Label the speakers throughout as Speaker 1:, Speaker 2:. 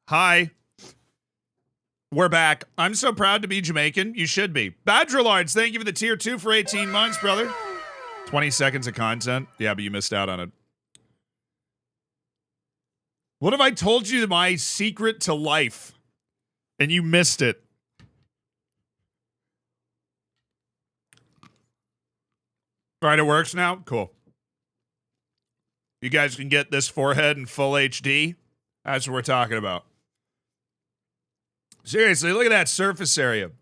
Speaker 1: Hi. We're back. I'm so proud to be Jamaican. You should be. Badgerlards, thank you for the tier 2 for 18 months, brother. 20 seconds of content. Yeah, but you missed out on it. What if I told you my secret to life and you missed it? All right, it works now? Cool. You guys can get this forehead in full HD. That's what we're talking about. Seriously, look at that surface area.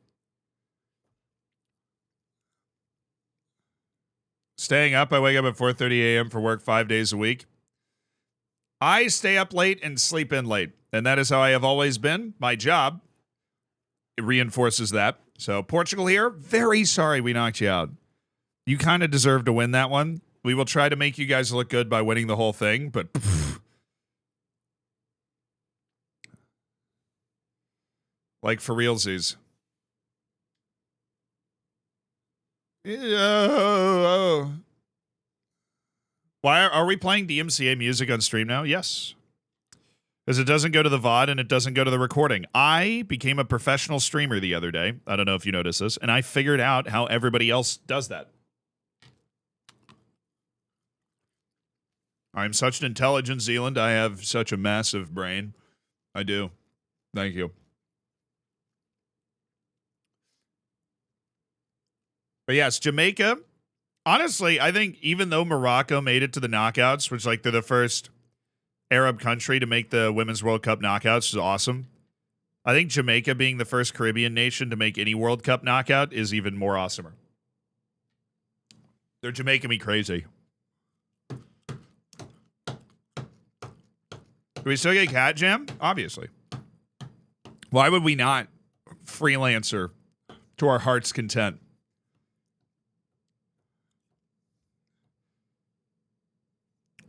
Speaker 1: Staying up, I wake up at 4:30 a.m. for work 5 days a week. I stay up late and sleep in late, and that is how I have always been. My job, it reinforces that. So Portugal here, very sorry we knocked you out. You kind of deserve to win that one. We will try to make you guys look good by winning the whole thing, but like for realsies. Why are we playing DMCA music on stream now? Yes. Because it doesn't go to the VOD and it doesn't go to the recording. I became a professional streamer the other day. I don't know if you noticed this. And I figured out how everybody else does that. I'm such an intelligent Zealand. I have such a massive brain. I do. Thank you. But yes, Jamaica. Honestly, I think even though Morocco made it to the knockouts, which like they're the first Arab country to make the Women's World Cup knockouts, is awesome. I think Jamaica being the first Caribbean nation to make any World Cup knockout is even more awesomer. They're Jamaican me crazy. Do we still get Cat Jam? Obviously. Why would we not freelancer to our heart's content?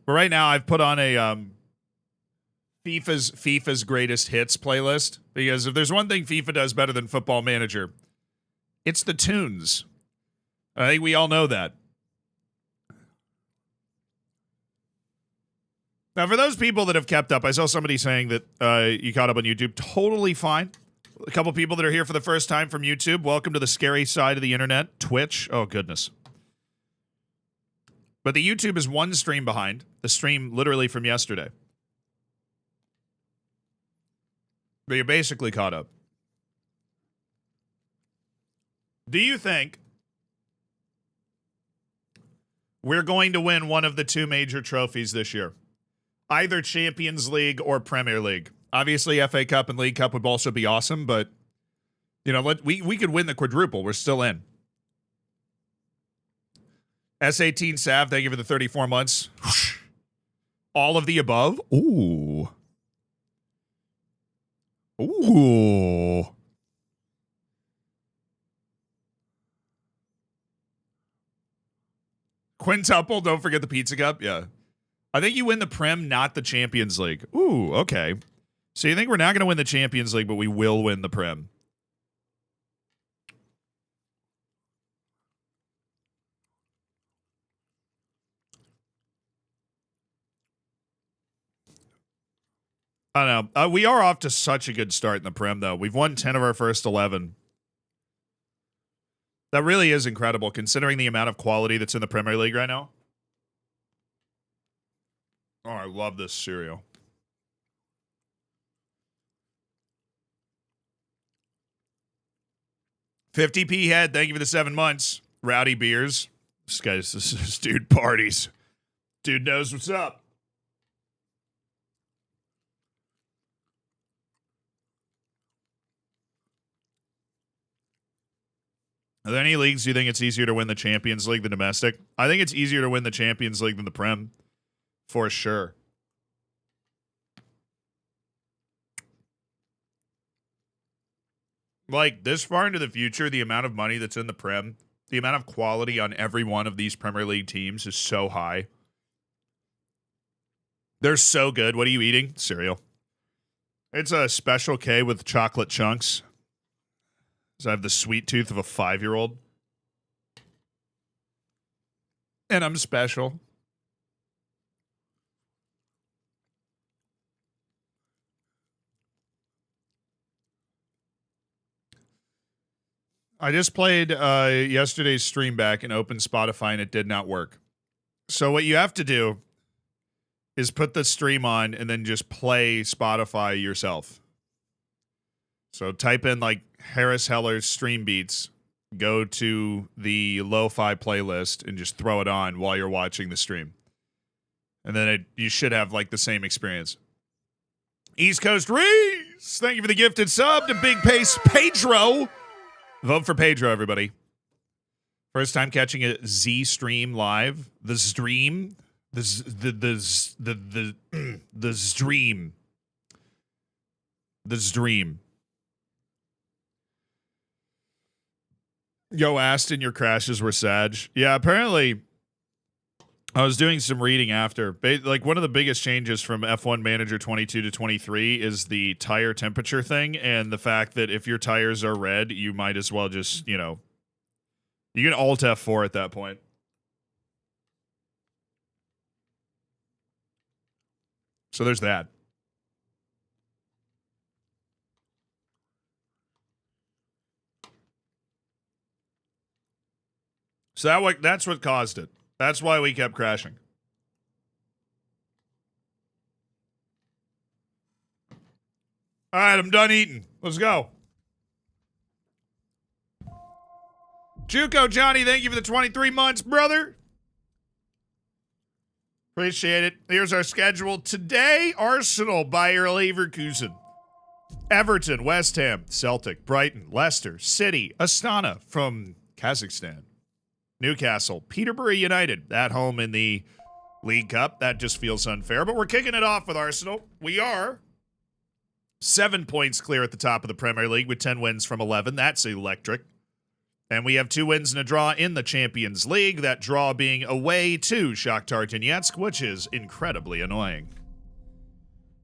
Speaker 1: But right now, I've put on a FIFA's greatest hits playlist, because if there's one thing FIFA does better than Football Manager, it's the tunes. I think we all know that. Now, for those people that have kept up, I saw somebody saying that you caught up on YouTube. Totally fine. A couple people that are here for the first time from YouTube, welcome to the scary side of the internet. Twitch. Oh, goodness. But the YouTube is one stream behind. The stream literally from yesterday. But you're basically caught up. Do you think we're going to win one of the two major trophies this year? Either Champions League or Premier League. Obviously, FA Cup and League Cup would also be awesome, but you know, we could win the quadruple. We're still in. S18 Sav, thank you for the 34 months. All of the above. Ooh. Ooh. Quintuple, don't forget the pizza cup. Yeah. I think you win the Prem, not the Champions League. Ooh, okay. So you think we're not going to win the Champions League, but we will win the Prem? I don't know. We are off to such a good start in the Prem, though. We've won 10 of our first 11. That really is incredible, considering the amount of quality that's in the Premier League right now. Oh, I love this cereal. $50p head, thank you for the 7 months. Rowdy Beers. This dude parties. Dude knows what's up. Are there any leagues you think it's easier to win the Champions League than domestic? I think it's easier to win the Champions League than the Prem. For sure. Like, this far into the future, the amount of money that's in the Prem, the amount of quality on every one of these Premier League teams is so high. They're so good. What are you eating? Cereal. It's a Special K with chocolate chunks. So I have the sweet tooth of a 5-year-old. And I'm special. I just played yesterday's stream back and opened Spotify and it did not work. So what you have to do is put the stream on and then just play Spotify yourself. So type in like Harris Heller's stream beats, go to the lo-fi playlist and just throw it on while you're watching the stream. And then you should have like the same experience. East Coast Reese, thank you for the gifted sub to Big Pace Pedro. Vote for Pedro, everybody. First time catching a Z stream live. The stream. The stream. The stream. Yo, Aston, your crashes were sad. Yeah, apparently I was doing some reading after. Like, one of the biggest changes from F1 Manager 22 to 23 is the tire temperature thing, and the fact that if your tires are red, you might as well just, you know, you can Alt F4 at that point. So there's that. So that's what caused it. That's why we kept crashing. All right, I'm done eating. Let's go. Juco Johnny, thank you for the 23 months, brother. Appreciate it. Here's our schedule. Today, Arsenal, Bayer Leverkusen. Everton, West Ham, Celtic, Brighton, Leicester City, Astana from Kazakhstan. Newcastle, Peterborough United, at home in the League Cup. That just feels unfair, but we're kicking it off with Arsenal. We are 7 points clear at the top of the Premier League with 10 wins from 11. That's electric. And we have 2 wins and a draw in the Champions League, that draw being away to Shakhtar Donetsk, which is incredibly annoying.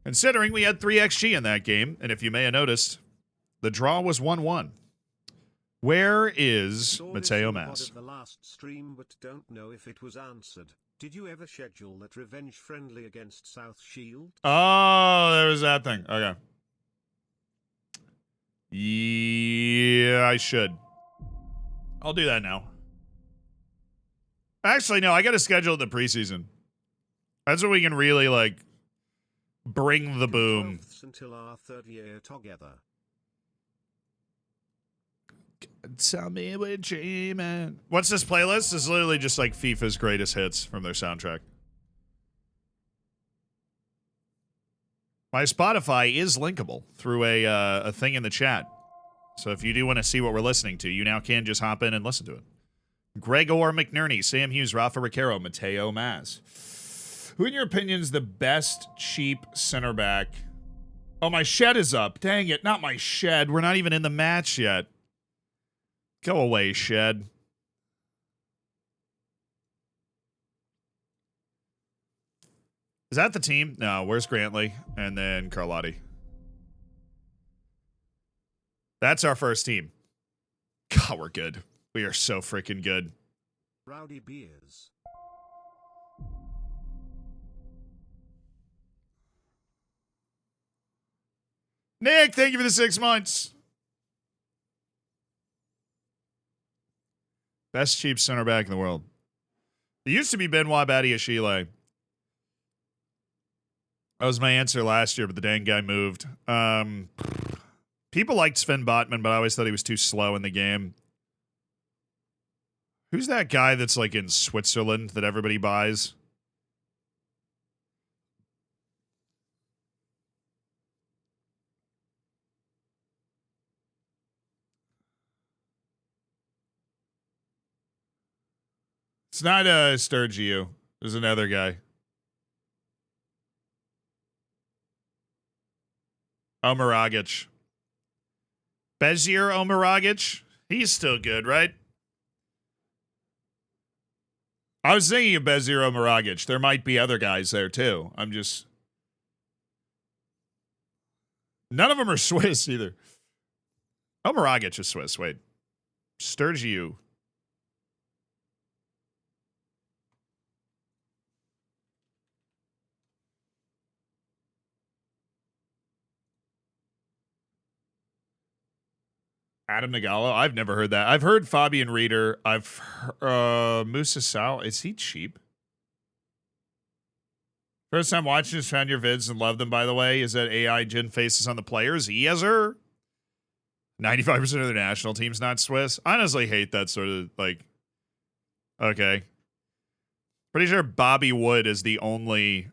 Speaker 1: Considering we had 3 XG in that game, and if you may have noticed, the draw was 1-1. Where is Mateo Mas?
Speaker 2: The last stream, but don't know if it was answered. Did you ever schedule that revenge friendly against South Shield?
Speaker 1: Oh, there was that thing. Okay. Yeah, I should. I'll do that now. Actually, no, I got to schedule it in the preseason. That's when we can really, like, bring the boom.
Speaker 2: Until our 3rd year together.
Speaker 1: Tell me we're dreaming. What's this playlist? It's literally just like FIFA's greatest hits from their soundtrack. My Spotify is linkable through a thing in the chat. So if you do want to see what we're listening to, you now can just hop in and listen to it. Gregor McNerney, Sam Hughes, Rafa Riquero, Mateo Mas. Who, in your opinion, is the best cheap center back? Oh, my shed is up. Dang it, not my shed. We're not even in the match yet. Go away, shed. Is that the team? No, where's Grantley? And then Carlotti. That's our first team. God, we're good. We are so freaking good.
Speaker 2: Rowdy Beers.
Speaker 1: Nick, thank you for the 6 months. Best cheap center back in the world. It used to be Benoit Badiashile. That was my answer last year, but the dang guy moved. People liked Sven Botman, but I always thought he was too slow in the game. Who's that guy that's like in Switzerland that everybody buys? It's not Sturgio. There's another guy. Omeragic. Bezir Omeragic? He's still good, right? I was thinking of Bezir Omeragic. There might be other guys there, too. I'm just... None of them are Swiss, either. Omeragic is Swiss. Wait. Sturgio. Adam Nagalo? I've never heard that. I've heard Fabian Reeder. I've heard Musa Sal. Is he cheap? First time watching, just found your vids and love them, by the way. Is that AI Jin faces on the players? Yes, sir. 95% of the national team's not Swiss. I honestly hate that sort of, like, okay. Pretty sure Bobby Wood is the only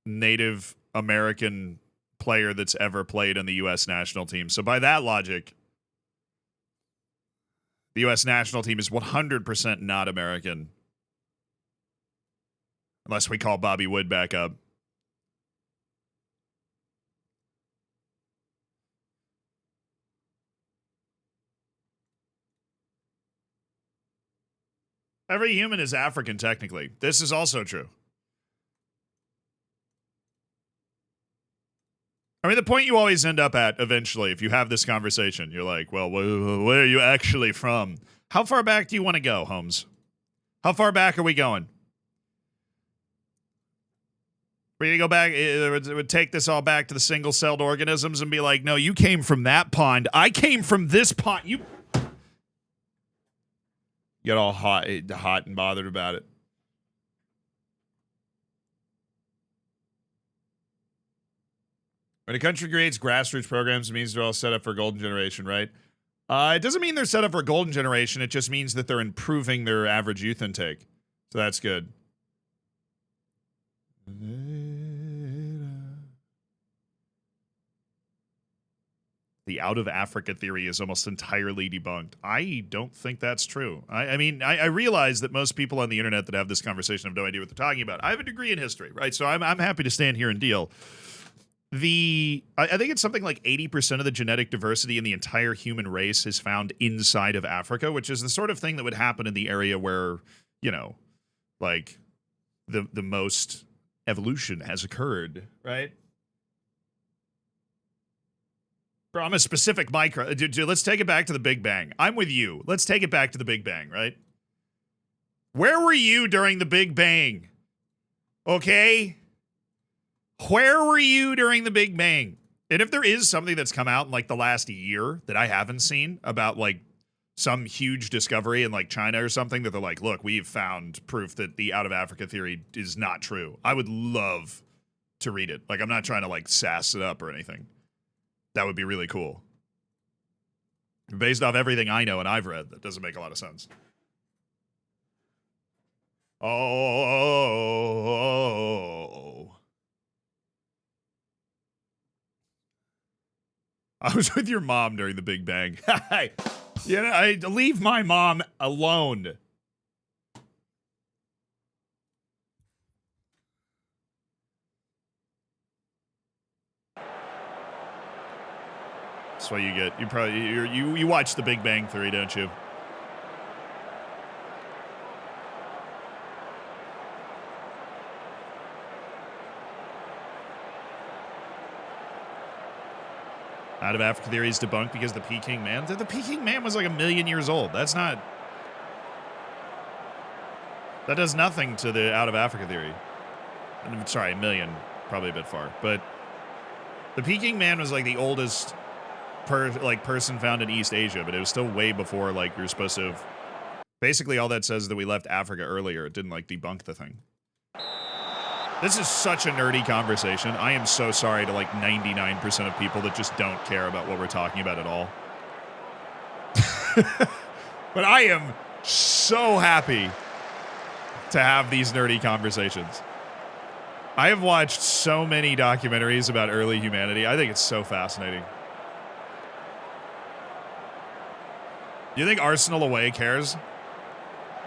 Speaker 1: Native American player that's ever played on the U.S. national team. So by that logic, the U.S. national team is 100% not American. Unless we call Bobby Wood back up. Every human is African, technically. This is also true. I mean, the point you always end up at eventually, if you have this conversation, you're like, well, where are you actually from? How far back do you want to go, Holmes? How far back are we going? We're going to go back, it would take this all back to the single-celled organisms and be like, no, you came from that pond. I came from this pond. You get all hot and bothered about it. When a country creates grassroots programs, it means they're all set up for a golden generation, right? It doesn't mean they're set up for a golden generation. It just means that they're improving their average youth intake. So that's good. The out of Africa theory is almost entirely debunked. I don't think that's true. I mean, I realize that most people on the internet that have this conversation have no idea what they're talking about. I have a degree in history, right? So I'm happy to stand here and deal. I think it's something like 80% of the genetic diversity in the entire human race is found inside of Africa, which is the sort of thing that would happen in the area where, you know, like the most evolution has occurred, right? Bro, I'm a specific micro. Dude, let's take it back to the Big Bang. I'm with you. Let's take it back to the Big Bang, right? Where were you during the Big Bang? Okay? Where were you during the Big Bang? And if there is something that's come out in like the last year that I haven't seen about like some huge discovery in like China or something that they're like, look, we've found proof that the out of Africa theory is not true. I would love to read it. Like, I'm not trying to like sass it up or anything. That would be really cool. Based off everything I know and I've read, that doesn't make a lot of sense. Oh. I was with your mom during the Big Bang. You know, I leave my mom alone. That's what you get. You watch the Big Bang Theory, don't you? Out of Africa theory is debunked because the Peking Man. The Peking Man was like 1 million years old. That's not. That does nothing to the out of Africa theory. I'm sorry, 1 million, probably a bit far, but the Peking Man was like the oldest person found in East Asia, but it was still way before like we were supposed to have. Basically, all that says is that we left Africa earlier. It didn't like debunk the thing. This is such a nerdy conversation. I am so sorry to like 99% of people that just don't care about what we're talking about at all. But I am so happy to have these nerdy conversations. I have watched so many documentaries about early humanity. I think it's so fascinating. Do you think Arsenal Away cares?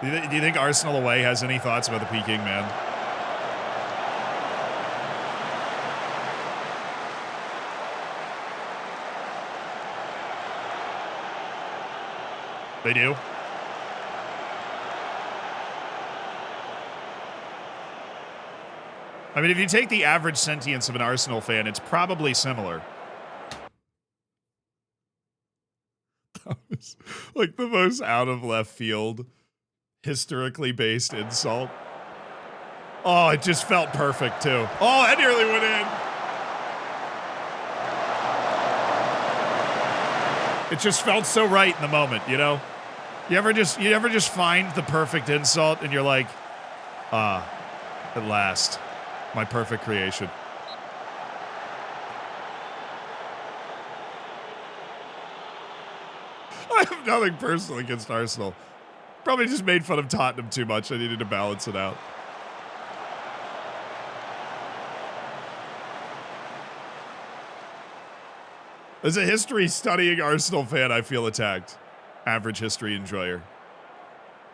Speaker 1: Do you think Arsenal Away has any thoughts about the Peking Man? They do? I mean, if you take the average sentience of an Arsenal fan, it's probably similar. That was like the most out of left field, historically based insult. Oh, it just felt perfect, too. Oh, that nearly went in. It just felt so right in the moment, you know? You ever just find the perfect insult and you're like, at last, my perfect creation. I have nothing personal against Arsenal. Probably just made fun of Tottenham too much. I needed to balance it out. As a history studying Arsenal fan, I feel attacked. Average history enjoyer.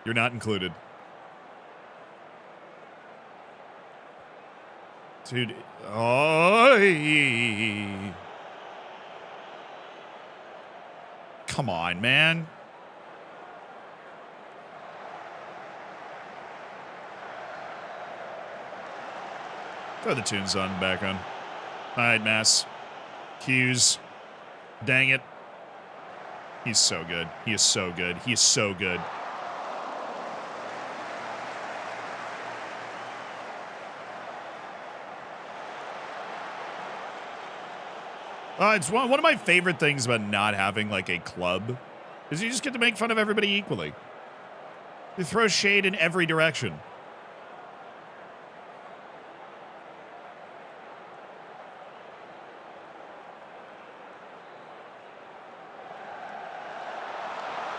Speaker 1: You're not included. Dude. Oh. Come on, man. Throw the tunes on, back on. All right, Mass. Hughes. Dang it. He's so good. He is so good. He is so good. It's one of my favorite things about not having, like, a club is you just get to make fun of everybody equally. You throw shade in every direction.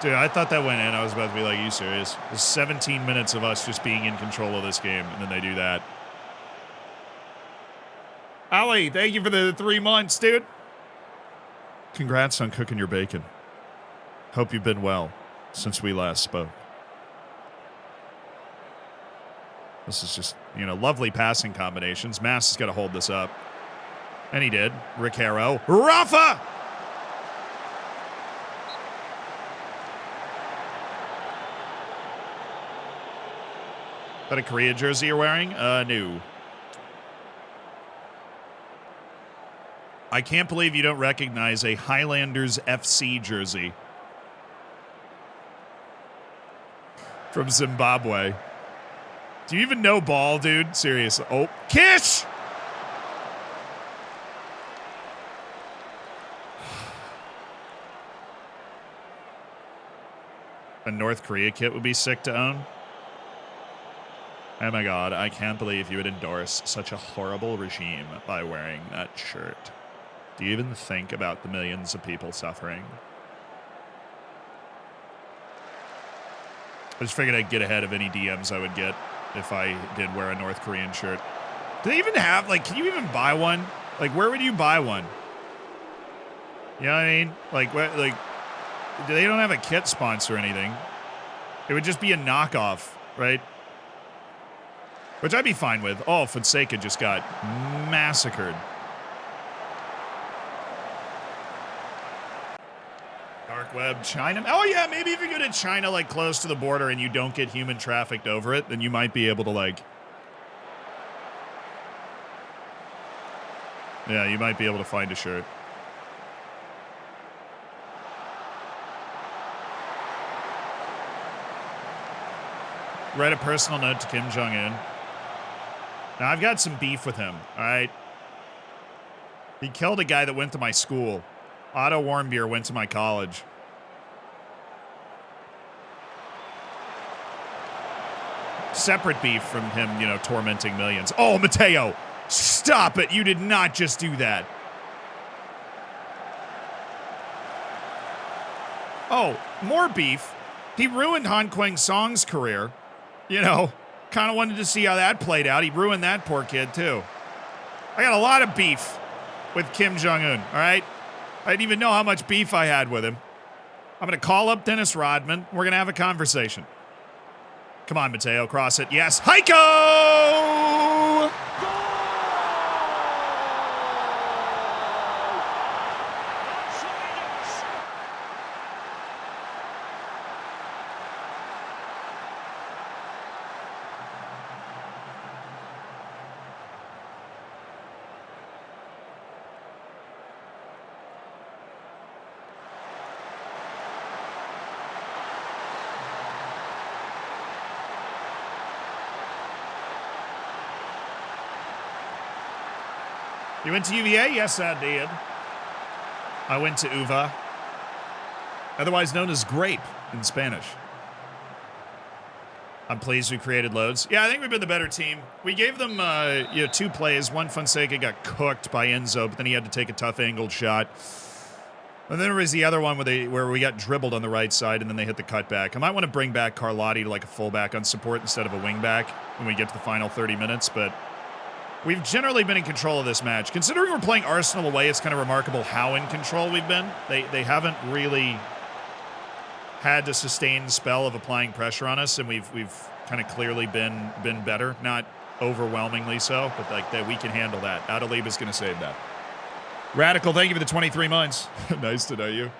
Speaker 1: Dude, I thought that went in. I was about to be like, are you serious? There's 17 minutes of us just being in control of this game, and then they do that. Ali, thank you for the 3 months, dude. Congrats on cooking your bacon. Hope you've been well since we last spoke. This is just, lovely passing combinations. Mass has got to hold this up. And he did. Rick Harrow. Rafa! Is that a Korea jersey you're wearing? No. I can't believe you don't recognize a Highlanders FC jersey from Zimbabwe. Do you even know ball, dude? Seriously. Oh, Kish! A North Korea kit would be sick to own. Oh my god, I can't believe you would endorse such a horrible regime by wearing that shirt. Do you even think about the millions of people suffering? I just figured I'd get ahead of any DMs I would get if I did wear a North Korean shirt. Do they even have, can you even buy one? Where would you buy one? You know what I mean? They don't have a kit sponsor or anything. It would just be a knockoff, right? Which I'd be fine with. Oh, Fonseca just got massacred. Dark web, China. Oh, yeah, maybe if you go to China, close to the border and you don't get human trafficked over it, then you might be able to, yeah, you might be able to find a shirt. Write a personal note to Kim Jong-un. Now, I've got some beef with him, all right? He killed a guy that went to my school. Otto Warmbier went to my college. Separate beef from him, tormenting millions. Oh, Mateo, stop it. You did not just do that. Oh, more beef. He ruined Han Kwang Song's career. Kind of wanted to see how that played out. He ruined that poor kid, too. I got a lot of beef with Kim Jong-un, all right? I didn't even know how much beef I had with him. I'm going to call up Dennis Rodman. We're going to have a conversation. Come on, Mateo, cross it. Yes, Heiko! You went to UVA? Yes, I did. I went to UVA. Otherwise known as grape in Spanish. I'm pleased we created loads. Yeah, I think we've been the better team. We gave them 2 plays. One, Fonseca got cooked by Enzo, but then he had to take a tough angled shot. And then there was the other one where we got dribbled on the right side, and then they hit the cutback. I might want to bring back Carlotti to like a fullback on support instead of a wingback when we get to the final 30 minutes, but we've generally been in control of this match. Considering we're playing Arsenal away, it's kind of remarkable how in control we've been. They haven't really had a sustained spell of applying pressure on us, and we've kind of clearly been better. Not overwhelmingly so, but like that we can handle that. Adaliba's going to save that. Radical, thank you for the 23 months. Nice to know you.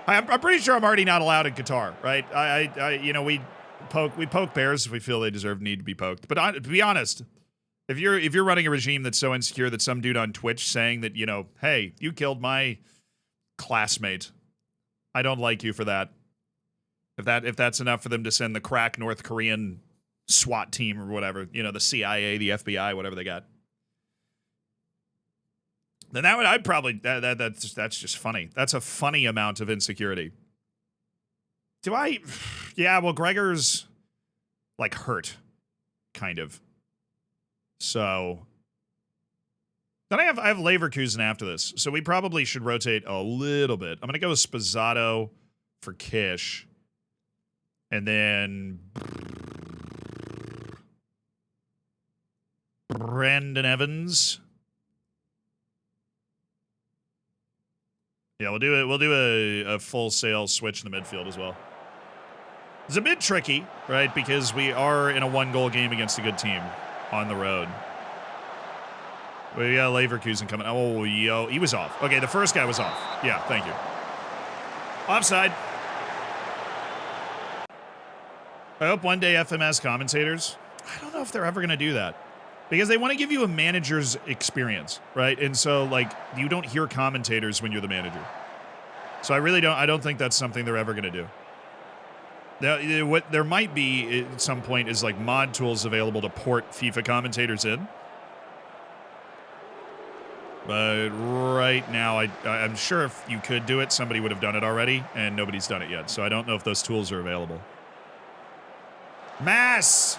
Speaker 1: I'm pretty sure I'm already not allowed in Qatar, right? We poke bears if we feel they need to be poked. But to be honest, if you're running a regime that's so insecure that some dude on Twitch saying that, hey, you killed my classmate, I don't like you for that. If that's enough for them to send the crack North Korean SWAT team or whatever, the CIA, the FBI, whatever they got, then I'd probably that's just funny. That's a funny amount of insecurity. Yeah, well, Gregor's like hurt, kind of. So then I have Leverkusen after this, so we probably should rotate a little bit. I'm gonna go with Spazzato for Kish. And then Brandon Evans. Yeah, we'll do a full sail switch in the midfield as well. It's a bit tricky, right? Because we are in a 1-goal game against a good team on the road. We got Leverkusen coming. Oh, yo, he was off. Okay, the first guy was off. Yeah, thank you. Offside. I hope one day FMS commentators, I don't know if they're ever going to do that. Because they want to give you a manager's experience, right? And so, you don't hear commentators when you're the manager. So I don't think that's something they're ever going to do. Now, what there might be at some point is, mod tools available to port FIFA commentators in. But right now, I'm sure if you could do it, somebody would have done it already, and nobody's done it yet. So I don't know if those tools are available. Mass!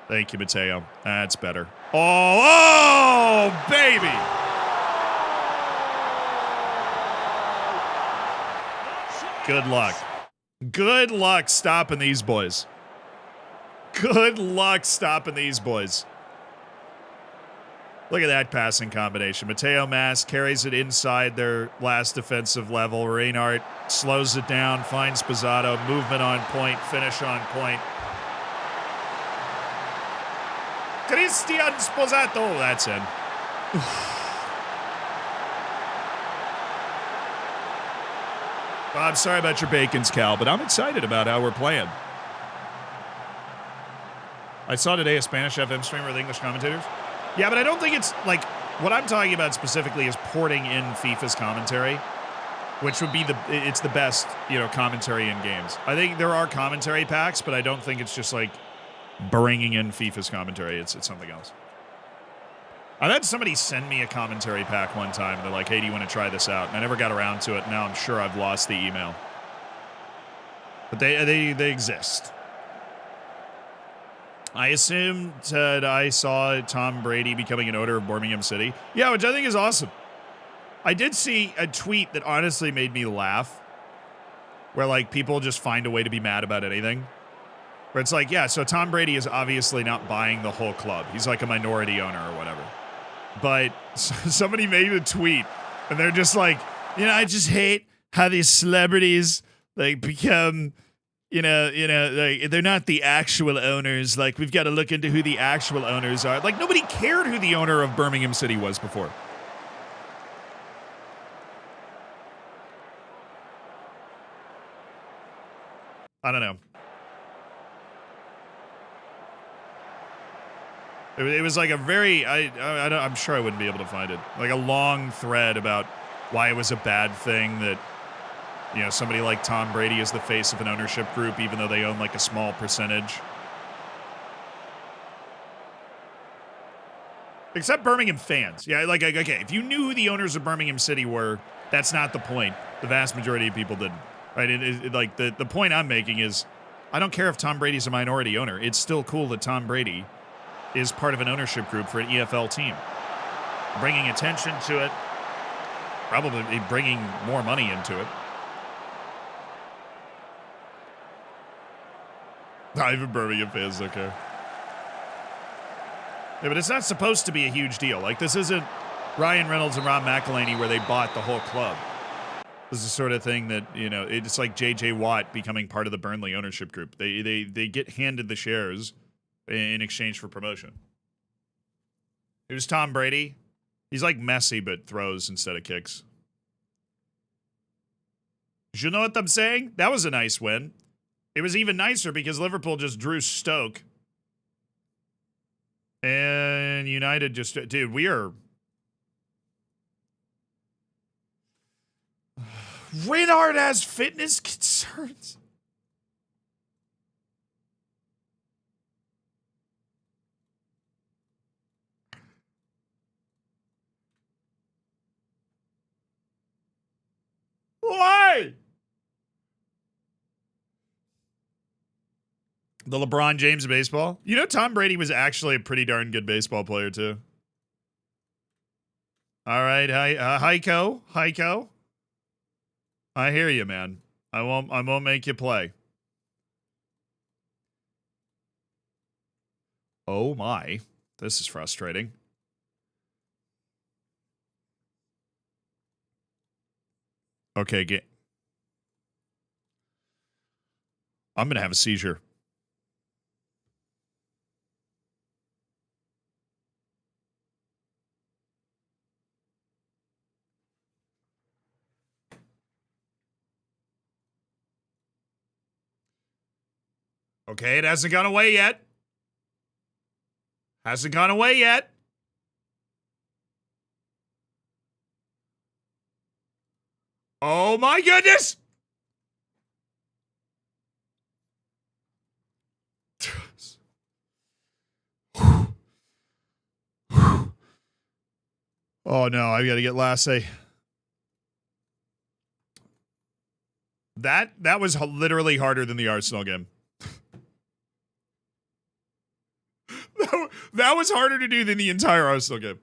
Speaker 1: Thank you, Mateo. That's better. Oh, baby! Good luck. Good luck stopping these boys. Good luck stopping these boys. Look at that passing combination. Mateo Mas carries it inside their last defensive level. Reinhardt slows it down, finds Spazzato. Movement on point, finish on point. Christian Spazzato. That's in. Well, I'm sorry about your bacons, Cal, but I'm excited about how we're playing. I saw today a Spanish FM streamer with English commentators. Yeah, but I don't think it's, what I'm talking about specifically is porting in FIFA's commentary, which would be it's the best, commentary in games. I think there are commentary packs, but I don't think it's just, bringing in FIFA's commentary. It's something else. I've had somebody send me a commentary pack one time, and they're like, hey, do you want to try this out? And I never got around to it. Now I'm sure I've lost the email. But they exist. I assumed that I saw Tom Brady becoming an owner of Birmingham City. Yeah, which I think is awesome. I did see a tweet that honestly made me laugh, where, people just find a way to be mad about anything. Where it's yeah, so Tom Brady is obviously not buying the whole club. He's a minority owner or whatever. But somebody made a tweet, and they're just I just hate how these celebrities, become... they're not the actual owners. We've got to look into who the actual owners are. Nobody cared who the owner of Birmingham City was before. I don't know. It was a very, I'm sure I wouldn't be able to find it. A long thread about why it was a bad thing that, somebody like Tom Brady is the face of an ownership group, even though they own a small percentage. Except Birmingham fans. Yeah, like, okay, if you knew who the owners of Birmingham City were, that's not the point. The vast majority of people didn't. Right? Like, the point I'm making is, I don't care if Tom Brady's a minority owner. It's still cool that Tom Brady is part of an ownership group for an EFL team. Bringing attention to it. Probably bringing more money into it. Not even Birmingham fans don't care. Yeah, but it's not supposed to be a huge deal. Like, this isn't Ryan Reynolds and Rob McElhenney where they bought the whole club. This is the sort of thing that, you know, it's like J.J. Watt becoming part of the Burnley ownership group. They get handed the shares in exchange for promotion. Who's Tom Brady? He's like Messi, but throws instead of kicks. You know what I'm saying? That was a nice win. It was even nicer because Liverpool just drew Stoke. And United just... Dude, we are... Renard has fitness concerns. Why? The LeBron James of baseball. You know, Tom Brady was actually a pretty darn good baseball player, too. All right. Heiko. I hear you, man. I won't make you play. Oh, my. This is frustrating. Okay, I'm going to have a seizure. Okay, it hasn't gone away yet. Hasn't gone away yet. Oh my goodness! Oh no, I gotta get Lasse. That was literally harder than the Arsenal game. That was harder to do than the entire Arsenal game.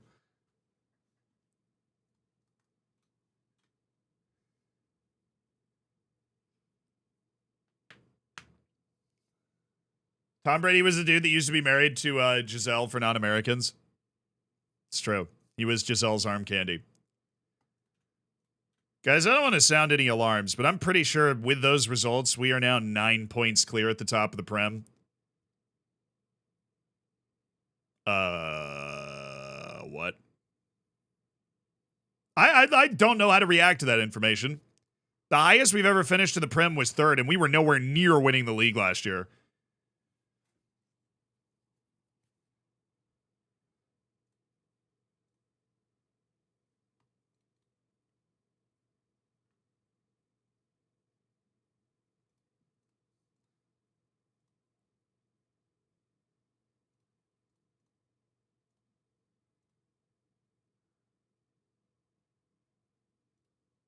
Speaker 1: Tom Brady was the dude that used to be married to Giselle for non-Americans. It's true. He was Giselle's arm candy. Guys, I don't want to sound any alarms, but I'm pretty sure with those results, we are now 9 points clear at the top of the Prem. What? I don't know how to react to that information. The highest we've ever finished in the Prem was third, and we were nowhere near winning the league last year.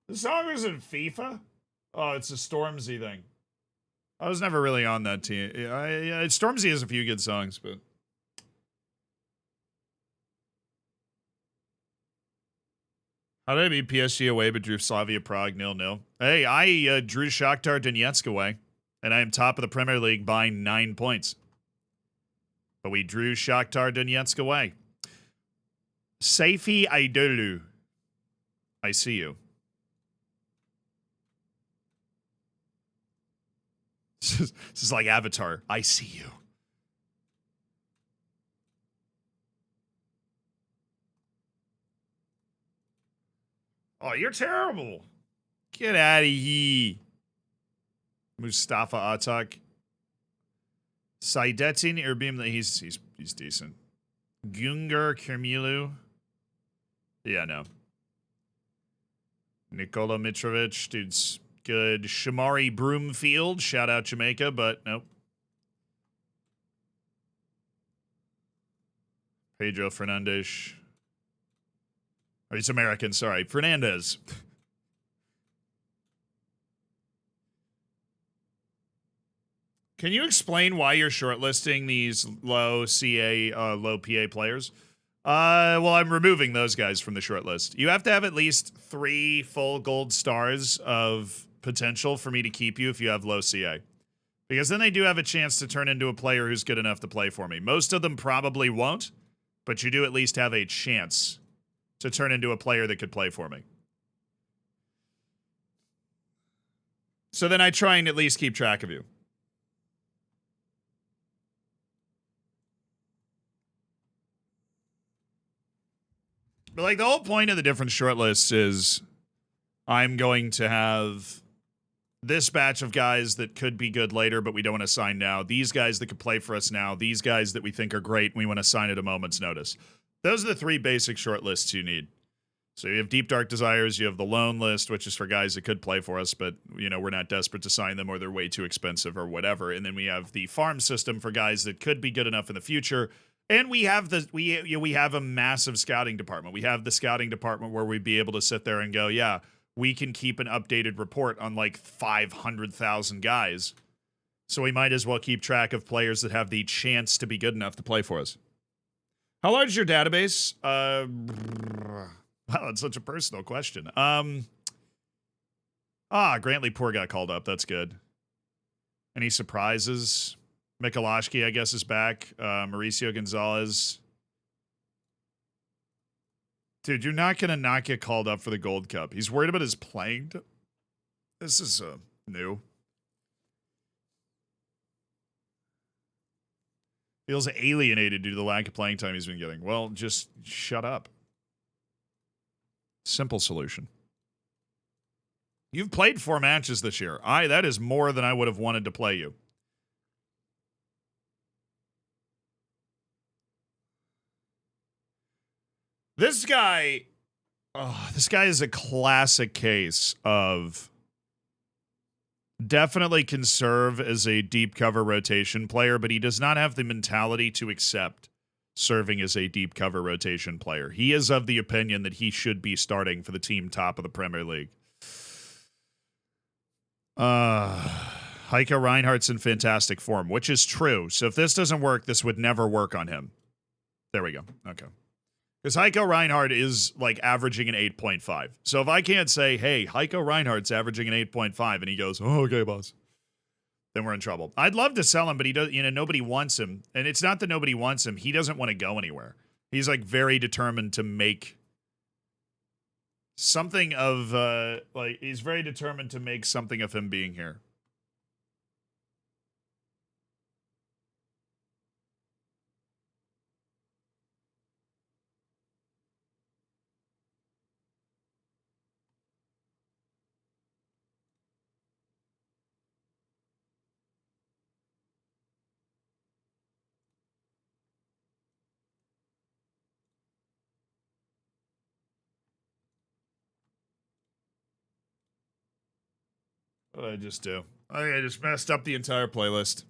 Speaker 1: The song is in FIFA? Oh, it's a Stormzy thing. I was never really on that team. Yeah, Stormzy has a few good songs, but... How did I beat PSG away but drew Slavia Prague 0-0? Hey, I drew Shakhtar Donetsk away, and I am top of the Premier League by 9 points. But we drew Shakhtar Donetsk away. Saifi Aidolu. I see you. This is like Avatar. I see you. Oh, you're terrible. Get out of here. Mustafa Atak. Saidetin Erbim. He's decent. Günger Kermilu. Yeah, no. Nikola Mitrovic, dude's good. Shamari Broomfield, shout out Jamaica, but nope. Pedro Fernandes. Oh, he's American, sorry. Fernandez. Can you explain why you're shortlisting these low CA, low PA players? Well, I'm removing those guys from the shortlist. You have to have at least 3 full gold stars of potential for me to keep you if you have low CA. Because then they do have a chance to turn into a player who's good enough to play for me. Most of them probably won't, but you do at least have a chance to turn into a player that could play for me. So then I try and at least keep track of you. But like the whole point of the different shortlists is I'm going to have this batch of guys that could be good later, but we don't want to sign now. These guys that could play for us now. These guys that we think are great and we want to sign at a moment's notice. Those are the 3 basic shortlists you need. So you have Deep Dark Desires, you have the Loan List, which is for guys that could play for us, but we're not desperate to sign them or they're way too expensive or whatever. And then we have the Farm System for guys that could be good enough in the future. And we have we have a massive scouting department. We have the scouting department where we'd be able to sit there and go, yeah, we can keep an updated report on like 500,000 guys. So we might as well keep track of players that have the chance to be good enough to play for us. How large is your database? Wow, that's such a personal question. Grantley Poor got called up. That's good. Any surprises? Mikulashki, I guess, is back. Mauricio Gonzalez. Dude, you're not going to not get called up for the Gold Cup. He's worried about his playing. This is new. Feels alienated due to the lack of playing time he's been getting. Well, just shut up. Simple solution. You've played 4 matches this year. That is more than I would have wanted to play you. This guy is a classic case of definitely can serve as a deep cover rotation player, but he does not have the mentality to accept serving as a deep cover rotation player. He is of the opinion that he should be starting for the team top of the Premier League. Heiko Reinhardt's in fantastic form, which is true. So if this doesn't work, this would never work on him. There we go. Okay. Because Heiko Reinhardt is like averaging an 8.5. So if I can't say, hey, Heiko Reinhardt's averaging an 8.5 and he goes, oh, okay, boss, then we're in trouble. I'd love to sell him, but he does, nobody wants him. And it's not that nobody wants him. He doesn't want to go anywhere. He's like very determined to make something of he's very determined to make something of him being here. What did I just do? I just messed up the entire playlist.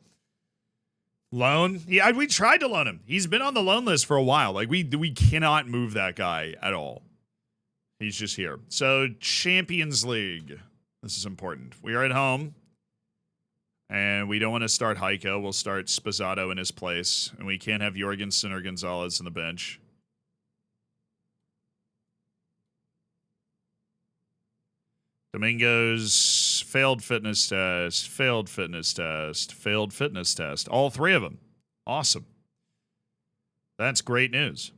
Speaker 1: Loan? Yeah, we tried to loan him. He's been on the loan list for a while. Like, we cannot move that guy at all. He's just here. So, Champions League. This is important. We are at home. And we don't want to start Heiko. We'll start Spazzato in his place. And we can't have Jorgensen or Gonzalez on the bench. Domingo's failed fitness test, failed fitness test, failed fitness test. All 3 of them. Awesome. That's great news.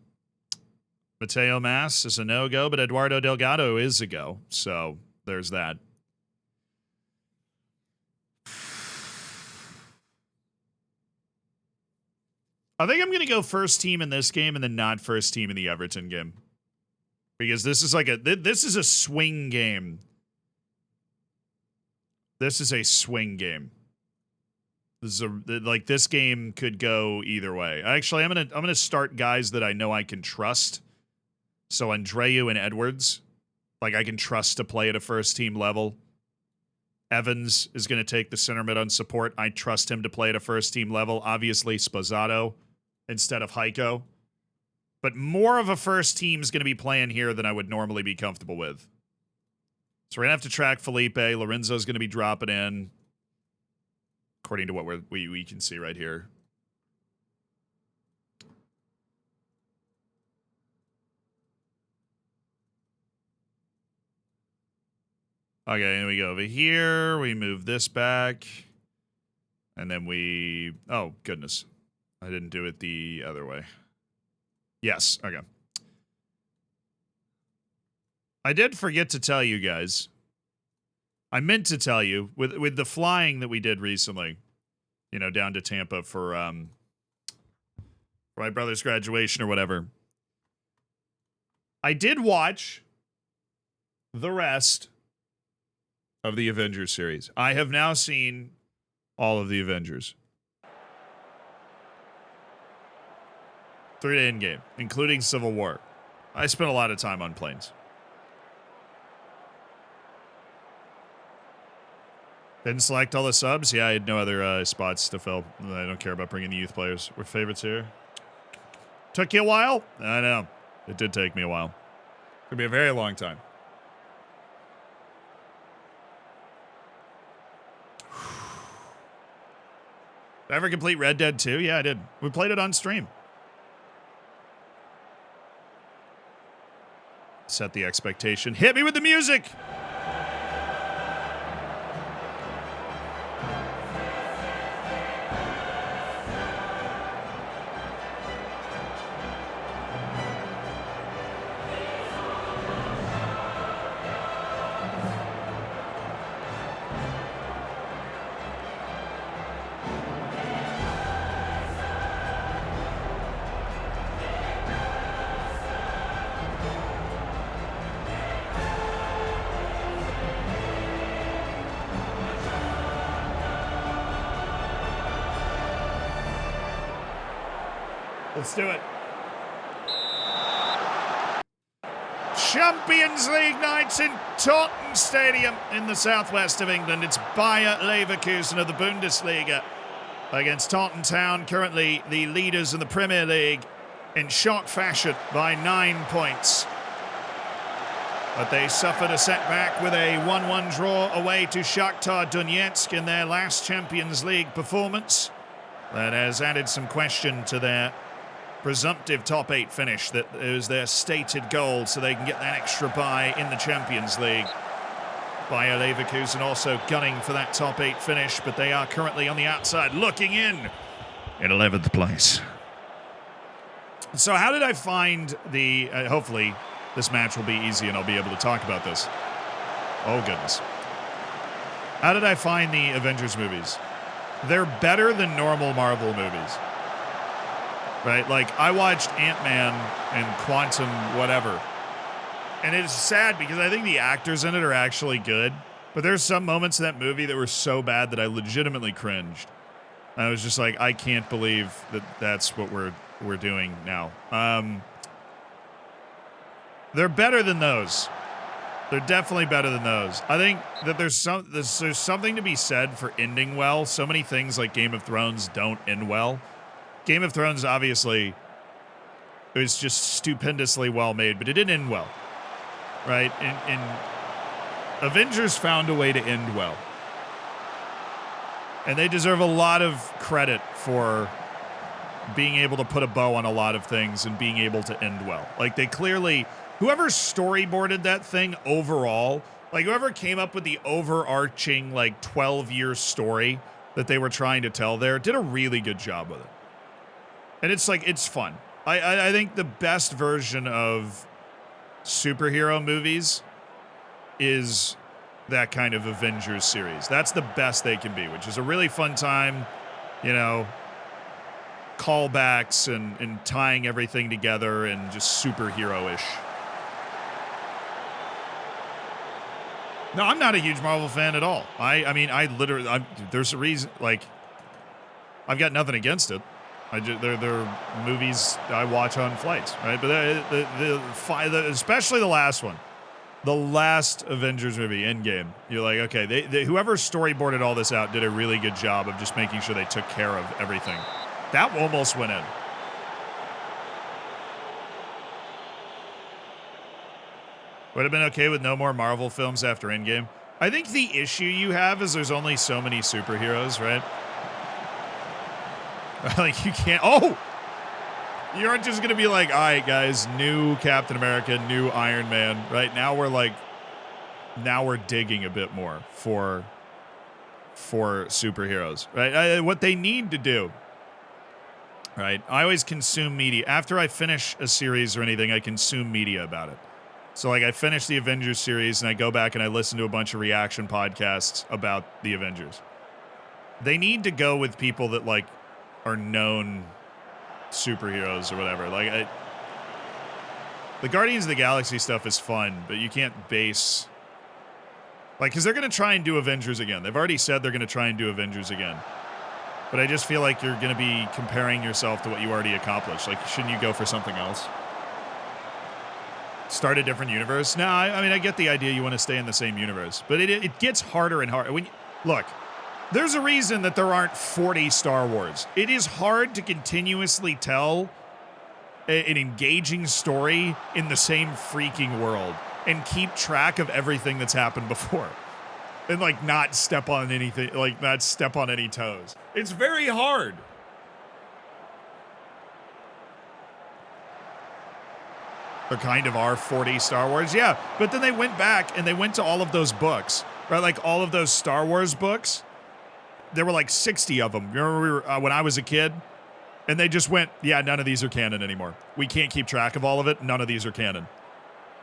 Speaker 1: Mateo Mas is a no-go, but Eduardo Delgado is a go. So there's that. I think I'm going to go first team in this game and then not first team in the Everton game. Because this is this is a swing game. This is a swing game. This is this game could go either way. Actually, I'm gonna start guys that I know I can trust. So Andreu and Edwards, I can trust to play at a first team level. Evans is going to take the center mid on support. I trust him to play at a first team level. Obviously, Spazzato instead of Heiko. But more of a first team is going to be playing here than I would normally be comfortable with. So we're going to have to track Felipe. Lorenzo's going to be dropping in, according to what we can see right here. Okay, and we go over here. We move this back. And then we... Oh, goodness. I didn't do it the other way. Yes, okay. I did forget to tell you guys. I meant to tell you, with the flying that we did recently, you know, down to Tampa for my brother's graduation or whatever. I did watch the rest of the Avengers series. I have now seen all of the Avengers. 3-day in-game, including Civil War. I spent a lot of time on planes. Didn't select all the subs? Yeah, I had no other spots to fill. I don't care about bringing the youth players. We're favorites here. Took you a while? I know. It did take me a while. Could be a very long time. Did I ever complete Red Dead 2? Yeah, I did. We played it on stream. Set the expectation. Hit me with the music! Let's do it. Champions League nights in Tottenham Stadium in the southwest of England. It's Bayer Leverkusen of the Bundesliga against Tottenham Town, currently the leaders in the Premier League, in shock fashion by 9 points. But they suffered a setback with a 1-1 draw away to Shakhtar Donetsk in their last Champions League performance. That has added some question to their presumptive top 8 finish. That is their stated goal, so they can get that extra bye in the Champions League. Bayer Leverkusen also gunning for that top 8 finish, but they are currently on the outside looking in 11th place. So how did I find the... hopefully this match will be easy and I'll be able to talk about this. Oh, goodness. How did I find the Avengers movies? They're better than normal Marvel movies. Right? Like, I watched Ant-Man and Quantum whatever. And it's sad because I think the actors in it are actually good. But there's some moments in that movie that were so bad that I legitimately cringed. I was just like, I can't believe that that's what we're doing now. They're better than those. They're definitely better than those. I think that there's something to be said for ending well. So many things like Game of Thrones don't end well. Game of Thrones, obviously, it was just stupendously well made, but it didn't end well, right? And Avengers found a way to end well. And they deserve a lot of credit for being able to put a bow on a lot of things and being able to end well. Like, they clearly, whoever storyboarded that thing overall, like whoever came up with the overarching, like, 12-year story that they were trying to tell there, did a really good job with it. And it's like, it's fun. I think the best version of superhero movies is that kind of Avengers series. That's the best they can be, which is a really fun time, you know, callbacks and tying everything together and just superhero-ish. No, I'm not a huge Marvel fan at all. I mean, there's a reason, like, I've got nothing against it. They're movies I watch on flights, right? But especially the last one, the last Avengers movie, Endgame. You're like, okay, whoever storyboarded all this out did a really good job of just making sure they took care of everything. That almost went in. Would have been okay with no more Marvel films after Endgame. I think the issue you have is there's only so many superheroes, right? Like, you can't... Oh! You aren't just going to be like, all right, guys, new Captain America, new Iron Man, right? Now we're like... Now we're digging a bit more for superheroes, right? What they need to do, right? I always consume media. After I finish a series or anything, I consume media about it. So, like, I finish the Avengers series, and I go back and I listen to a bunch of reaction podcasts about the Avengers. They need to go with people that, like, are known superheroes or whatever. Like, the Guardians of the Galaxy stuff is fun, but you can't base... Like, because they're going to try and do Avengers again. They've already said they're going to try and do Avengers again. But I just feel like you're going to be comparing yourself to what you already accomplished. Like, shouldn't you go for something else? Start a different universe? No, I mean, I get the idea you want to stay in the same universe. But it gets harder and harder. Look, there's a reason that there aren't 40 Star Wars. It is hard to continuously tell an engaging story in the same freaking world and keep track of everything that's happened before. And, like, not step on anything, like, not step on any toes. It's very hard. There kind of are 40 Star Wars, yeah. But then they went back and they went to all of those books, right? Like, all of those Star Wars books. There were, like, 60 of them. Remember when I was a kid? And they just went, yeah, none of these are canon anymore. We can't keep track of all of it. None of these are canon.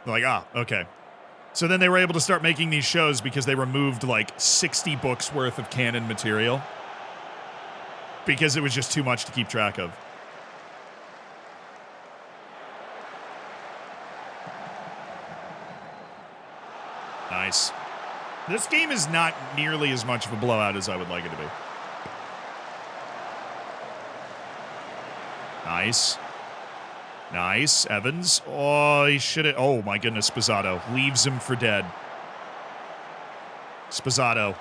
Speaker 1: They're like, okay. So then they were able to start making these shows because they removed like 60 books worth of canon material because it was just too much to keep track of. Nice. This game is not nearly as much of a blowout as I would like it to be. Nice. Nice. Evans. Oh, he should have... Oh, my goodness, Spazzato. Leaves him for dead. Spazzato.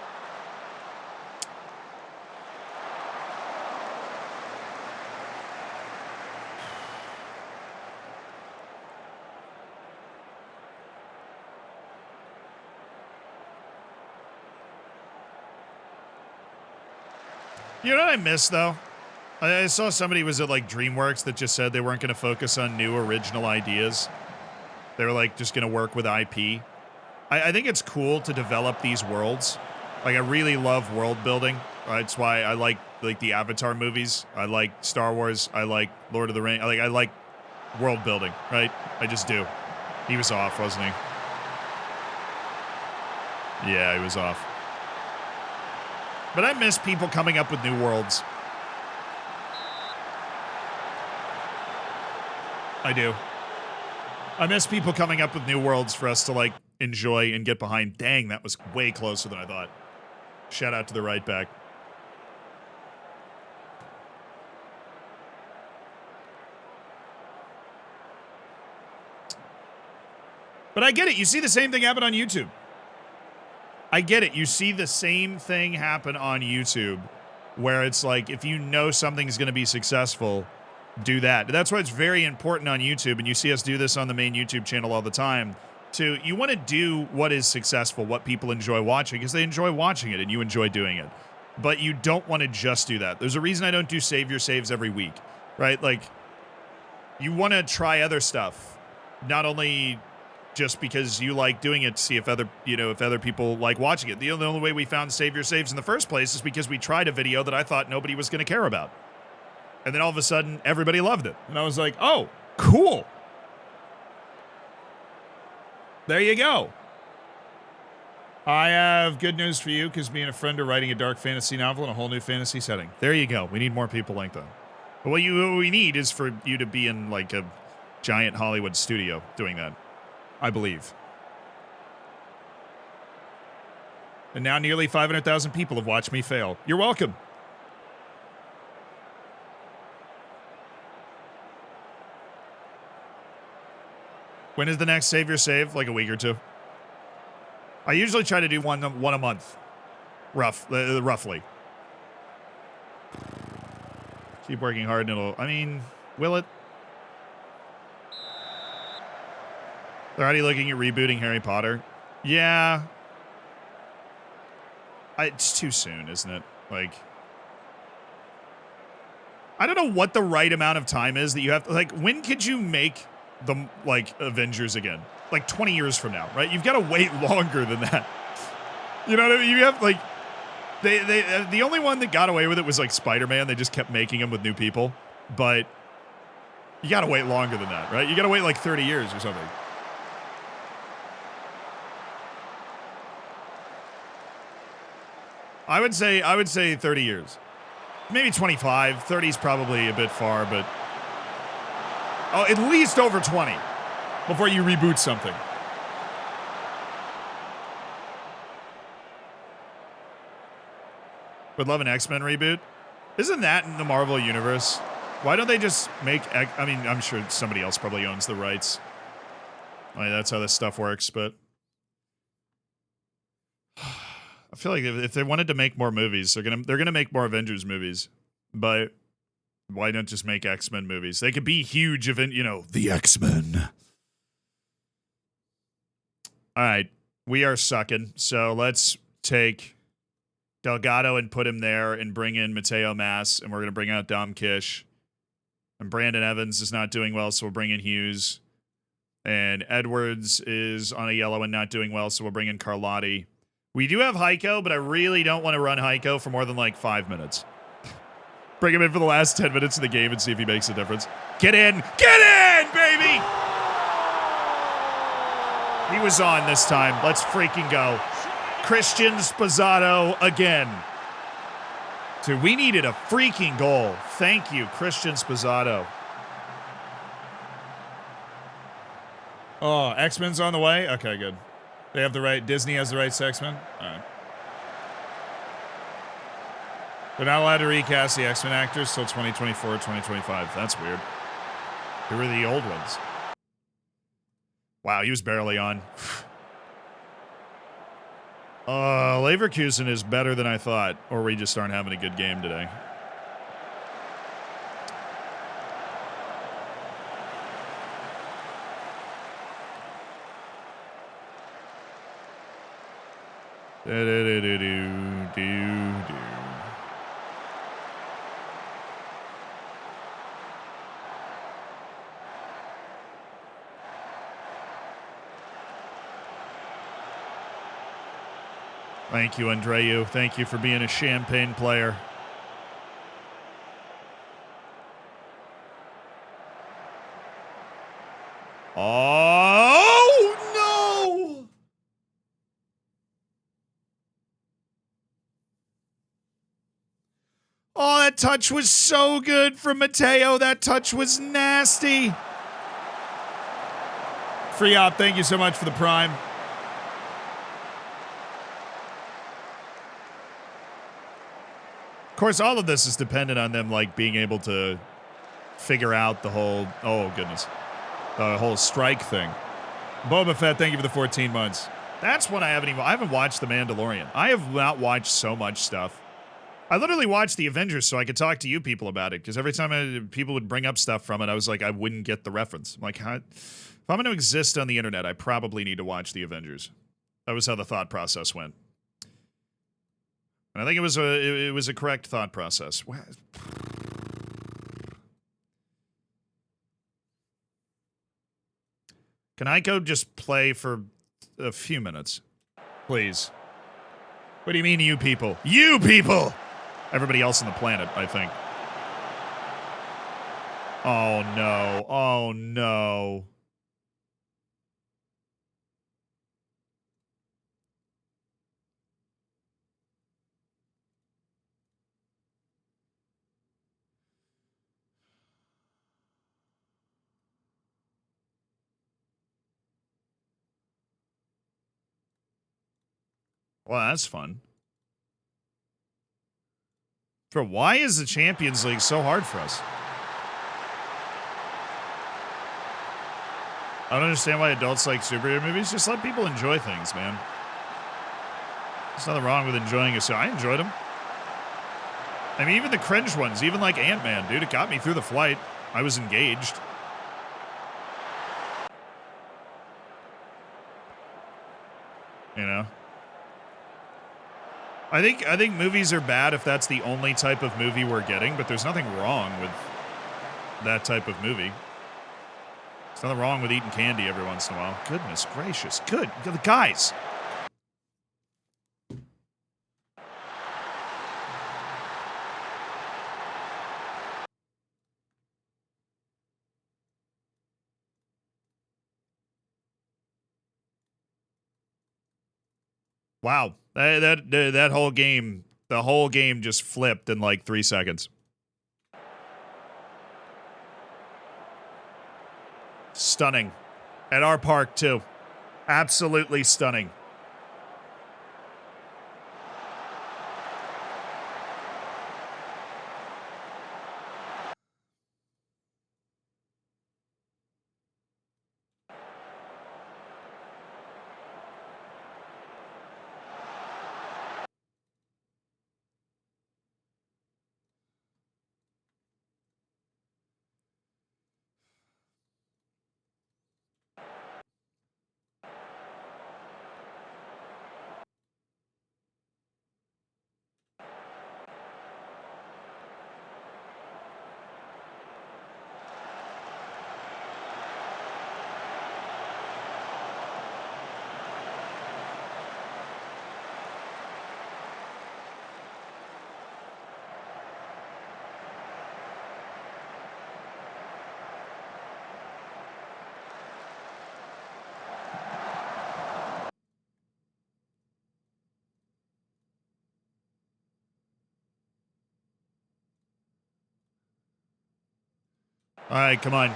Speaker 1: You know what I miss, though? I saw somebody was at, like, DreamWorks that just said they weren't going to focus on new original ideas. They were, like, just going to work with IP. I think it's cool to develop these worlds. Like, I really love world building. That's why I like the Avatar movies. I like Star Wars. I like Lord of the Rings. I like world building, right? I just do. He was off, wasn't he? Yeah, he was off. But I miss people coming up with new worlds. I do. I miss people coming up with new worlds for us to, like, enjoy and get behind. Dang, that was way closer than I thought. Shout out to the right back. But I get it. You see the same thing happen on YouTube. I get it. You see the same thing happen on YouTube where it's like, if you know something's going to be successful, do that. That's why it's very important on YouTube, and you see us do this on the main YouTube channel all the time, you want to do what is successful, what people enjoy watching, because they enjoy watching it and you enjoy doing it. But you don't want to just do that. There's a reason I don't do Save Your Saves every week, right? Like, you want to try other stuff, not only just because you like doing it to see if other people like watching it. The only way we found Save Your Saves in the first place is because we tried a video that I thought nobody was going to care about. And then all of a sudden, everybody loved it. And I was like, oh, cool. There you go. I have good news for you, because me and a friend are writing a dark fantasy novel in a whole new fantasy setting. There you go. We need more people like that. But what we need is for you to be in, like, a giant Hollywood studio doing that, I believe. And now nearly 500,000 people have watched me fail. You're welcome. When is the next Save Your Save? Like a week or two. I usually try to do one a month. Roughly. Keep working hard and it'll... I mean, will it? They're already looking at rebooting Harry Potter. Yeah. It's too soon, isn't it? Like, I don't know what the right amount of time is that you have to, like, when could you make the, like, Avengers again? Like 20 years from now, right? You've got to wait longer than that. You know what I mean? You have, like, the only one that got away with it was, like, Spider-Man. They just kept making him with new people. But you got to wait longer than that, right? You got to wait, like, 30 years or something. I would say 30 years. Maybe 25. 30 is probably a bit far, but at least over 20 before you reboot something. Would love an X-Men reboot. Isn't that in the Marvel Universe? Why don't they just make... I mean, I'm sure somebody else probably owns the rights. Like, that's how this stuff works, but... I feel like if they wanted to make more movies, they're gonna make more Avengers movies. But why not just make X-Men movies? They could be huge event, the X-Men. All right, we are sucking. So let's take Delgado and put him there and bring in Mateo Mas, and we're gonna bring out Dom Kish. And Brandon Evans is not doing well, so we'll bring in Hughes. And Edwards is on a yellow and not doing well, so we'll bring in Carlotti. We do have Heiko, but I really don't want to run Heiko for more than like 5 minutes. Bring him in for the last 10 minutes of the game and see if he makes a difference. Get in, baby! He was on this time. Let's freaking go. Christian Spazzato again. Dude, we needed a freaking goal. Thank you, Christian Spazzato. Oh, X-Men's on the way? Okay, good. They have the right, Disney has the rights to X-Men? All right. They're not allowed to recast the X-Men actors till 2024, 2025. That's weird. Who were the old ones? Wow, he was barely on. Leverkusen is better than I thought, or we just aren't having a good game today. Thank you, Andreu. Thank you for being a champagne player. Oh, no! Oh, that touch was so good from Mateo. That touch was nasty. Free op, thank you so much for the prime. Of course, all of this is dependent on them, like, being able to figure out the whole, oh, goodness, the whole strike thing. Boba Fett, thank you for the 14 months. That's what I haven't watched The Mandalorian. I have not watched so much stuff. I literally watched the Avengers so I could talk to you people about it, because every time people would bring up stuff from it, I was like, I wouldn't get the reference. I'm like, if I'm going to exist on the internet, I probably need to watch the Avengers. That was how the thought process went. And I think it was a correct thought process. Can I go just play for a few minutes? Please. What do you mean, you people? You people! Everybody else on the planet, I think. Oh, no. Oh, no. Well, that's fun. Bro, why is the Champions League so hard for us? I don't understand why adults like superhero movies. Just let people enjoy things, man. There's nothing wrong with enjoying it. So I enjoyed them. I mean, even the cringe ones, even like Ant-Man, dude, it got me through the flight. I was engaged. you know? I think movies are bad if that's the only type of movie we're getting, but there's nothing wrong with that type of movie. There's nothing wrong with eating candy every once in a while. Goodness gracious. Good. The guys. Wow. That whole game, the whole game just flipped in like 3 seconds. Stunning. At our park, too. Absolutely stunning. All right, come on.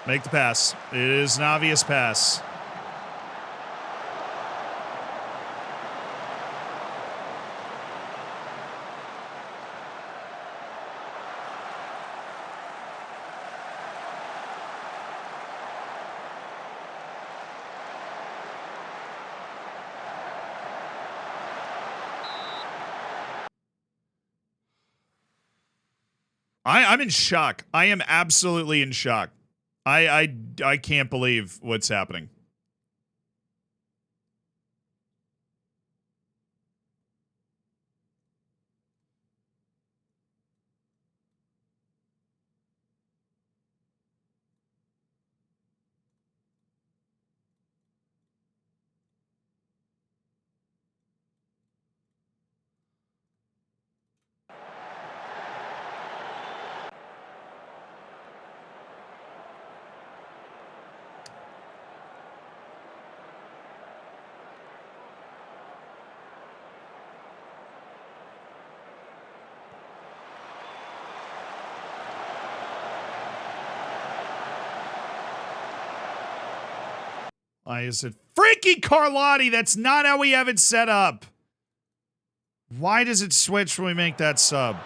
Speaker 1: Make the pass. It is an obvious pass. I'm in shock. I am absolutely in shock. I can't believe what's happening. Why is it freaky Carlotti? That's not how we have it set up. Why does it switch when we make that sub?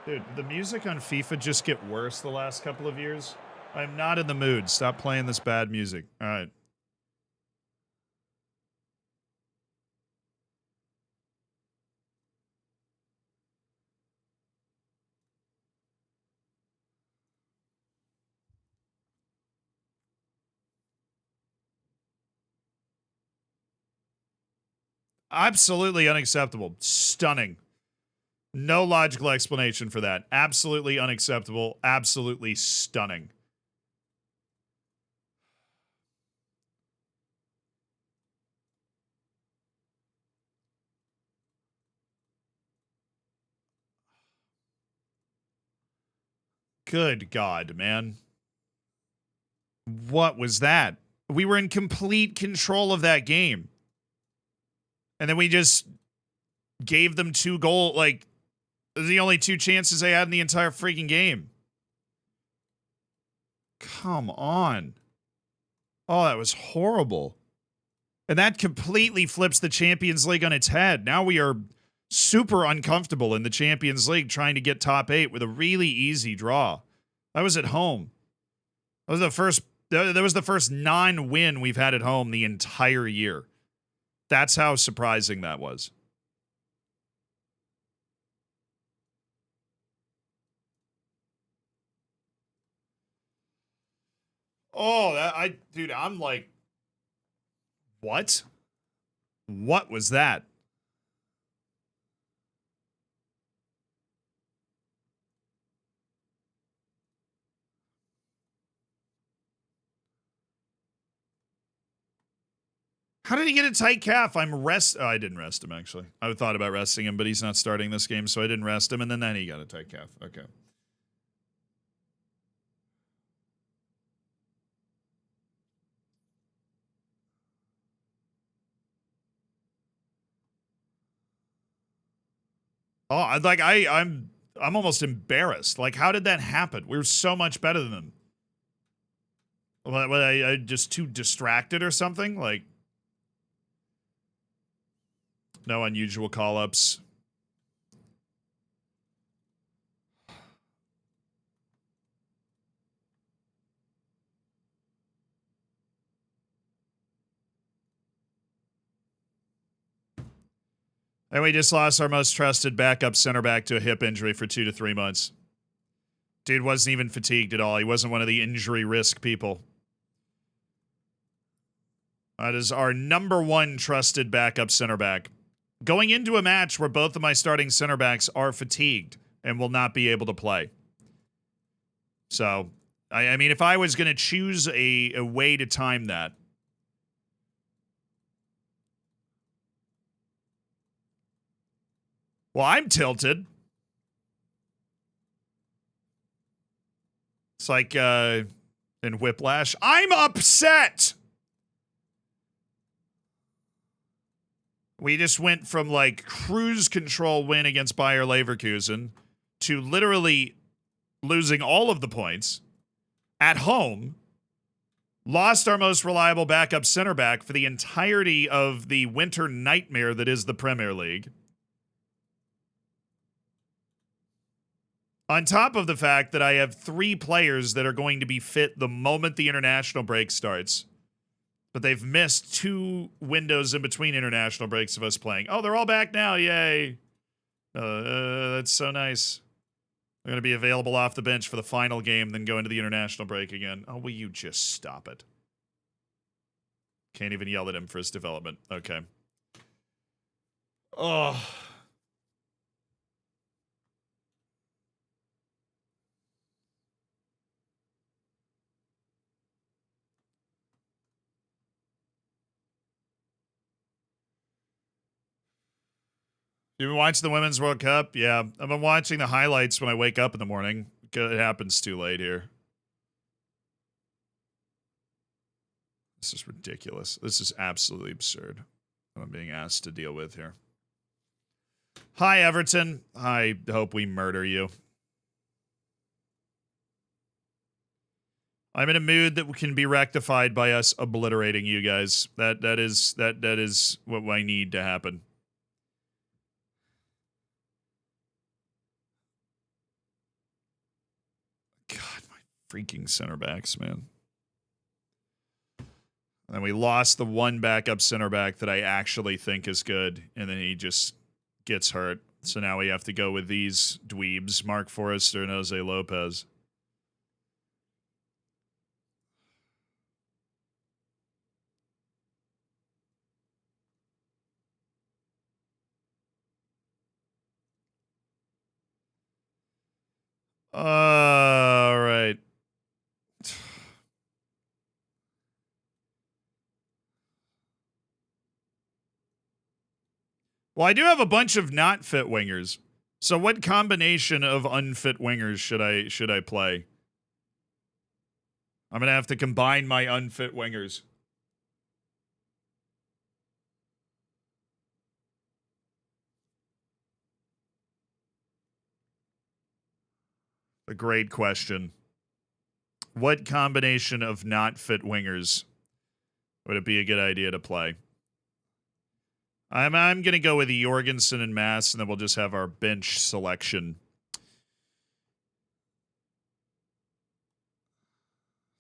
Speaker 1: Dude, the music on FIFA just get worse the last couple of years. I'm not in the mood. Stop playing this bad music. All right. Absolutely unacceptable. Stunning. No logical explanation for that. Absolutely unacceptable. Absolutely stunning. Good God, man. What was that? We were in complete control of that game. And then we just gave them 2 goals. Like, Those are the only 2 chances I had in the entire freaking game. Come on. Oh, that was horrible. And that completely flips the Champions League on its head. Now we are super uncomfortable in the Champions League trying to get top 8 with a really easy draw. That was at home. That was the first non-win we've had at home the entire year. That's how surprising that was. Oh, dude, I'm like, what? What was that? How did he get a tight calf? Oh, I didn't rest him, actually. I thought about resting him, but he's not starting this game, so I didn't rest him, and then he got a tight calf. Okay. Oh, I'm almost embarrassed. Like, how did that happen? We were so much better than them. What, I just too distracted or something? Like, no unusual call-ups. And we just lost our most trusted backup center back to a hip injury for 2 to 3 months. Dude wasn't even fatigued at all. He wasn't one of the injury risk people. That is our number 1 trusted backup center back. Going into a match where both of my starting center backs are fatigued and will not be able to play. So, I mean, if I was going to choose a way to time that, well, I'm tilted. It's like in Whiplash. I'm upset! We just went from like cruise control win against Bayer Leverkusen to literally losing all of the points at home, lost our most reliable backup center back for the entirety of the winter nightmare that is the Premier League. On top of the fact that I have 3 players that are going to be fit the moment the international break starts. But they've missed 2 windows in between international breaks of us playing. Oh, they're all back now. Yay. That's so nice. They're going to be available off the bench for the final game, then go into the international break again. Oh, will you just stop it? Can't even yell at him for his development. Okay. Oh. You been watching the Women's World Cup? Yeah. I've been watching the highlights when I wake up in the morning. It happens too late here. This is ridiculous. This is absolutely absurd what I'm being asked to deal with here. Hi, Everton. I hope we murder you. I'm in a mood that can be rectified by us obliterating you guys. That is what I need to happen. God, my freaking center backs, man. And we lost the 1 backup center back that I actually think is good, and then he just gets hurt. So now we have to go with these dweebs, Mark Forrester and Jose Lopez. All right. Well, I do have a bunch of not fit wingers. So what combination of unfit wingers should I play? I'm going to have to combine my unfit wingers. A great question. What combination of not fit wingers would it be a good idea to play? I'm going to go with Jorgensen and Mass, and then we'll just have our bench selection.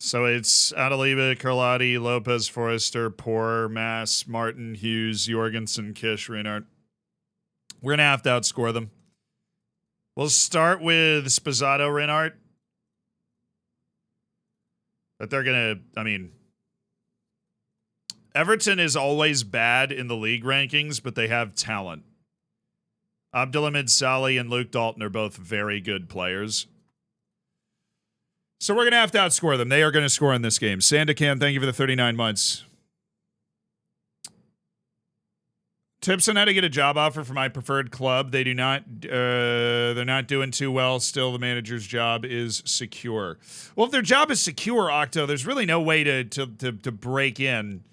Speaker 1: So it's Adaliba, Carlotti, Lopez, Forrester, Poor, Mass, Martin, Hughes, Jorgensen, Kish, Reinhardt. We're going to have to outscore them. We'll start with Spazzato, Reinhardt. But they're going to, I mean, Everton is always bad in the league rankings, but they have talent. Abdulhamid Saleh and Luke Dalton are both very good players. So we're going to have to outscore them. They are going to score in this game. Sandicam, thank you for the 39 months. Tips on how to get a job offer for my preferred club. They do not, they're not doing too well. Still, the manager's job is secure. Well, if their job is secure, Octo, there's really no way to break in.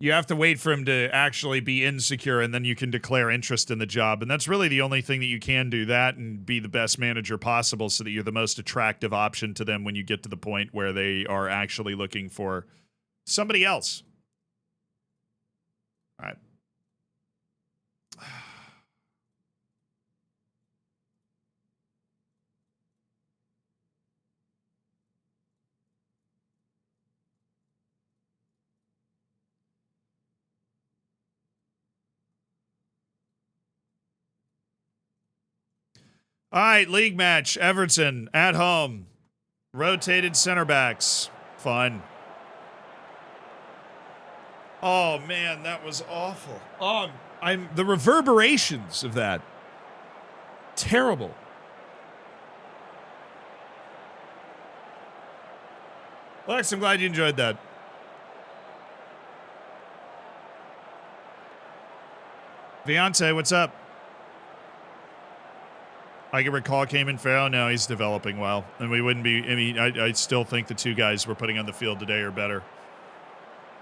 Speaker 1: You have to wait for him to actually be insecure, and then you can declare interest in the job. And that's really the only thing that you can do, that and be the best manager possible so that you're the most attractive option to them when you get to the point where they are actually looking for somebody else. All right. All right, league match. Everton at home. Rotated center backs. Fun. Oh, man, that was awful. I'm the reverberations of that. Terrible. Lex, I'm glad you enjoyed that. Viante, what's up? I can recall came in Farrell. No, he's developing well. And we wouldn't be, I mean, I still think the two guys we're putting on the field today are better.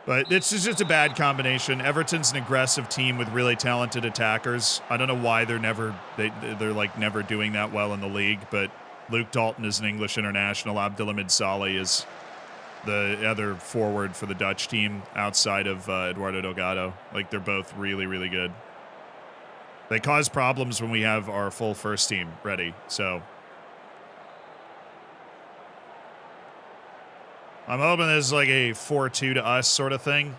Speaker 1: But this is just a bad combination. Everton's an aggressive team with really talented attackers. I don't know why they're like never doing that well in the league, but Luke Dalton is an English international. Abdulhamid Saleh is the other forward for the Dutch team outside of Eduardo Delgado. Like, they're both really, really good. They cause problems when we have our full first team ready, so I'm hoping this is like a 4-2 to us sort of thing.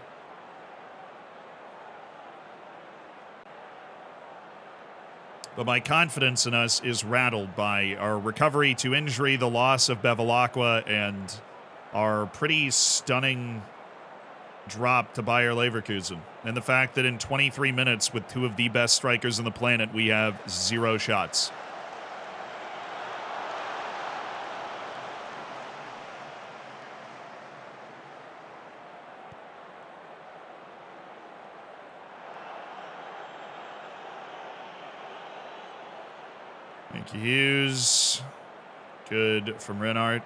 Speaker 1: But my confidence in us is rattled by our recovery to injury, the loss of Bevilacqua, and our pretty stunning drop to Bayer Leverkusen. And the fact that in 23 minutes with two of the best strikers on the planet, we have 0 shots. Thank you, Hughes. Good from Reinhardt.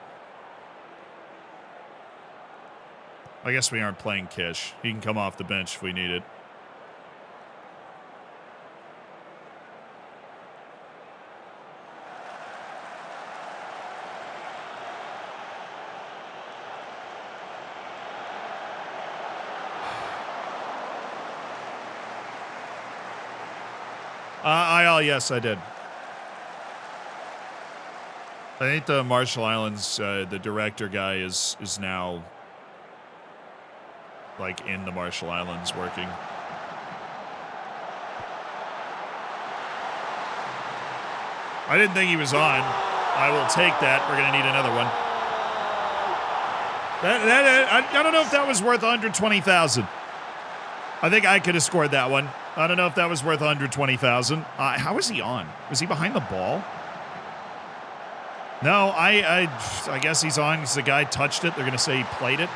Speaker 1: I guess we aren't playing Kish. He can come off the bench if we need it. Yes, I did. I think the Marshall Islands, the director guy is now like in the Marshall Islands working. I didn't think he was on. I will take that. We're going to need another one. I don't know if that was worth 120,000. I think I could have scored that one. I don't know if that was worth 120,000. How is he on? Was he behind the ball? No, I guess he's on because the guy touched it. They're going to say he played it.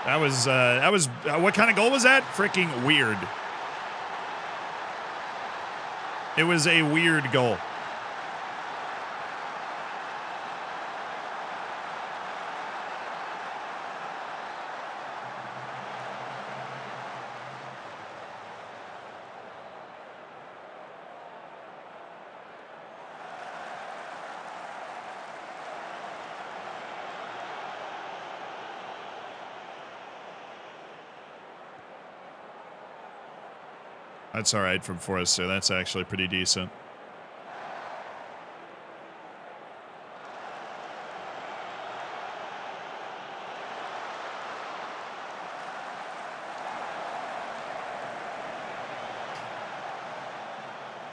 Speaker 1: That was what kind of goal was that? Freaking weird. It was a weird goal. That's all right from Forrester. That's actually pretty decent.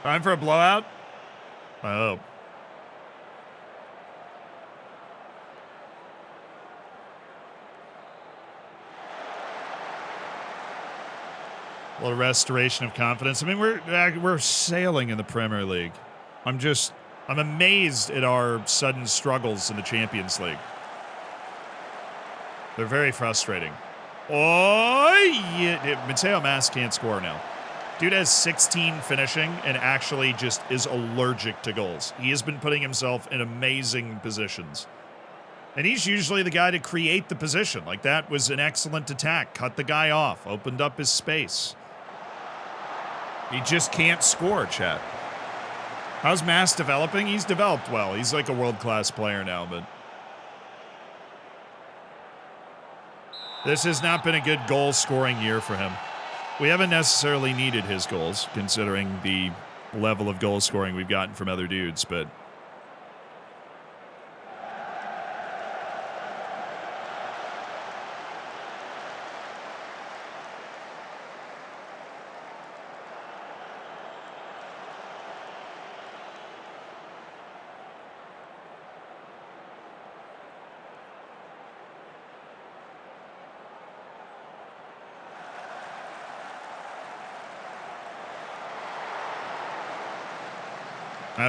Speaker 1: Time for a blowout? Oh. A little restoration of confidence. I mean, we're sailing in the Premier League. I'm amazed at our sudden struggles in the Champions League. They're very frustrating. Oh, yeah. Mateo Mas can't score now. Dude has 16 finishing and actually just is allergic to goals. He has been putting himself in amazing positions. And he's usually the guy to create the position. Like, that was an excellent attack. Cut the guy off. Opened up his space. He just can't score, chat. How's Mass developing? He's developed well. He's like a world-class player now, but this has not been a good goal-scoring year for him. We haven't necessarily needed his goals, considering the level of goal-scoring we've gotten from other dudes, but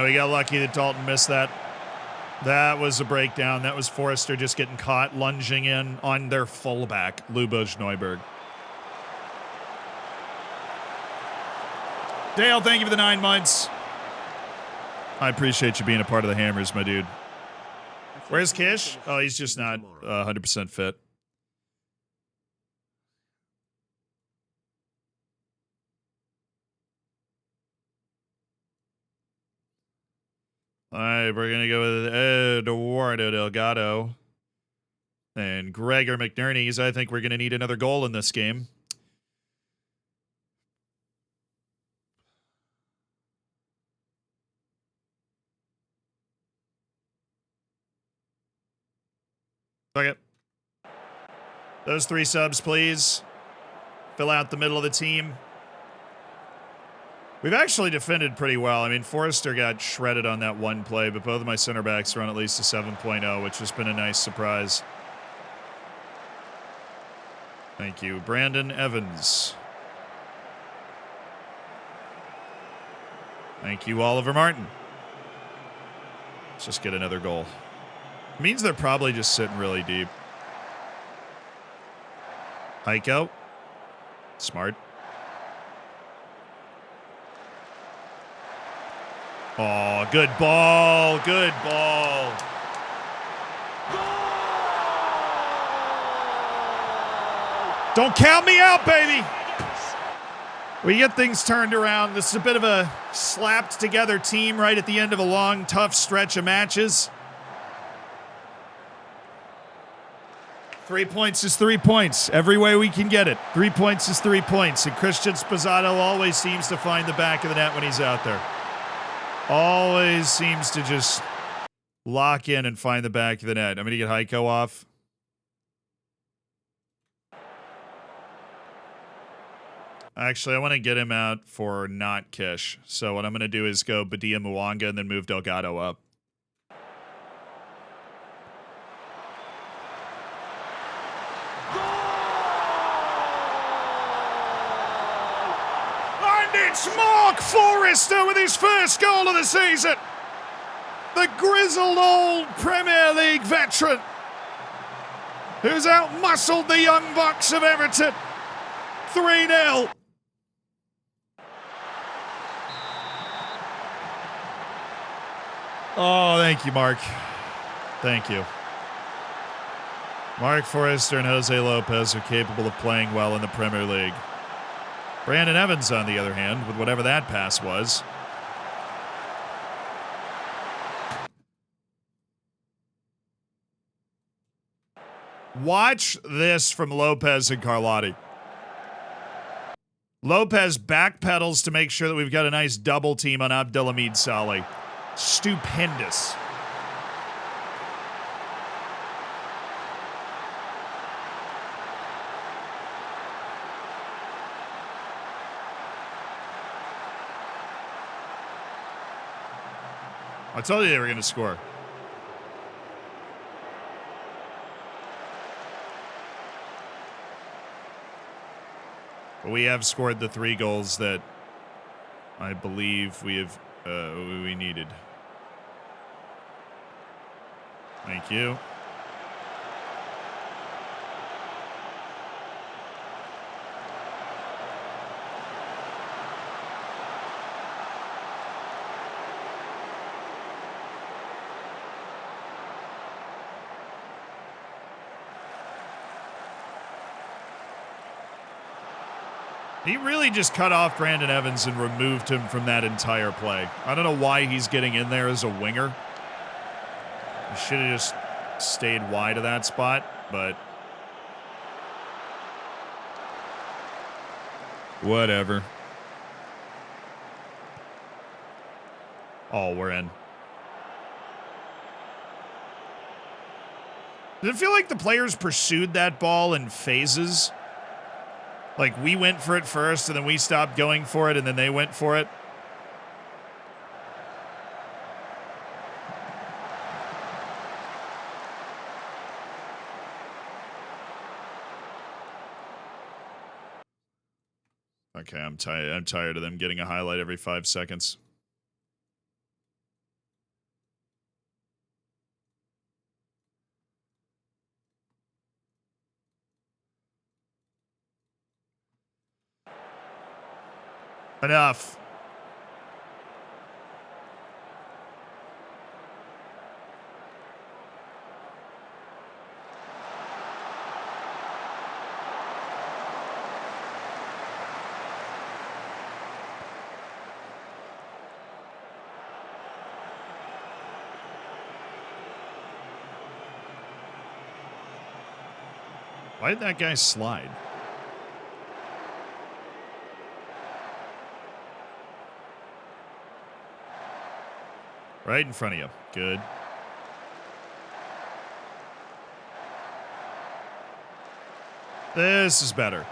Speaker 1: we got lucky that Dalton missed that. That was a breakdown. That was Forrester just getting caught, lunging in on their fullback, Lubos Neuberg. Dale, thank you for the 9 months. I appreciate you being a part of the Hammers, my dude. Where's Kish? Oh, he's just not 100% fit. All right, we're going to go with Eduardo Delgado and Gregor McNerney's. I think we're going to need another goal in this game. Okay. Those 3 subs, please. Fill out the middle of the team. We've actually defended pretty well. I mean, Forrester got shredded on that one play, but both of my center backs are on at least a 7.0, which has been a nice surprise. Thank you. Brandon Evans. Thank you, Oliver Martin. Let's just get another goal. It means they're probably just sitting really deep. Heiko. Smart. Oh, good ball. Good ball. Don't count me out, baby. We get things turned around. This is a bit of a slapped together team right at the end of a long, tough stretch of matches. 3 points is 3 points. Every way we can get it. 3 points is 3 points. And Christian Spozzato always seems to find the back of the net when he's out there. Always seems to just lock in and find the back of the net. I'm going to get Heiko off. Actually, I want to get him out for not Kish. So what I'm going to do is go Badia Mwanga and then move Delgado up. And it's Mark Forrester with his first goal of the season. The grizzled old Premier League veteran who's out-muscled the young bucks of Everton. 3-0. Oh, thank you, Mark. Thank you. Mark Forrester and Jose Lopez are capable of playing well in the Premier League. Brandon Evans, on the other hand, with whatever that pass was. Watch this from Lopez and Carlotti. Lopez backpedals to make sure that we've got a nice double team on Abdelhamid Saleh. Stupendous. I told you they were going to score. But we have scored the 3 goals that I believe we have we needed. Thank you. He really just cut off Brandon Evans and removed him from that entire play. I don't know why he's getting in there as a winger. He should have just stayed wide of that spot, but whatever. Oh, we're in. Does it feel like the players pursued that ball in phases? Like, we went for it first, and then we stopped going for it, and then they went for it. Okay, I'm tired. I'm tired of them getting a highlight every 5 seconds. Enough. Why did that guy slide? Right in front of you. Good. This is better.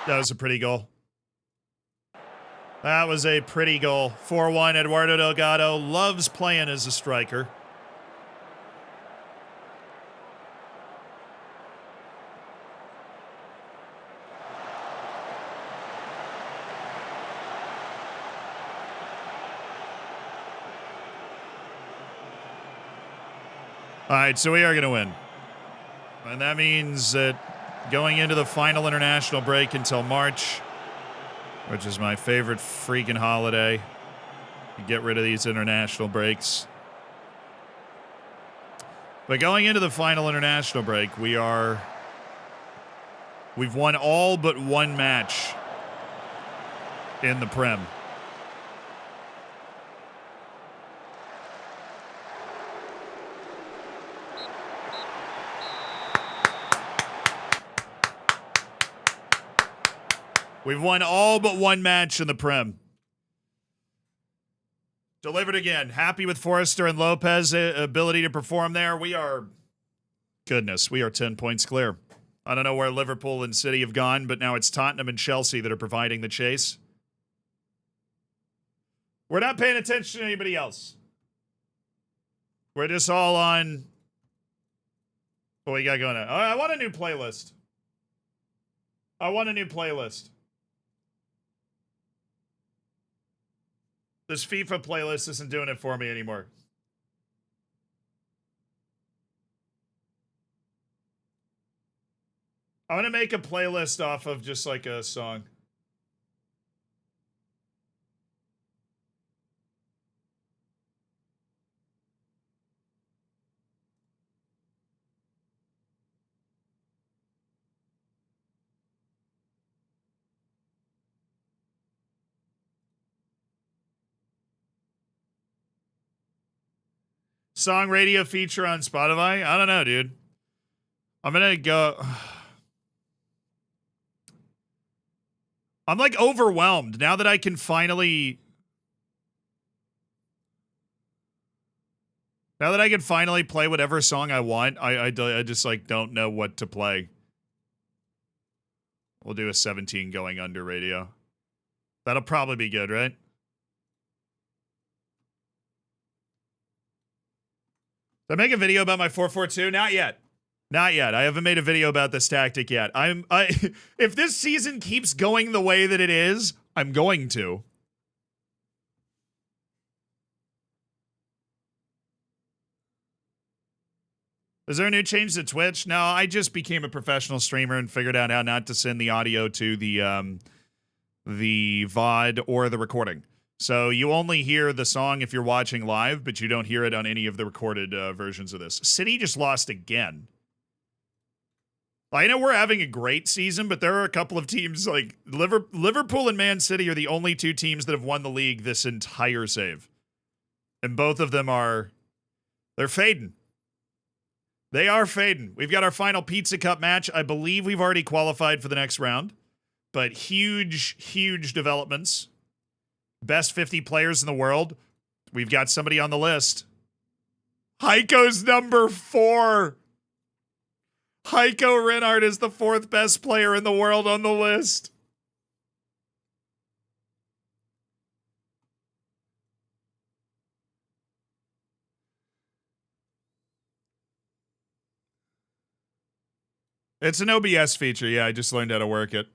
Speaker 1: That was a pretty goal. That was a pretty goal. 4-1. Eduardo Delgado loves playing as a striker. All right, so we are going to win. And that means that going into the final international break until March, which is my favorite freaking holiday, you get rid of these international breaks. But going into the final international break, we've won all but one match in the Prem. We've won all but one match in the Prem. Delivered again. Happy with Forrester and Lopez's ability to perform there. We are 10 points clear. I don't know where Liverpool and City have gone, but now it's Tottenham and Chelsea that are providing the chase. We're not paying attention to anybody else. We're just all on what we got going on. I want a new playlist. This FIFA playlist isn't doing it for me anymore. I want to make a playlist off of just like a song. Song radio feature on Spotify? I don't know, dude. I'm gonna go. I'm like overwhelmed now that I can finally. Now that I can finally play whatever song I want, I just like don't know what to play. We'll do a 17 going under radio. That'll probably be good, right? Did I make a video about my 4-4-2? Not yet. Not yet. I haven't made a video about this tactic yet. If this season keeps going the way that it is, I'm going to. Is there a new change to Twitch? No, I just became a professional streamer and figured out how not to send the audio to the VOD or the recording. So you only hear the song if you're watching live, but you don't hear it on any of the recorded versions of this. City just lost again. I know we're having a great season, but there are a couple of teams like Liverpool and Man City are the only two teams that have won the league this entire save. And both of them they're fading. They are fading. We've got our final Pizza Cup match. I believe we've already qualified for the next round. But huge, huge developments. Best 50 players in the world. We've got somebody on the list. Heiko's number 4. Heiko Reinhardt is the 4th best player in the world on the list. It's an OBS feature. Yeah, I just learned how to work it.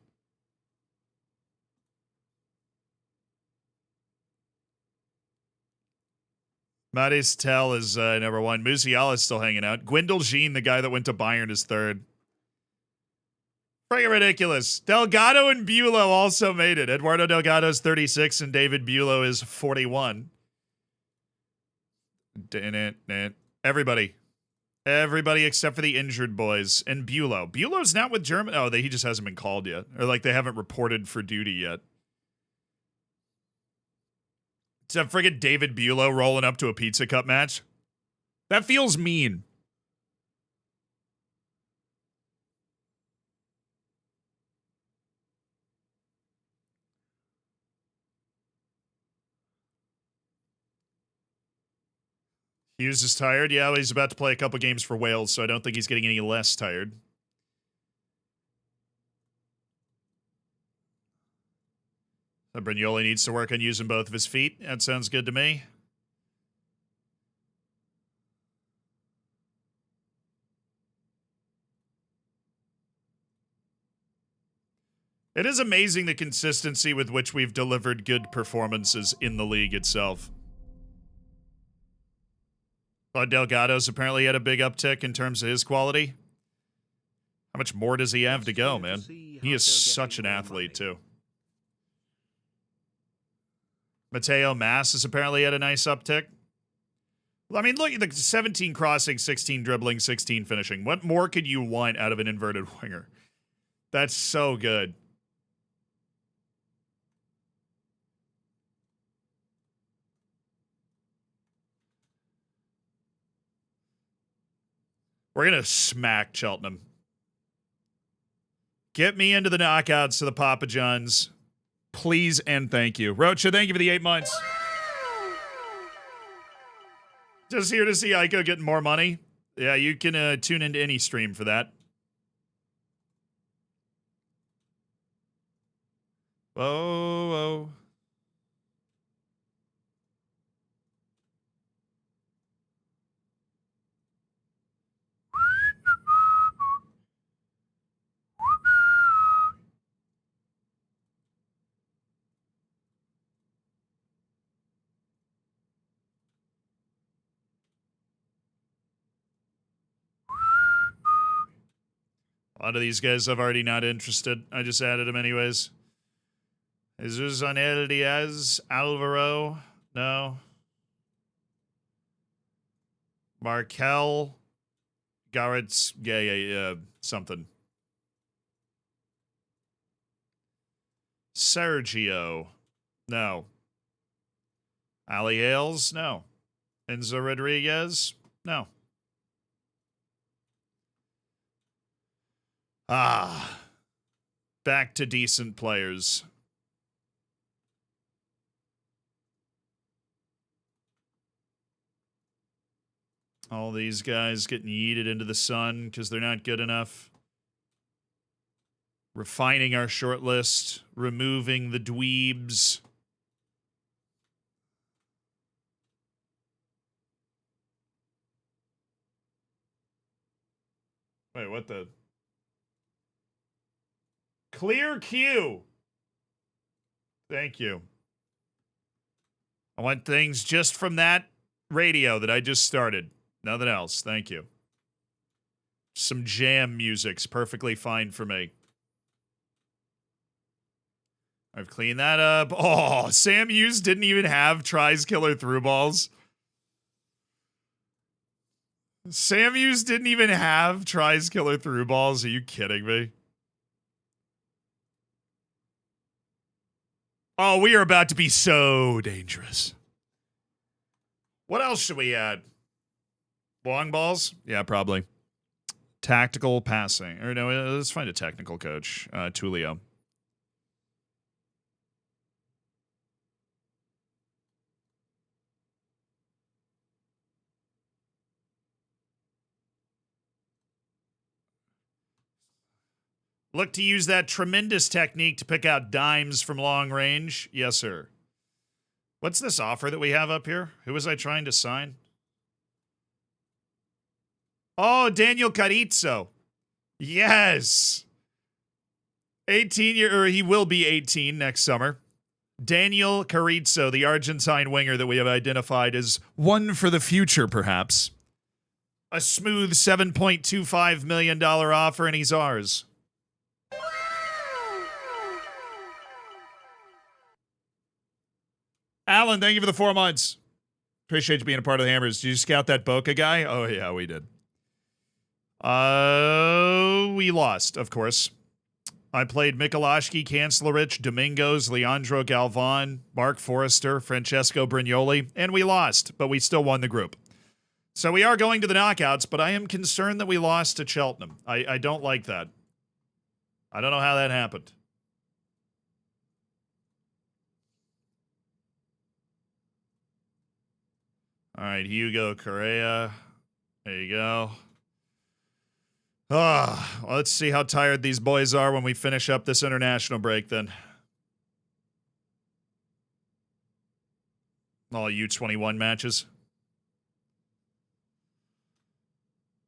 Speaker 1: Matis Tell is number 1. Musiala is still hanging out. Gwendal Jean, the guy that went to Bayern, is 3rd. Freaking ridiculous. Delgado and Bulow also made it. Eduardo Delgado is 36 and David Bulow is 41. Everybody. Everybody except for the injured boys. And Bulow. Bulow's not with Germany. Oh, he just hasn't been called yet. Or like they haven't reported for duty yet. It's a friggin' David Bulow rolling up to a Pizza Cup match. That feels mean. Hughes is tired. Yeah, well, he's about to play a couple games for Wales, so I don't think he's getting any less tired. Brignoli needs to work on using both of his feet. That sounds good to me. It is amazing the consistency with which we've delivered good performances in the league itself. Delgado's apparently had a big uptick in terms of his quality. How much more does he have to go, man? He is such an athlete, too. Mateo Mas has apparently had a nice uptick. Well, I mean, look at the 17 crossing, 16 dribbling, 16 finishing. What more could you want out of an inverted winger? That's so good. We're going to smack Cheltenham. Get me into the knockouts to the Papa Johns. Please and thank you. Rocha, thank you for the 8 months. Just here to see Aiko getting more money. Yeah, you can tune into any stream for that. Oh. A lot of these guys I've already not interested. I just added them anyways. Jesus Anel Diaz, Alvaro, no. Markel, Garrett's, something. Sergio, no. Ali Hales, no. Enzo Rodriguez? No. Back to decent players. All these guys getting yeeted into the sun because they're not good enough. Refining our short list. Removing the dweebs. Wait, what the? Clear queue. Thank you. I want things just from that radio that I just started. Nothing else. Thank you. Some jam music's perfectly fine for me. I've cleaned that up. Oh, Sam Hughes didn't even have tries killer through balls. Sam Hughes didn't even have tries killer through balls. Are you kidding me? Oh, we are about to be so dangerous. What else should we add? Long balls? Yeah, probably. Tactical passing. Or no, let's find a technical coach. Tulio. Look to use that tremendous technique to pick out dimes from long range. Yes, sir. What's this offer that we have up here? Who was I trying to sign? Oh, Daniel Carrizo. Yes. 18 or he will be 18 next summer. Daniel Carrizo, the Argentine winger that we have identified as one for the future, perhaps. A smooth $7.25 million offer, and he's ours. Alan, thank you for the 4 months. Appreciate you being a part of the Hammers. Did you scout that Boca guy? Oh, yeah, we did. We lost, of course. I played Michalowski, Kancelarich, Domingos, Leandro Galvan, Mark Forrester, Francesco Brignoli, and we lost, but we still won the group. So we are going to the knockouts, but I am concerned that we lost to Cheltenham. I don't like that. I don't know how that happened. All right, Hugo Correa. There you go. Well, let's see how tired these boys are when we finish up this international break then. All U21 matches.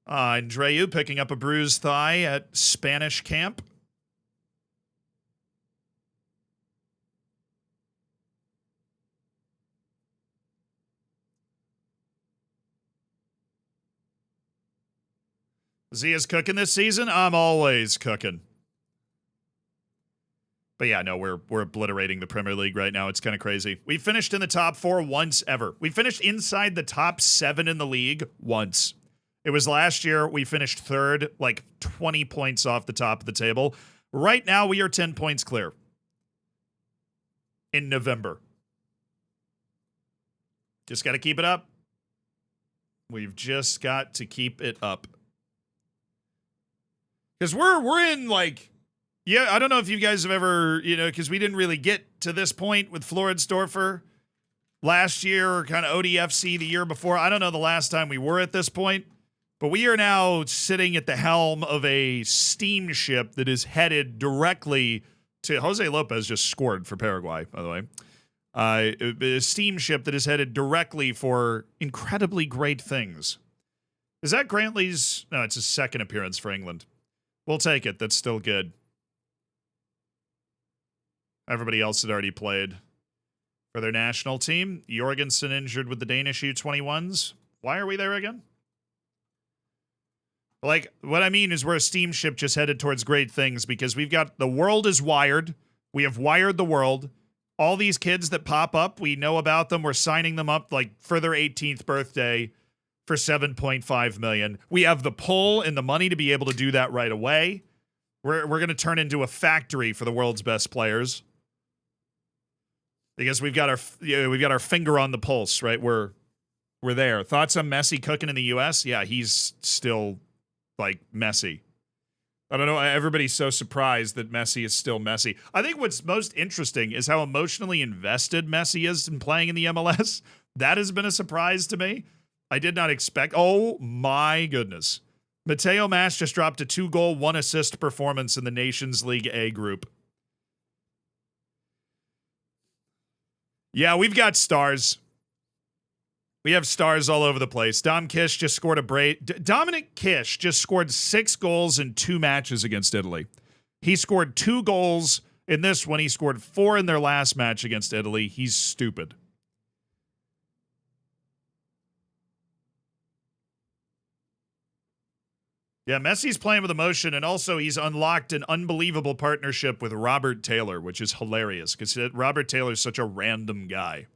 Speaker 1: Andreu picking up a bruised thigh at Spanish camp. Zia's cooking this season? I'm always cooking. But yeah, no, we're obliterating the Premier League right now. It's kind of crazy. We finished in the top 4 once ever. We finished inside the top 7 in the league once. It was last year. We finished 3rd, like 20 points off the top of the table. Right now, we are 10 points clear. In November. Just got to keep it up. We've just got to keep it up. Because we're in, like, yeah, I don't know if you guys have ever, because we didn't really get to this point with Floridsdorfer last year or kind of ODFC the year before. I don't know the last time we were at this point, but we are now sitting at the helm of a steamship that is headed directly to, Jose Lopez just scored for Paraguay, by the way. A steamship that is headed directly for incredibly great things. Is that Grantley's? No, it's his second appearance for England. We'll take it. That's still good. Everybody else had already played for their national team. Jorgensen injured with the Danish U21s. Why are we there again? Like, what I mean is we're a steamship just headed towards great things because we've got the world is wired. We have wired the world. All these kids that pop up, we know about them. We're signing them up like for their 18th birthday for $7.5 million. We have the pull and the money to be able to do that right away. We're going to turn into a factory for the world's best players because we've got our finger on the pulse, right? We're we're there. Thoughts on Messi cooking in the U.S.? Yeah, he's still, like, Messi. I don't know. Everybody's so surprised that Messi is still Messi. I think what's most interesting is how emotionally invested Messi is in playing in the MLS. That has been a surprise to me. I did not expect. Oh, my goodness. Mateo Mas just dropped a 2-goal, 1-assist performance in the Nations League A group. Yeah, we've got stars. We have stars all over the place. Dominic Kish just scored 6 goals in 2 matches against Italy. He scored 2 goals in this one. He scored 4 in their last match against Italy. He's stupid. Yeah, Messi's playing with emotion, and also he's unlocked an unbelievable partnership with Robert Taylor, which is hilarious because Robert Taylor's such a random guy.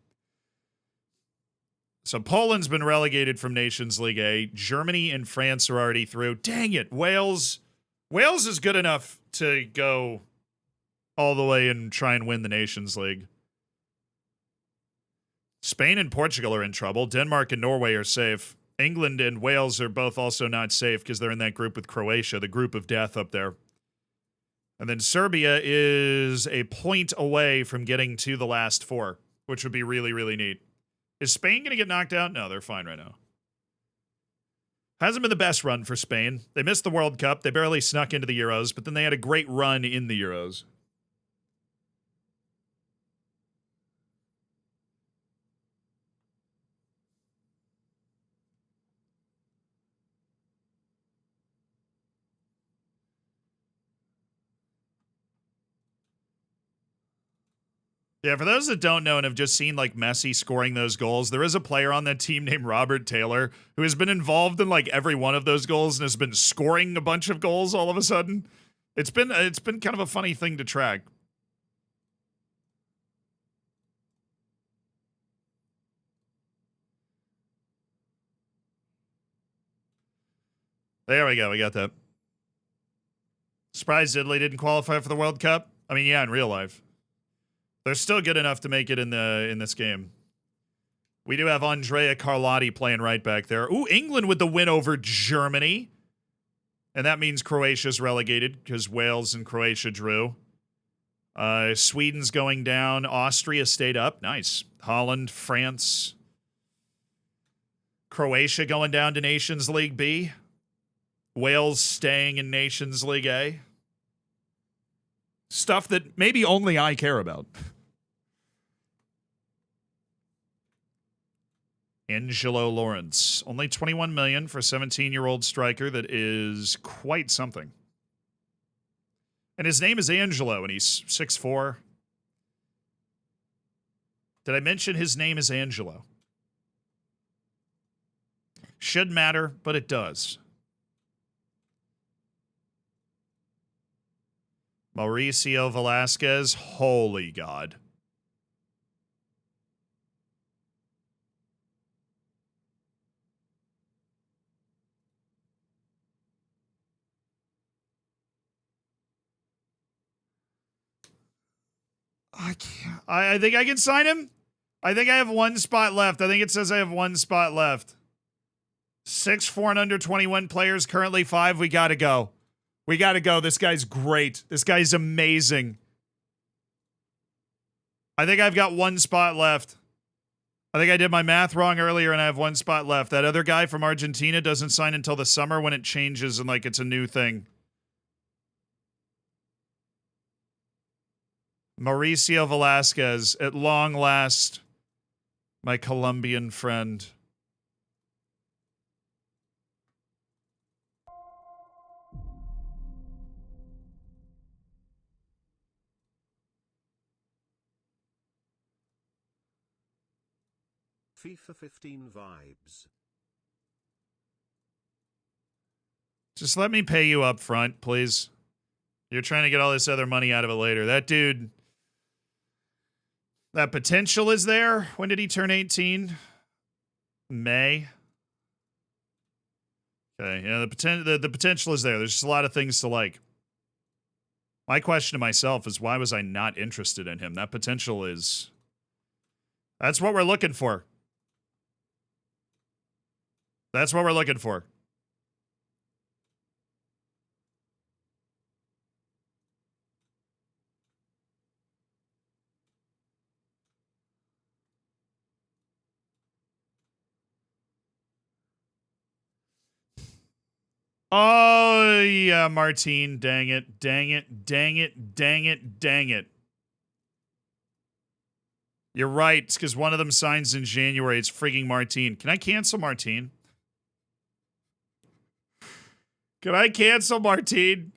Speaker 1: So Poland's been relegated from Nations League A. Germany and France are already through. Dang it, Wales. Wales is good enough to go all the way and try and win the Nations League. Spain and Portugal are in trouble. Denmark and Norway are safe. England and Wales are both also not safe because they're in that group with Croatia, the group of death up there. And then Serbia is a point away from getting to the last 4, which would be really, really neat. Is Spain going to get knocked out? No, they're fine right now. Hasn't been the best run for Spain. They missed the World Cup. They barely snuck into the Euros, but then they had a great run in the Euros. Yeah, for those that don't know and have just seen like Messi scoring those goals, there is a player on that team named Robert Taylor who has been involved in like every one of those goals and has been scoring a bunch of goals all of a sudden. It's been kind of a funny thing to track. There we go. We got that. Surprised Italy didn't qualify for the World Cup. I mean, yeah, in real life. They're still good enough to make it in this game. We do have Andrea Carlotti playing right back there. Ooh, England with the win over Germany. And that means Croatia's relegated because Wales and Croatia drew. Sweden's going down. Austria stayed up. Nice. Holland, France. Croatia going down to Nations League B. Wales staying in Nations League A. Stuff that maybe only I care about. Angelo Lawrence. Only 21 million for a 17-year-old striker that is quite something. And his name is Angelo, and he's 6'4". Did I mention his name is Angelo? Should matter, but it does. Mauricio Velasquez. Holy God. I can't. I think I can sign him. I think I have 1 spot left. I think it says I have 1 spot left. 6, 4, and under 21 players. Currently 5. We got to go. We got to go. This guy's great. This guy's amazing. I think I've got 1 spot left. I think I did my math wrong earlier and I have 1 spot left. That other guy from Argentina doesn't sign until the summer when it changes and like it's a new thing. Mauricio Velasquez, at long last, my Colombian friend.
Speaker 2: FIFA 15 vibes.
Speaker 1: Just let me pay you up front, please. You're trying to get all this other money out of it later. That dude, that potential is there. When did he turn 18? May. Okay, yeah, the potential is there. There's just a lot of things to like. My question to myself is, why was I not interested in him? That potential is... That's what we're looking for. That's what we're looking for. Oh, yeah, Martine. Dang it. Dang it. Dang it. Dang it. Dang it. You're right. It's because one of them signs in January. It's freaking Martine. Can I cancel Martine? Can I cancel Martine?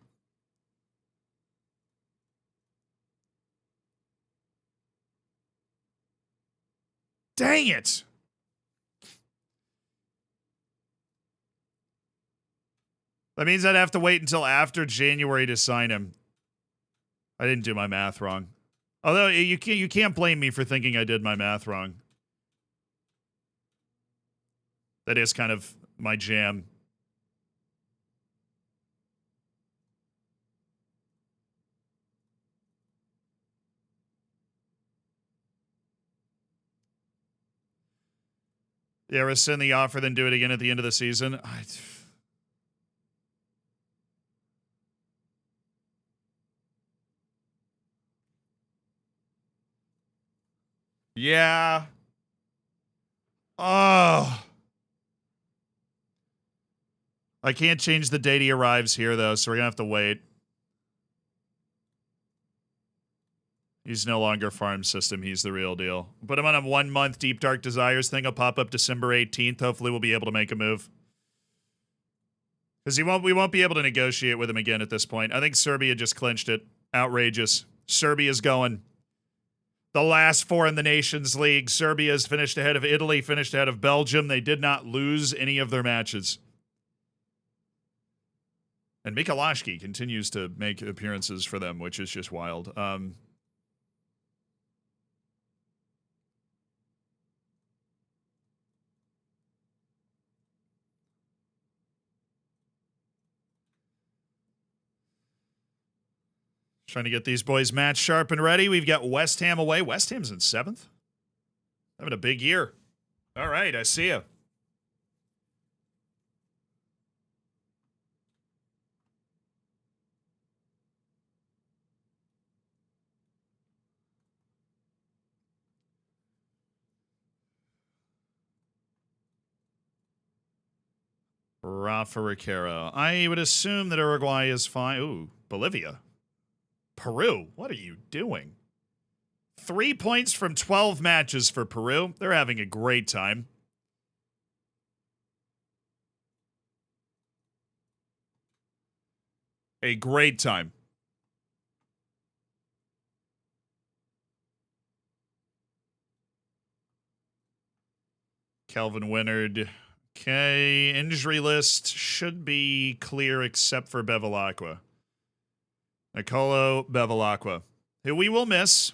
Speaker 1: Dang it. That means I'd have to wait until after January to sign him. I didn't do my math wrong. Although you can't blame me for thinking I did my math wrong. That is kind of my jam. Yeah, rescind the offer, then do it again at the end of the season. Yeah. Oh. I can't change the date he arrives here, though, so we're going to have to wait. He's no longer farm system. He's the real deal. Put him on a 1 month Deep Dark Desires thing. He'll pop up December 18th. Hopefully we'll be able to make a move. Because we won't be able to negotiate with him again at this point. I think Serbia just clinched it. Outrageous. Serbia's going. The last four in the Nations League. Serbia's finished ahead of Italy, finished ahead of Belgium. They did not lose any of their matches. And Mikolashki continues to make appearances for them, which is just wild. Trying to get these boys match sharp and ready. We've got West Ham away. West Ham's in 7th. Having a big year. All right, I see you. Rafa Riquero. I would assume that Uruguay is fine. Ooh, Bolivia. Peru, what are you doing? 3 points from 12 matches for Peru. They're having a great time. A great time. Kelvin Winnard. Okay, injury list should be clear except for Bevilacqua. Nicolo Bevilacqua, who we will miss.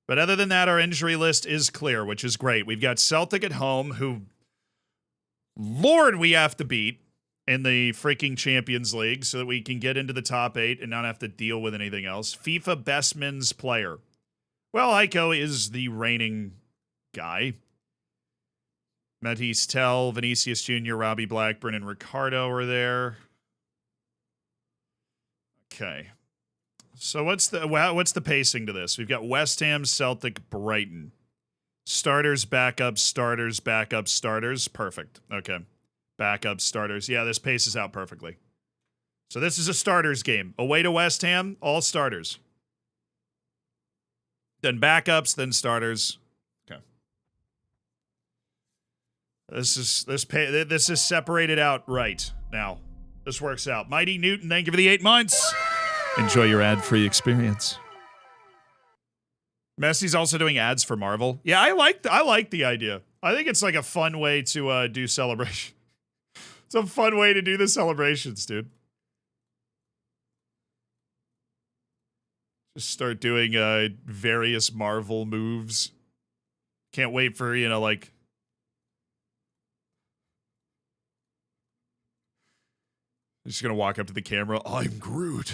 Speaker 1: But other than that, our injury list is clear, which is great. We've got Celtic at home, who, Lord, we have to beat in the freaking Champions League so that we can get into the top 8 and not have to deal with anything else. FIFA Best Men's Player. Well, Aiko is the reigning guy. Matisse Tell, Vinicius Jr., Robbie Blackburn, and Ricardo are there. Okay. So what's the pacing to this? We've got West Ham, Celtic, Brighton. Starters, backups, starters, backups, starters. Perfect. Okay. Backup, starters. Yeah, this paces out perfectly. So this is a starters game. Away to West Ham, all starters. Then backups, then starters. Okay. This is separated out right now. This works out. Mighty Newton, thank you for the 8 months. Enjoy your ad-free experience. Messi's also doing ads for Marvel. Yeah, I like the idea. I think it's like a fun way to do celebration. It's a fun way to do the celebrations, dude. Just start doing various Marvel moves. Can't wait for, like... Just gonna walk up to the camera. I'm Groot.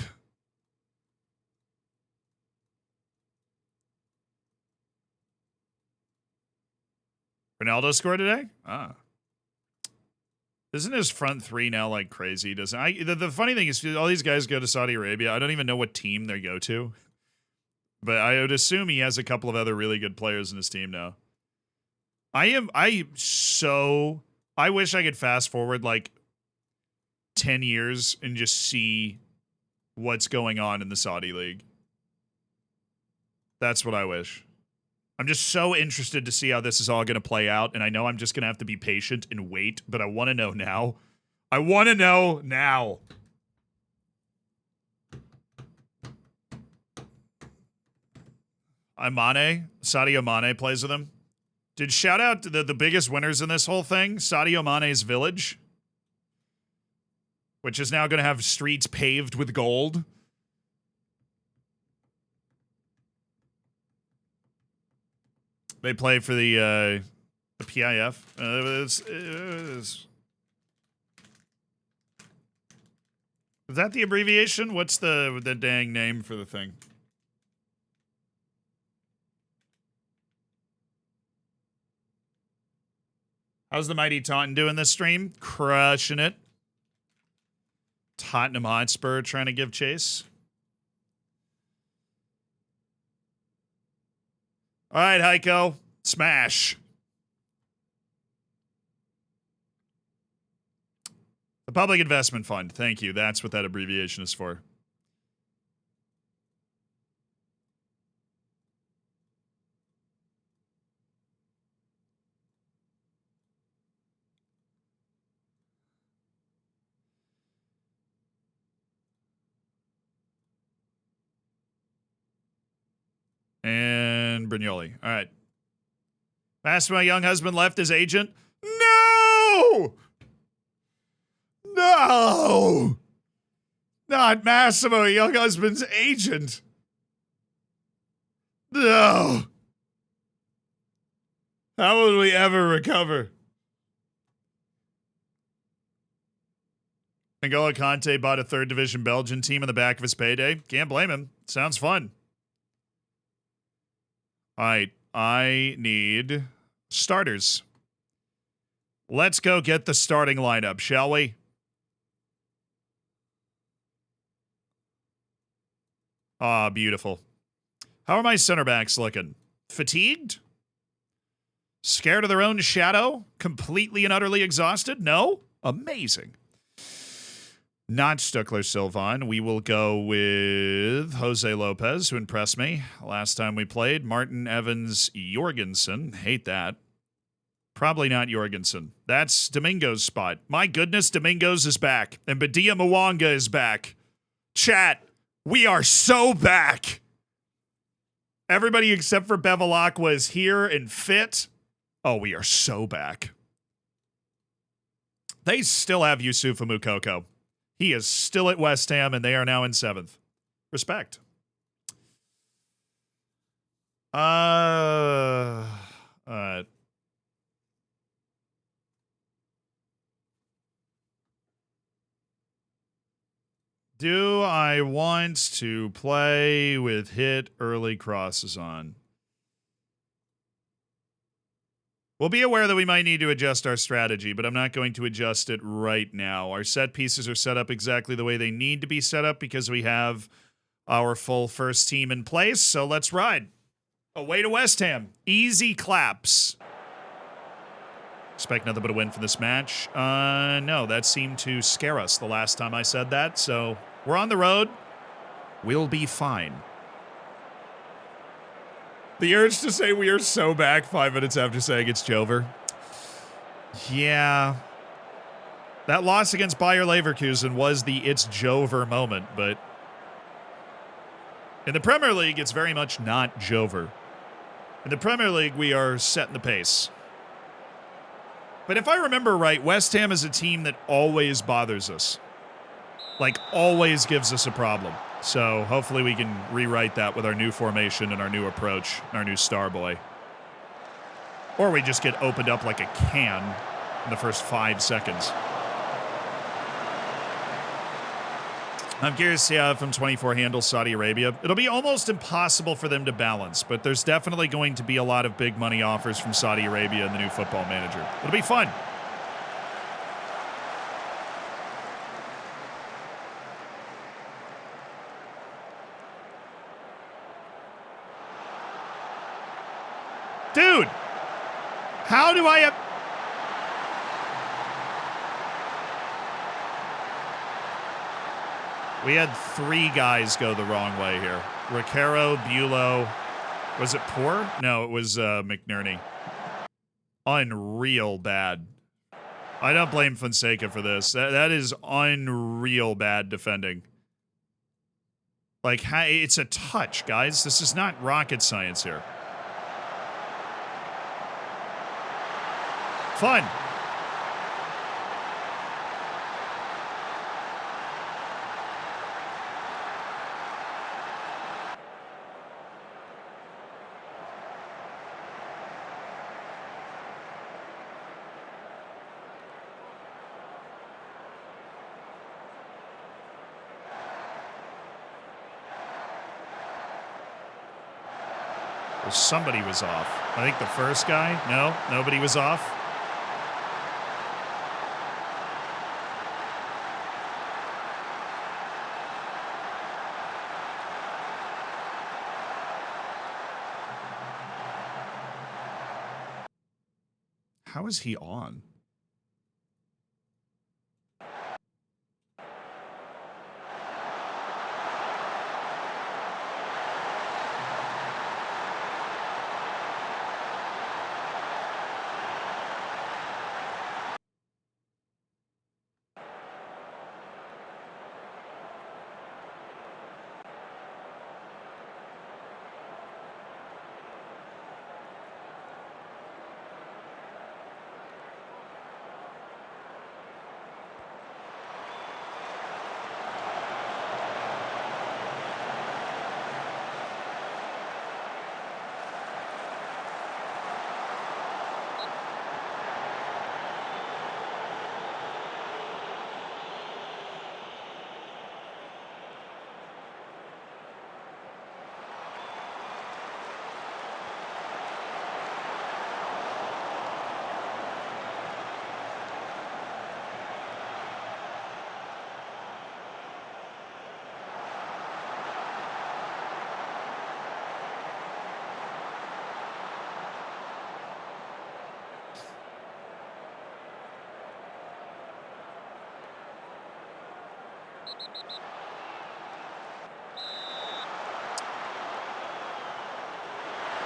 Speaker 1: Ronaldo scored today? Ah. Isn't his front three now like crazy? Doesn't the funny thing is all these guys go to Saudi Arabia. I don't even know what team they go to. But I would assume he has a couple of other really good players in his team now. I wish I could fast forward like 10 years and just see what's going on in the Saudi League. That's what I wish. I'm just so interested to see how this is all going to play out, and I know I'm just going to have to be patient and wait, but I want to know now. I want to know now. Sadio Mane plays with him. Dude, shout out to the biggest winners in this whole thing, Sadio Mane's village, which is now going to have streets paved with gold. They play for the PIF. Is that the abbreviation? What's the dang name for the thing? How's the mighty Taunton doing this stream? Crushing it. Tottenham Hotspur trying to give chase. All right, Heiko. Smash. The Public Investment Fund. Thank you. That's what that abbreviation is for. And Brignoli. All right. Master, my young husband left his agent. No! No! Not Massimo, young husband's agent. No! How will we ever recover? N'Golo Kante bought a third division Belgian team in the back of his payday. Can't blame him. Sounds fun. All right, I need starters. Let's go get the starting lineup, shall we? Ah, beautiful. How are my center backs looking? Fatigued? Scared of their own shadow? Completely and utterly exhausted? No? Amazing. Not Stuckler Sylvan. We will go with Jose Lopez, who impressed me last time we played. Martin Evans Jorgensen. Hate that. Probably not Jorgensen. That's Domingo's spot. My goodness, Domingos is back. And Badia Mwanga is back. Chat, we are so back. Everybody except for Bevilacqua is here and fit. Oh, we are so back. They still have Yusufa Mukoko. He is still at West Ham, and they are now in 7th. Respect. All right. Do I want to play with hit early crosses on? We'll be aware that we might need to adjust our strategy, but I'm not going to adjust it right now. Our set pieces are set up exactly the way they need to be set up because we have our full first team in place, so let's ride. Away to West Ham. Easy claps. Expect nothing but a win for this match. No, that seemed to scare us the last time I said that, so we're on the road. We'll be fine. The urge to say we are so back 5 minutes after saying it's Jover. Yeah. That loss against Bayer Leverkusen was the it's Jover moment, but in the Premier League, it's very much not Jover. In the Premier League, we are setting the pace. But if I remember right, West Ham is a team that always bothers us. Like, always gives us a problem. So hopefully we can rewrite that with our new formation and our new approach, and our new star boy. Or we just get opened up like a can in the first 5 seconds. I'm curious to see how from 24 handles Saudi Arabia. It'll be almost impossible for them to balance, but there's definitely going to be a lot of big money offers from Saudi Arabia in the new Football Manager. It'll be fun. Dude, how do I have... We had 3 guys go the wrong way here. Ricaro, Bulow. Was it Poor? No, it was McNerney. Unreal bad. I don't blame Fonseca for this. That is unreal bad defending. Like, it's a touch, guys. This is not rocket science here. Fun. Somebody was off. I think the first guy. No, nobody was off. How is he on?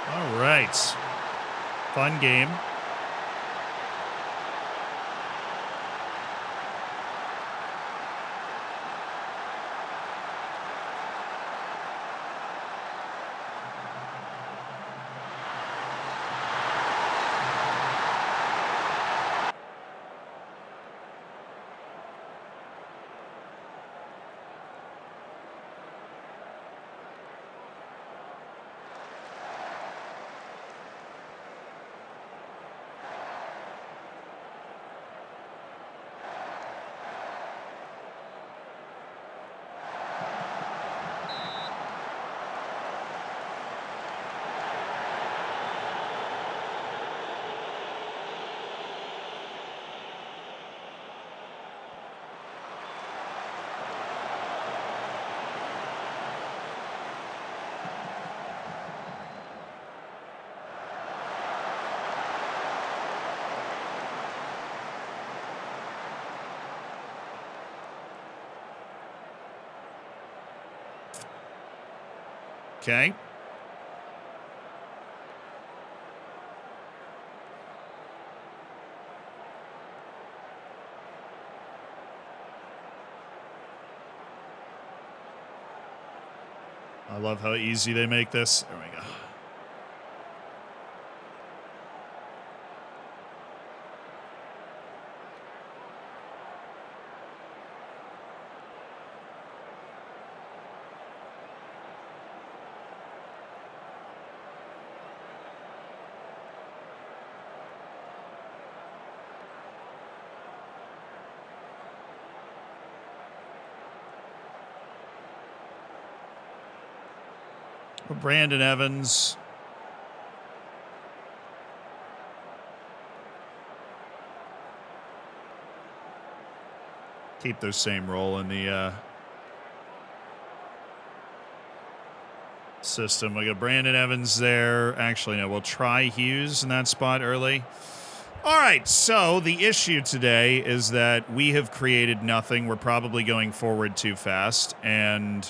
Speaker 1: All right. Fun game. Okay. I love how easy they make this. There we go. Brandon Evans. Keep their same role in the system. We got Brandon Evans there. Actually, no, we'll try Hughes in that spot early. All right, so the issue today is that we have created nothing. We're probably going forward too fast, and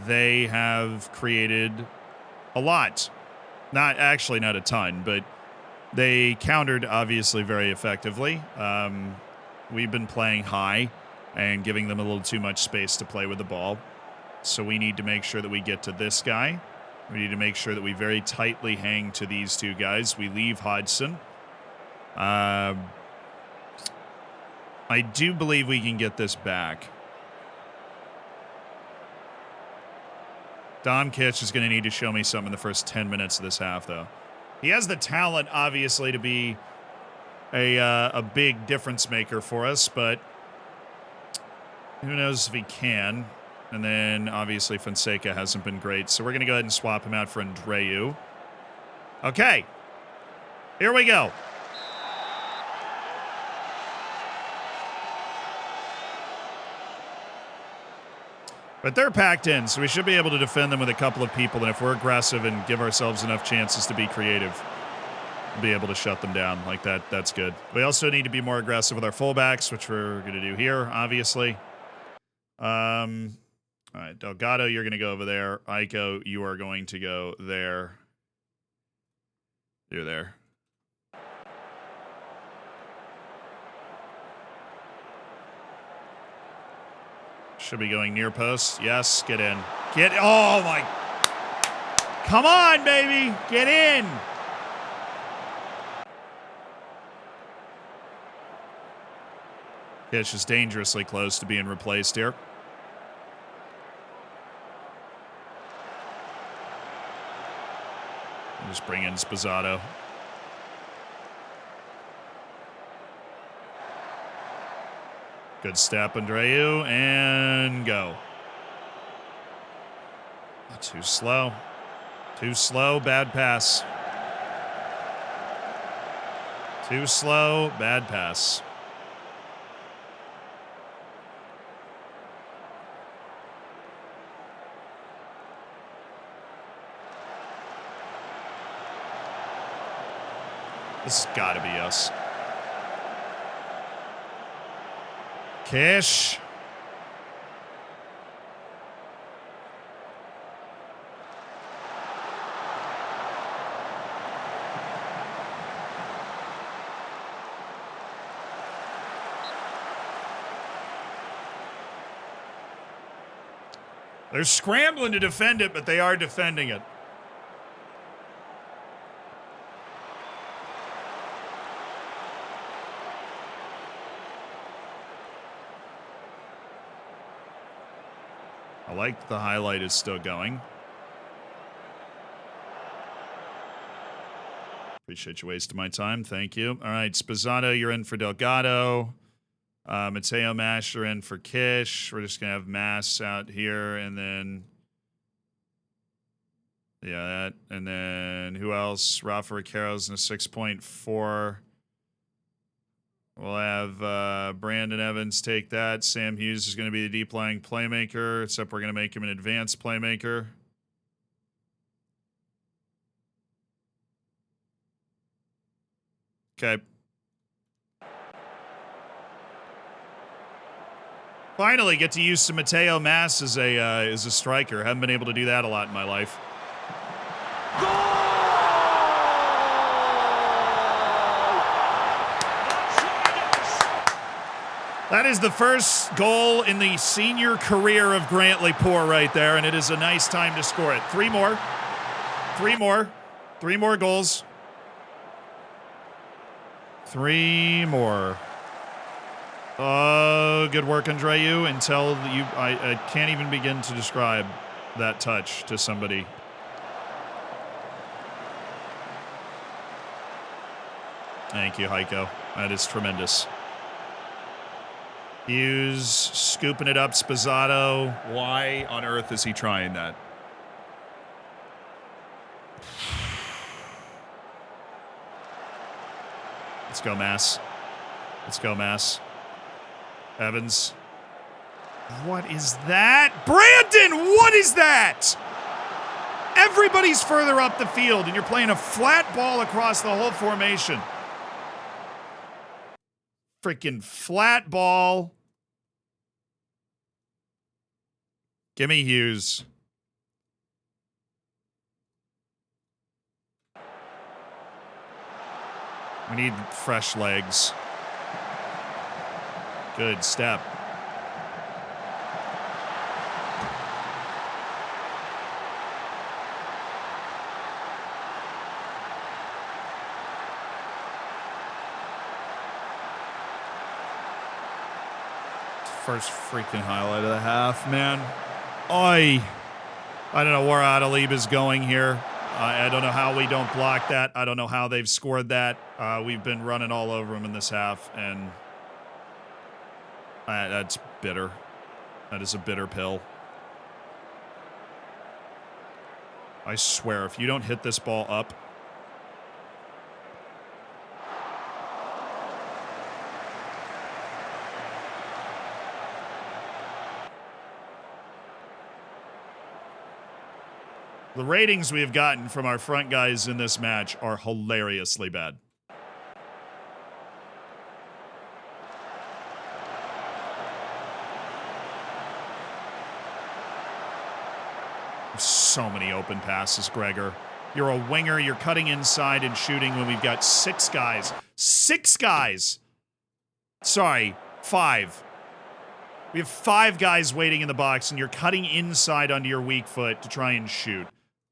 Speaker 1: they have created a lot. Not a ton, but they countered obviously very effectively. We've been playing high and giving them a little too much space to play with the ball. So we need to make sure that we get to this guy. We need to make sure that we very tightly hang to these two guys. We leave Hodgson. I do believe we can get this back. Dom Kitch is going to need to show me something in the first 10 minutes of this half, though. He has the talent, obviously, to be a big difference maker for us, but who knows if he can. And then, obviously, Fonseca hasn't been great, so we're going to go ahead and swap him out for Andreu. Okay. Here we go. But they're packed in, so we should be able to defend them with a couple of people, and if we're aggressive and give ourselves enough chances to be creative, we'll be able to shut them down like that. That's good. We also need to be more aggressive with our fullbacks, which we're going to do here, obviously. All right, Delgado, you're going to go over there. Aiko, you are going to go there. You're there. Should be going near post. Yes, get in. Oh, my. Come on, baby. Get in. Kitch is dangerously close to being replaced here. Just bring in Sposato. Good step, Andreu, and go. Too slow. Too slow, bad pass. Too slow, bad pass. This has got to be us. Kish. They're scrambling to defend it, but they are defending it. I like the highlight is still going. Appreciate you wasting my time. Thank you. All right, Sposato, you're in for Delgado. Mateo Mash, you're in for Kish. We're just going to have Mass out here, and then... yeah, that. And then who else? Rafa Riqueiro's in a 6.4. We'll have Brandon Evans take that. Sam Hughes is going to be the deep-lying playmaker, except we're going to make him an advanced playmaker. Okay. Finally get to use some Mateo Mass as a striker. Haven't been able to do that a lot in my life. That is the first goal in the senior career of Grant Lepore right there, and it is a nice time to score it. Three more. Three more goals. Three more. Good work, Andreu. Until you, I can't even begin to describe that touch to somebody. Thank you, Heiko. That is tremendous. Hughes scooping it up. Sposato. Why on earth is he trying that? Let's go, Mass. Let's go, Mass. Evans. What is that? Brandon, what is that? Everybody's further up the field, and you're playing a flat ball across the whole formation. Freaking flat ball. Gimme Hughes. We need fresh legs. Good step. First freaking highlight of the half, man. Oi. I don't know where Adalib is going here. I don't know how we don't block that. I don't know how they've scored that. We've been running all over them in this half, and that's bitter. That is a bitter pill. I swear, if you don't hit this ball up, the ratings we have gotten from our front guys in this match are hilariously bad. So many open passes, Gregor. You're a winger. You're cutting inside and shooting when we've got 6 guys. 6 guys! Sorry, 5. We have 5 guys waiting in the box, and you're cutting inside onto your weak foot to try and shoot.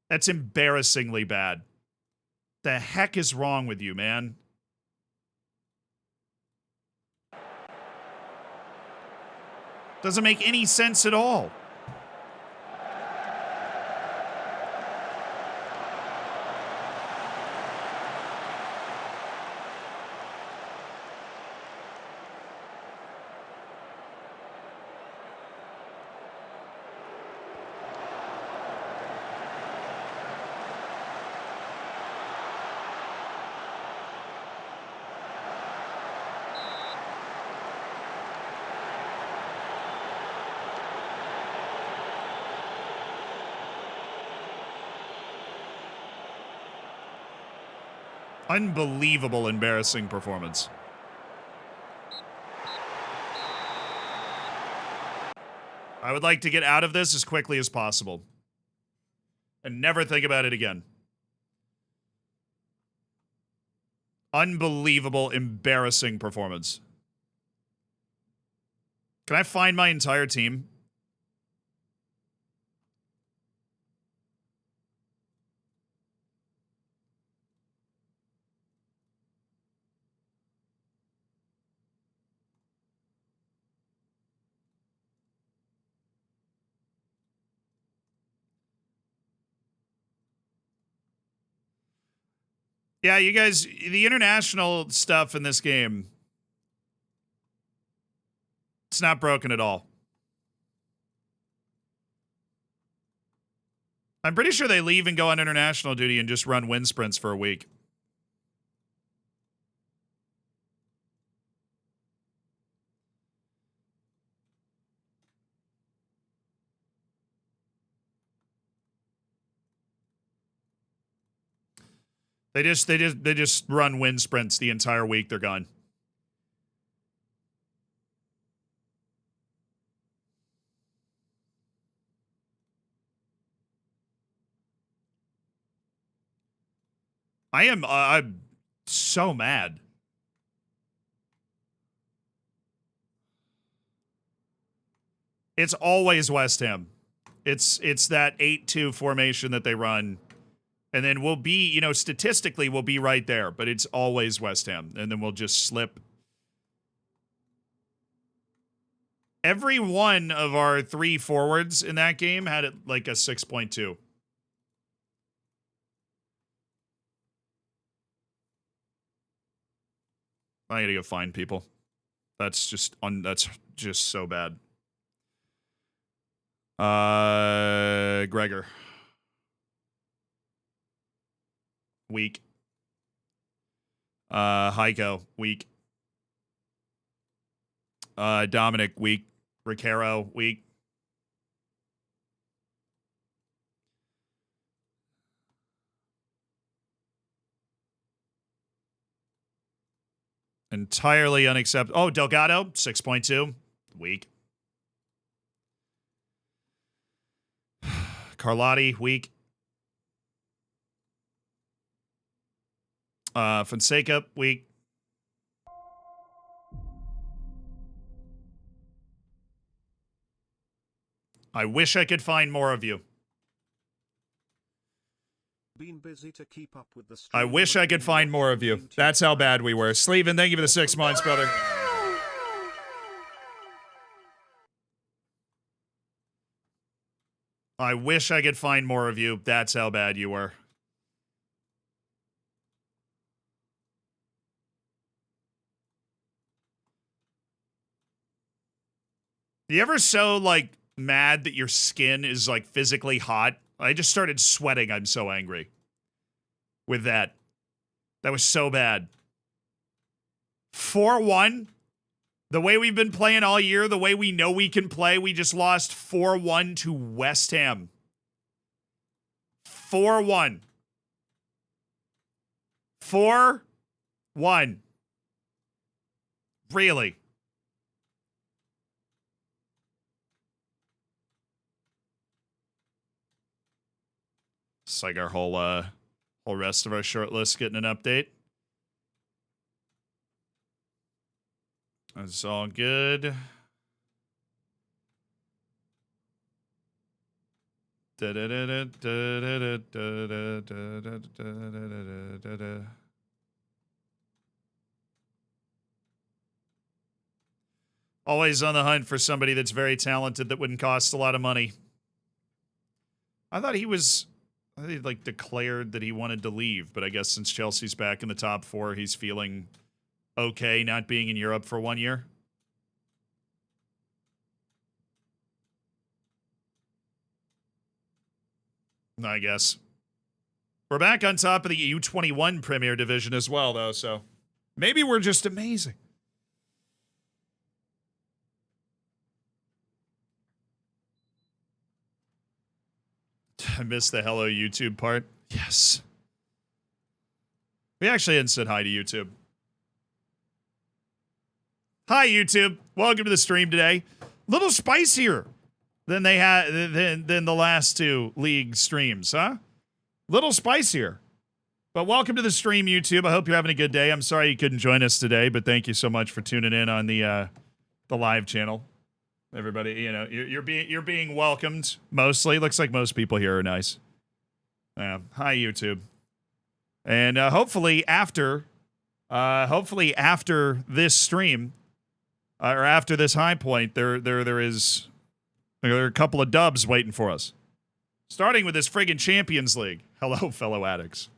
Speaker 1: That's embarrassingly bad. The heck is wrong with you, man? Doesn't make any sense at all. Unbelievable, embarrassing performance. I would like to get out of this as quickly as possible and never think about it again. Unbelievable, embarrassing performance. Can I find my entire team? Yeah, you guys, the international stuff in this game, it's not broken at all. I'm pretty sure they leave and go on international duty and just run wind sprints for a week. They just run wind sprints the entire week. They're gone. I'm so mad. It's always West Ham. It's that 8-2 formation that they run. And then we'll be, you know, statistically we'll be right there, but it's always West Ham. And then we'll just slip. Every one of our 3 forwards in that game had it like a 6.2. I gotta go find people. That's just so bad. Gregor. Weak. Heiko, weak. Dominic, weak. Ricaro, weak. Entirely unacceptable. Oh, Delgado, 6.2. Weak. Carlotti, weak. Fonseca, weak. I wish I could find more of you.
Speaker 2: Been busy to keep up with the
Speaker 1: I wish I could find more of you. That's how bad we were. Sleven, thank you for the 6 months, brother. I wish I could find more of you. That's how bad you were. You ever so, like, mad that your skin is, like, physically hot? I just started sweating. I'm so angry with that. That was so bad. 4-1? The way we've been playing all year, the way we know we can play, we just lost 4-1 to West Ham. 4-1. 4-1. Really? It's like our whole rest of our short list getting an update. That's all good. Always on the hunt for somebody that's very talented that wouldn't cost a lot of money. I thought he like declared that he wanted to leave, but I guess since Chelsea's back in the top 4, he's feeling okay not being in Europe for 1 year. I guess. We're back on top of the U21 Premier Division as well, though, so maybe we're just amazing. I missed the hello YouTube part. Yes. We actually hadn't said hi to YouTube. Hi, YouTube. Welcome to the stream today. Little spicier than they had than the last 2 league streams, huh? Little spicier. But welcome to the stream, YouTube. I hope you're having a good day. I'm sorry you couldn't join us today, but thank you so much for tuning in on the live channel. Everybody, you know, you're being welcomed mostly. Looks like most people here are nice. Hi, YouTube. And hopefully after this stream or after this high point, there are a couple of dubs waiting for us. Starting with this friggin' Champions League. Hello, fellow addicts.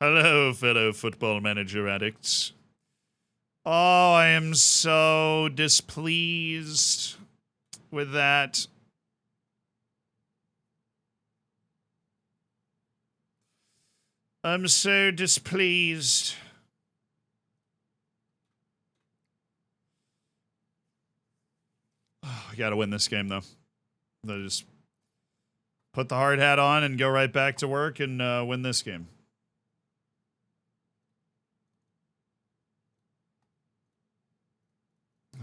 Speaker 1: Hello, fellow football manager addicts. Oh, I am so displeased with that. I'm so displeased. Oh, I gotta win this game, though. I'll just put the hard hat on and go right back to work and win this game.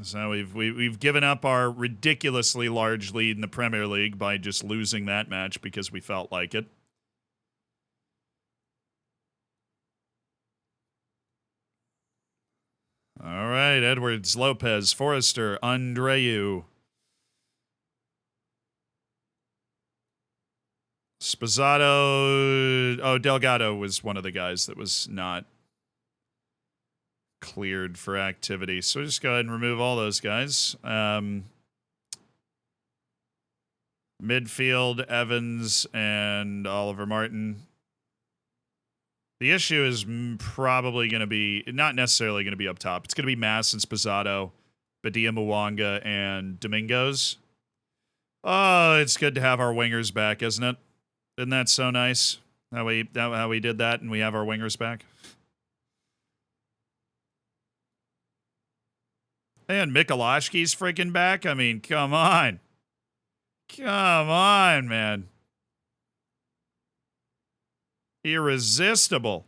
Speaker 1: So we've given up our ridiculously large lead in the Premier League by just losing that match because we felt like it. All right, Edwards, Lopez, Forrester, Andreu. Spazzato. Oh, Delgado was one of the guys that was not cleared for activity. So just go ahead and remove all those guys. Midfield, Evans, and Oliver Martin. The issue is probably going to be, not necessarily going to be up top. It's going to be Mass and Spazzato, Badia Mwanga, and Domingos. Oh, it's good to have our wingers back, isn't it? Isn't that so nice? How we did that and we have our wingers back? And Mikulashki's freaking back. I mean, come on. Come on, man. Irresistible.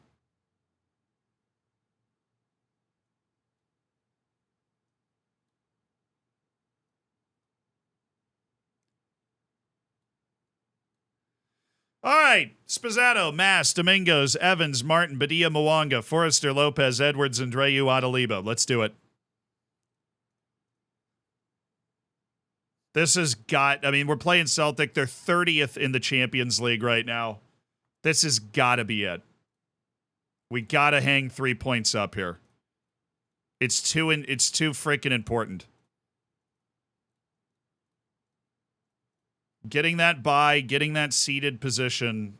Speaker 1: All right. Spizzato, Mass, Domingos, Evans, Martin, Badia, Mwanga, Forrester, Lopez, Edwards, Andreu, Adaliba. Let's do it. This has got, I mean, we're playing Celtic. They're 30th in the Champions League right now. This has got to be it. We got to hang 3 points up here. It's too freaking important. Getting that bye, getting that seated position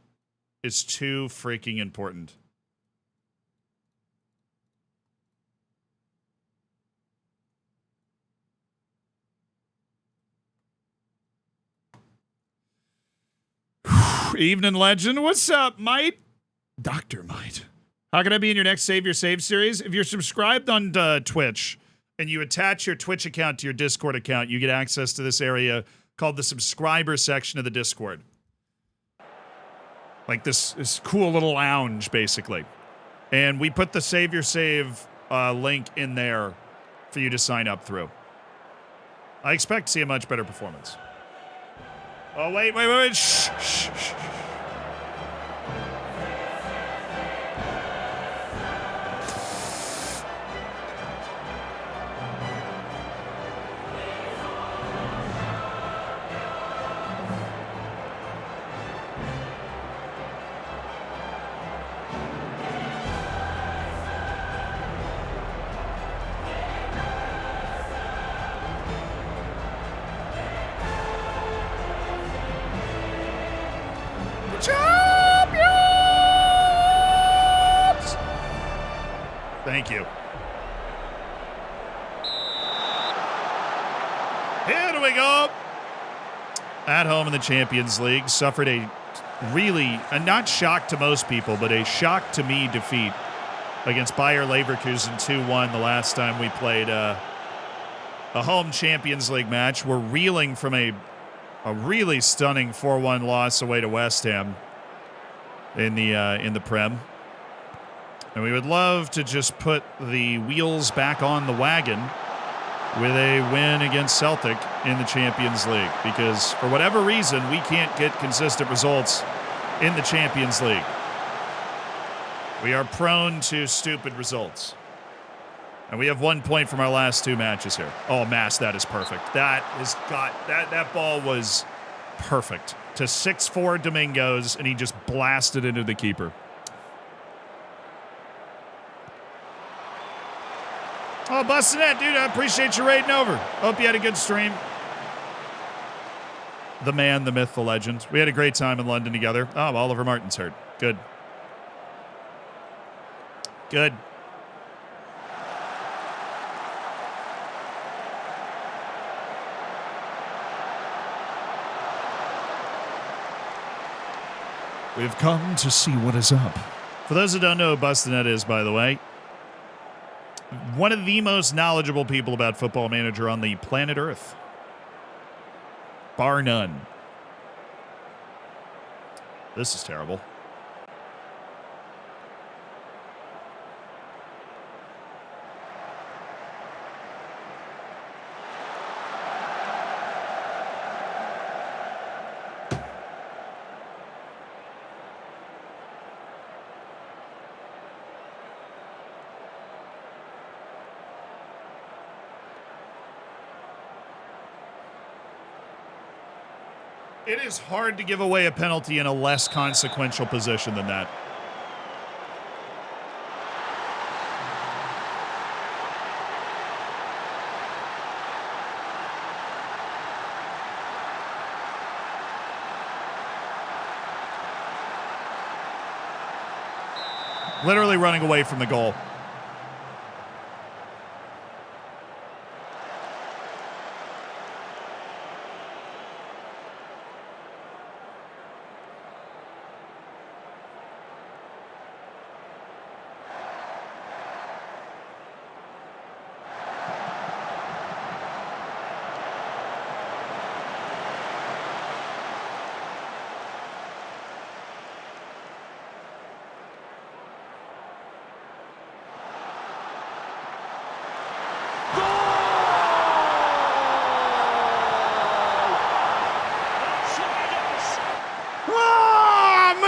Speaker 1: is too freaking important. Evening Legend. What's up, Mite? Dr. Mite. How can I be in your next Save Your Save series? If you're subscribed on Twitch and you attach your Twitch account to your Discord account, you get access to this area called the subscriber section of the Discord. Like this cool little lounge, basically. And we put the Save Your Save link in there for you to sign up through. I expect to see a much better performance. Oh, wait. Shh. Thank you. Here we go. At home in the Champions League, suffered a really, not shock to most people, but a shock to me defeat against Bayer Leverkusen 2-1 the last time we played a home Champions League match. We're reeling from a really stunning 4-1 loss away to West Ham in the Prem. And we would love to just put the wheels back on the wagon with a win against Celtic in the Champions League. Because for whatever reason, we can't get consistent results in the Champions League. We are prone to stupid results. And we have 1 point from our last 2 matches here. Oh, Mass, that is perfect. That ball was perfect. To 6'4" Domingos, and he just blasted into the keeper. Oh, busting that, dude. I appreciate you raiding over. Hope you had a good stream. The man, the myth, the legend. We had a great time in London together. Oh, Oliver Martin's hurt. Good. Good. We've come to see what is up. For those that don't know who Bustanet is, by the way, one of the most knowledgeable people about Football Manager on the planet Earth. Bar none. This is terrible. It is hard to give away a penalty in a less consequential position than that. Literally running away from the goal.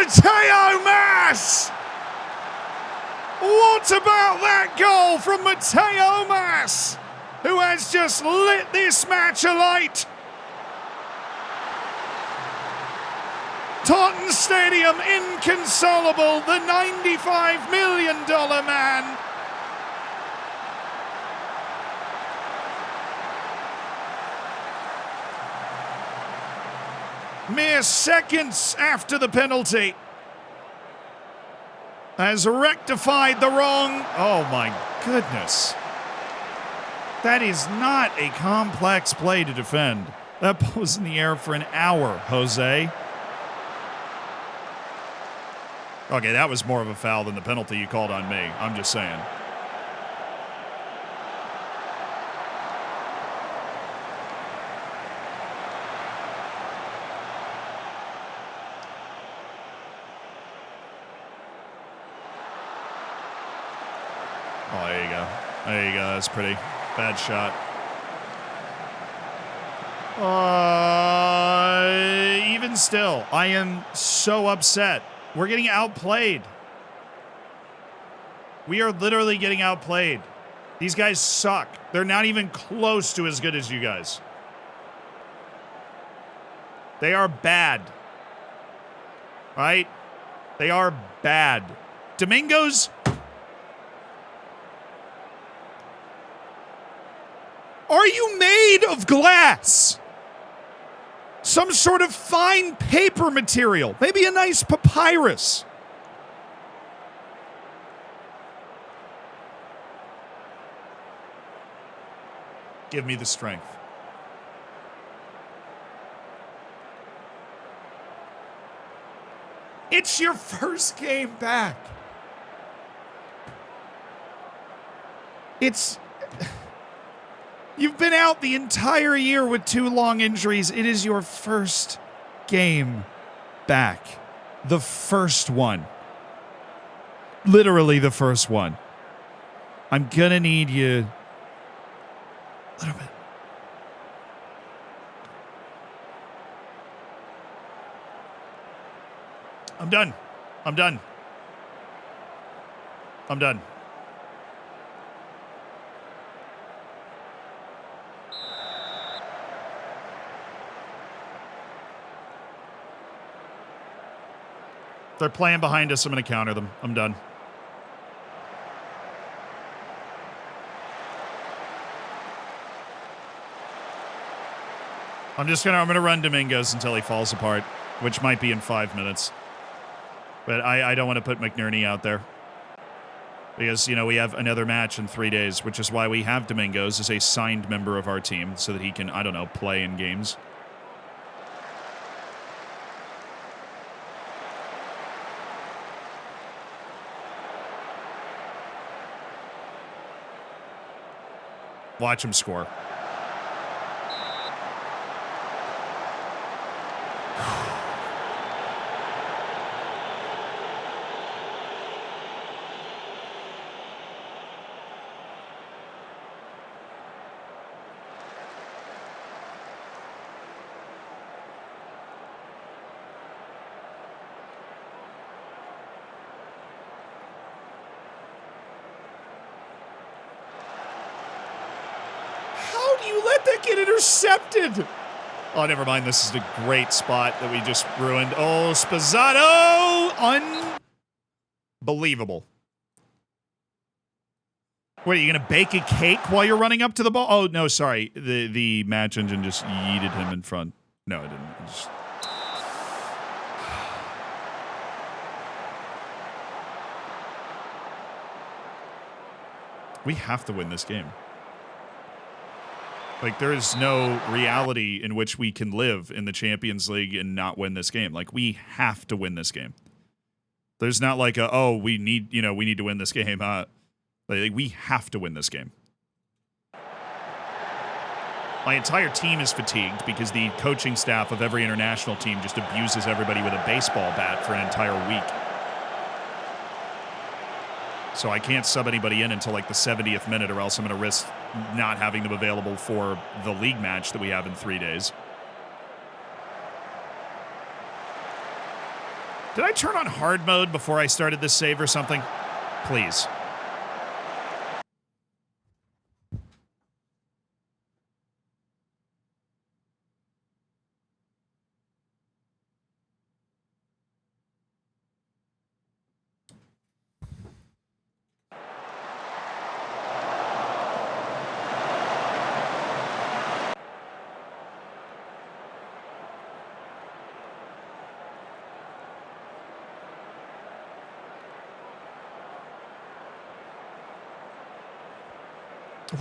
Speaker 1: Mateo Mas! What about that goal from Mateo Mas, who has just lit this match alight? Taunton Stadium inconsolable, the $95 million man. Mere seconds after the penalty has rectified the wrong. Oh my goodness. That is not a complex play to defend. That ball was in the air for an hour, Jose. Okay, that was more of a foul than the penalty you called on me. I'm just saying. Oh, there you go. There you go. That's pretty. Bad shot. Even still, I am so upset. We're getting outplayed. We are literally getting outplayed. These guys suck. They're not even close to as good as you guys. They are bad. Right? They are bad. Domingos. Are you made of glass? Some sort of fine paper material. Maybe a nice papyrus. Give me the strength. It's your first game back. You've been out the entire year with 2 long injuries. It is your first game back. The first one. Literally the first one. I'm gonna need you a little bit. I'm done. I'm done. I'm done. They're playing behind us. I'm going to counter them. I'm done. I'm going to run Domingos until he falls apart, which might be in 5 minutes. But I don't want to put McNerney out there. Because, you know, we have another match in 3 days, which is why we have Domingos as a signed member of our team so that he can, I don't know, play in games. Watch him score. Get intercepted. Oh, never mind. This is a great spot that we just ruined. Oh, Spazzato. Unbelievable. What, are you going to bake a cake while you're running up to the ball? Oh, no, sorry. The match engine just yeeted him in front. No, it didn't. It just... We have to win this game. Like, there is no reality in which we can live in the Champions League and not win this game. Like, we have to win this game. There's not like we need to win this game. Like, we have to win this game. My entire team is fatigued because the coaching staff of every international team just abuses everybody with a baseball bat for an entire week. So I can't sub anybody in until like the 70th minute, or else I'm going to risk not having them available for the league match that we have in 3 days. Did I turn on hard mode before I started this save or something? Please.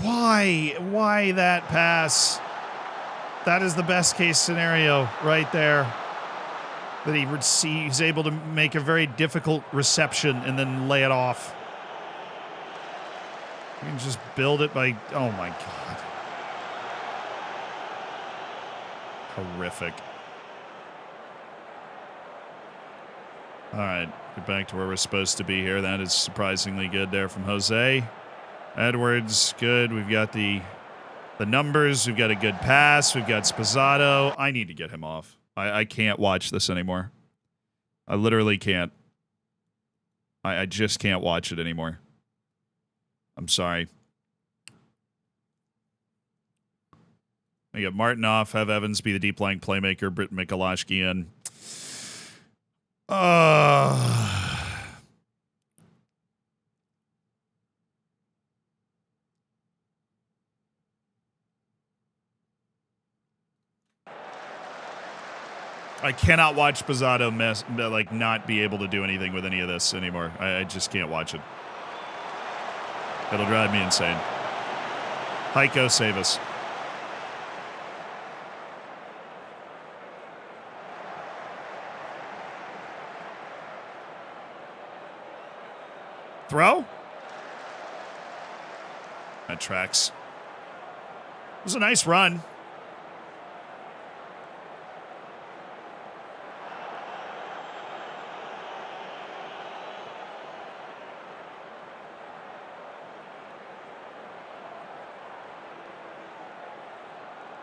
Speaker 1: Why? Why that pass? That is the best case scenario right there. That he's able to make a very difficult reception and then lay it off. You can just build it by... Oh, my God. Horrific. All right. Get back to where we're supposed to be here. That is surprisingly good there from Jose. Edwards, good. We've got the numbers. We've got a good pass. We've got Spazzato. I need to get him off. I can't watch this anymore. I literally can't. I just can't watch it anymore. I'm sorry. I got Martin off, have Evans be the deep lying playmaker, Britt Mikulashki in. I cannot watch Spazzato not be able to do anything with any of this anymore. I just can't watch it. It'll drive me insane. Heiko, save us. Throw? That tracks. It was a nice run.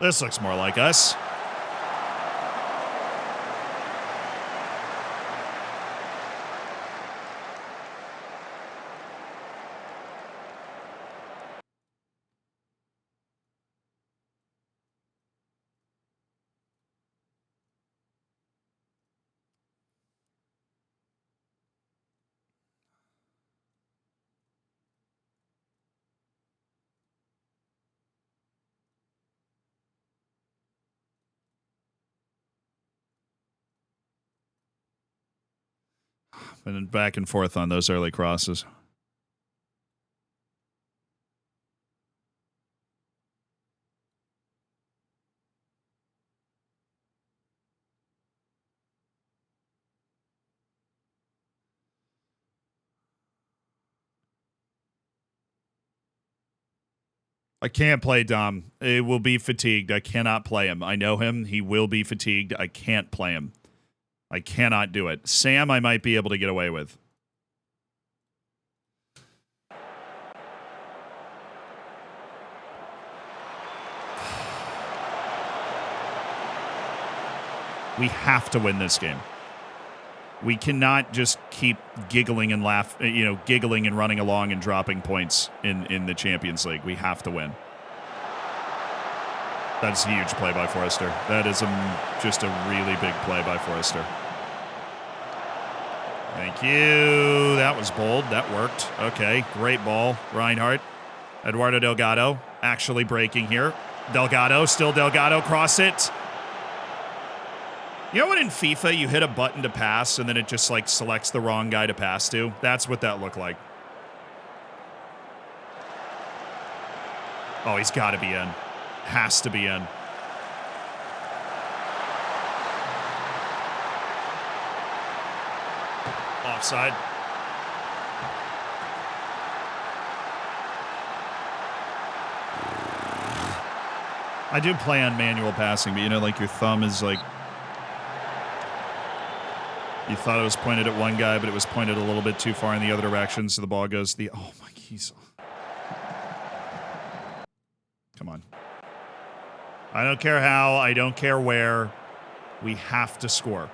Speaker 1: This looks more like us. And then back and forth on those early crosses. I can't play Dom. It will be fatigued. I cannot play him. I know him. He will be fatigued. I can't play him. I cannot do it. Sam, I might be able to get away with. We have to win this game. We cannot just keep giggling and giggling and running along and dropping points in the Champions League. We have to win. That's a huge play by Forrester. That is just a really big play by Forrester. Thank you. That was bold. That worked. Okay, great ball. Reinhardt. Eduardo Delgado actually breaking here. Delgado, still Delgado, cross it. You know when in FIFA you hit a button to pass and then it just selects the wrong guy to pass to? That's what that looked like. Oh, he's got to be in. Has to be in. Offside. I do play on manual passing, but your thumb is you thought it was pointed at one guy, but it was pointed a little bit too far in the other direction, so the ball goes oh my keys. Come on. I don't care how, I don't care where. We have to score.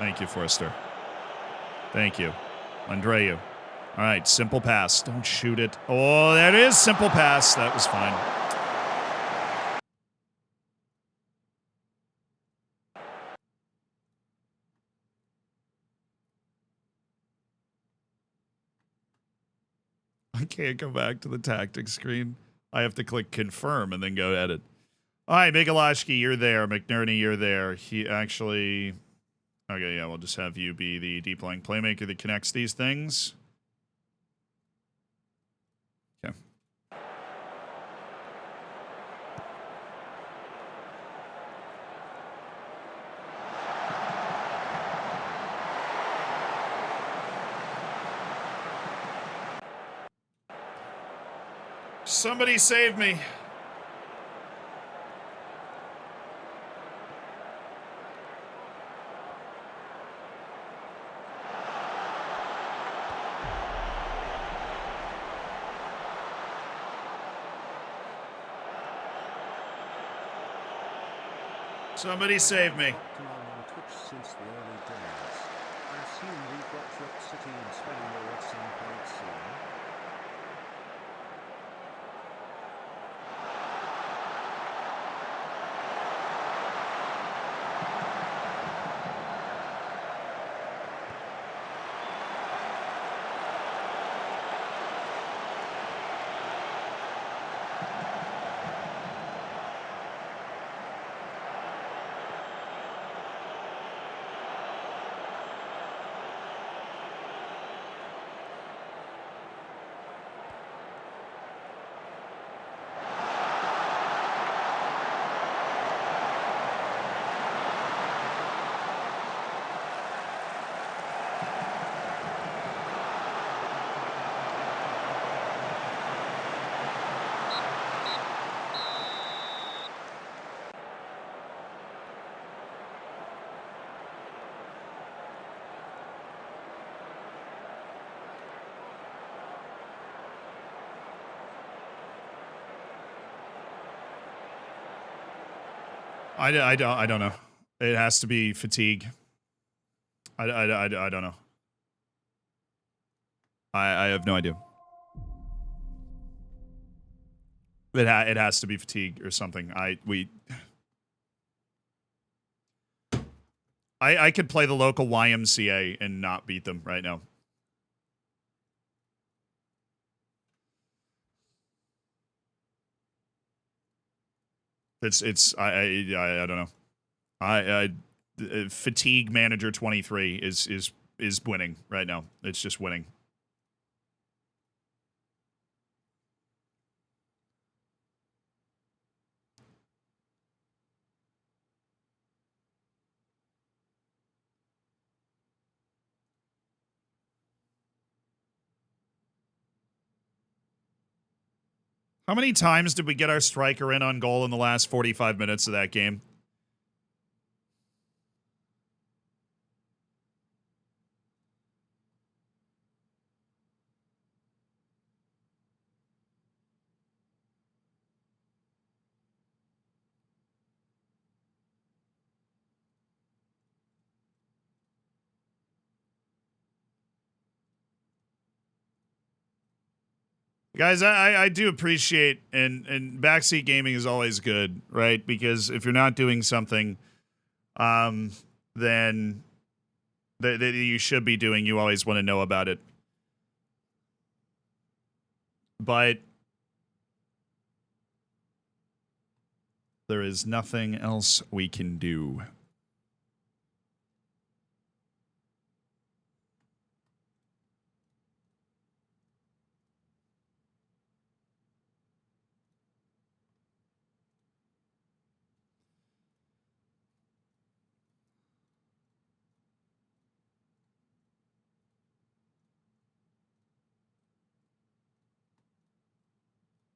Speaker 1: Thank you, Forrester. Thank you. Andreu. All right, simple pass. Don't shoot it. Oh, that is simple pass. That was fine. I can't go back to the tactics screen. I have to click confirm and then go edit. All right, Mikolashki, you're there. McNerney, you're there. He actually... Okay, yeah, we'll just have you be the deep lying playmaker that connects these things. Okay. Somebody save me. Somebody save me.
Speaker 2: On Twitch since the early days. I assume we've got Leicester City and spelling war at some point soon.
Speaker 1: I don't know. It has to be fatigue. I don't know. I have no idea. It has to be fatigue or something. I could play the local YMCA and not beat them right now. I don't know. Fatigue Manager 23 is winning right now. It's just winning. How many times did we get our striker in on goal in the last 45 minutes of that game? Guys, I do appreciate, and backseat gaming is always good, right? Because if you're not doing something, then that you should be doing, you always want to know about it. But there is nothing else we can do.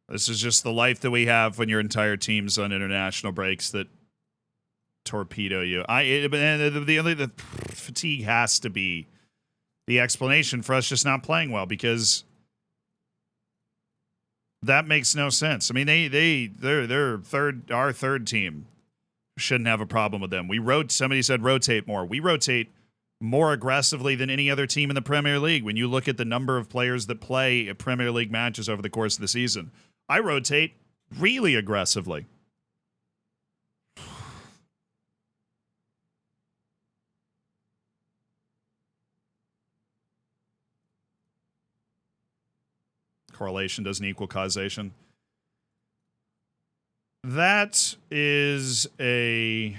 Speaker 1: This is just the life that we have when your entire team's on international breaks that torpedo you. The fatigue has to be the explanation for us just not playing well, because that makes no sense. I mean, they're our third team shouldn't have a problem with them. Somebody said rotate more. We rotate more aggressively than any other team in the Premier League. When you look at the number of players that play Premier League matches over the course of the season, I rotate really aggressively. Correlation doesn't equal causation. That is a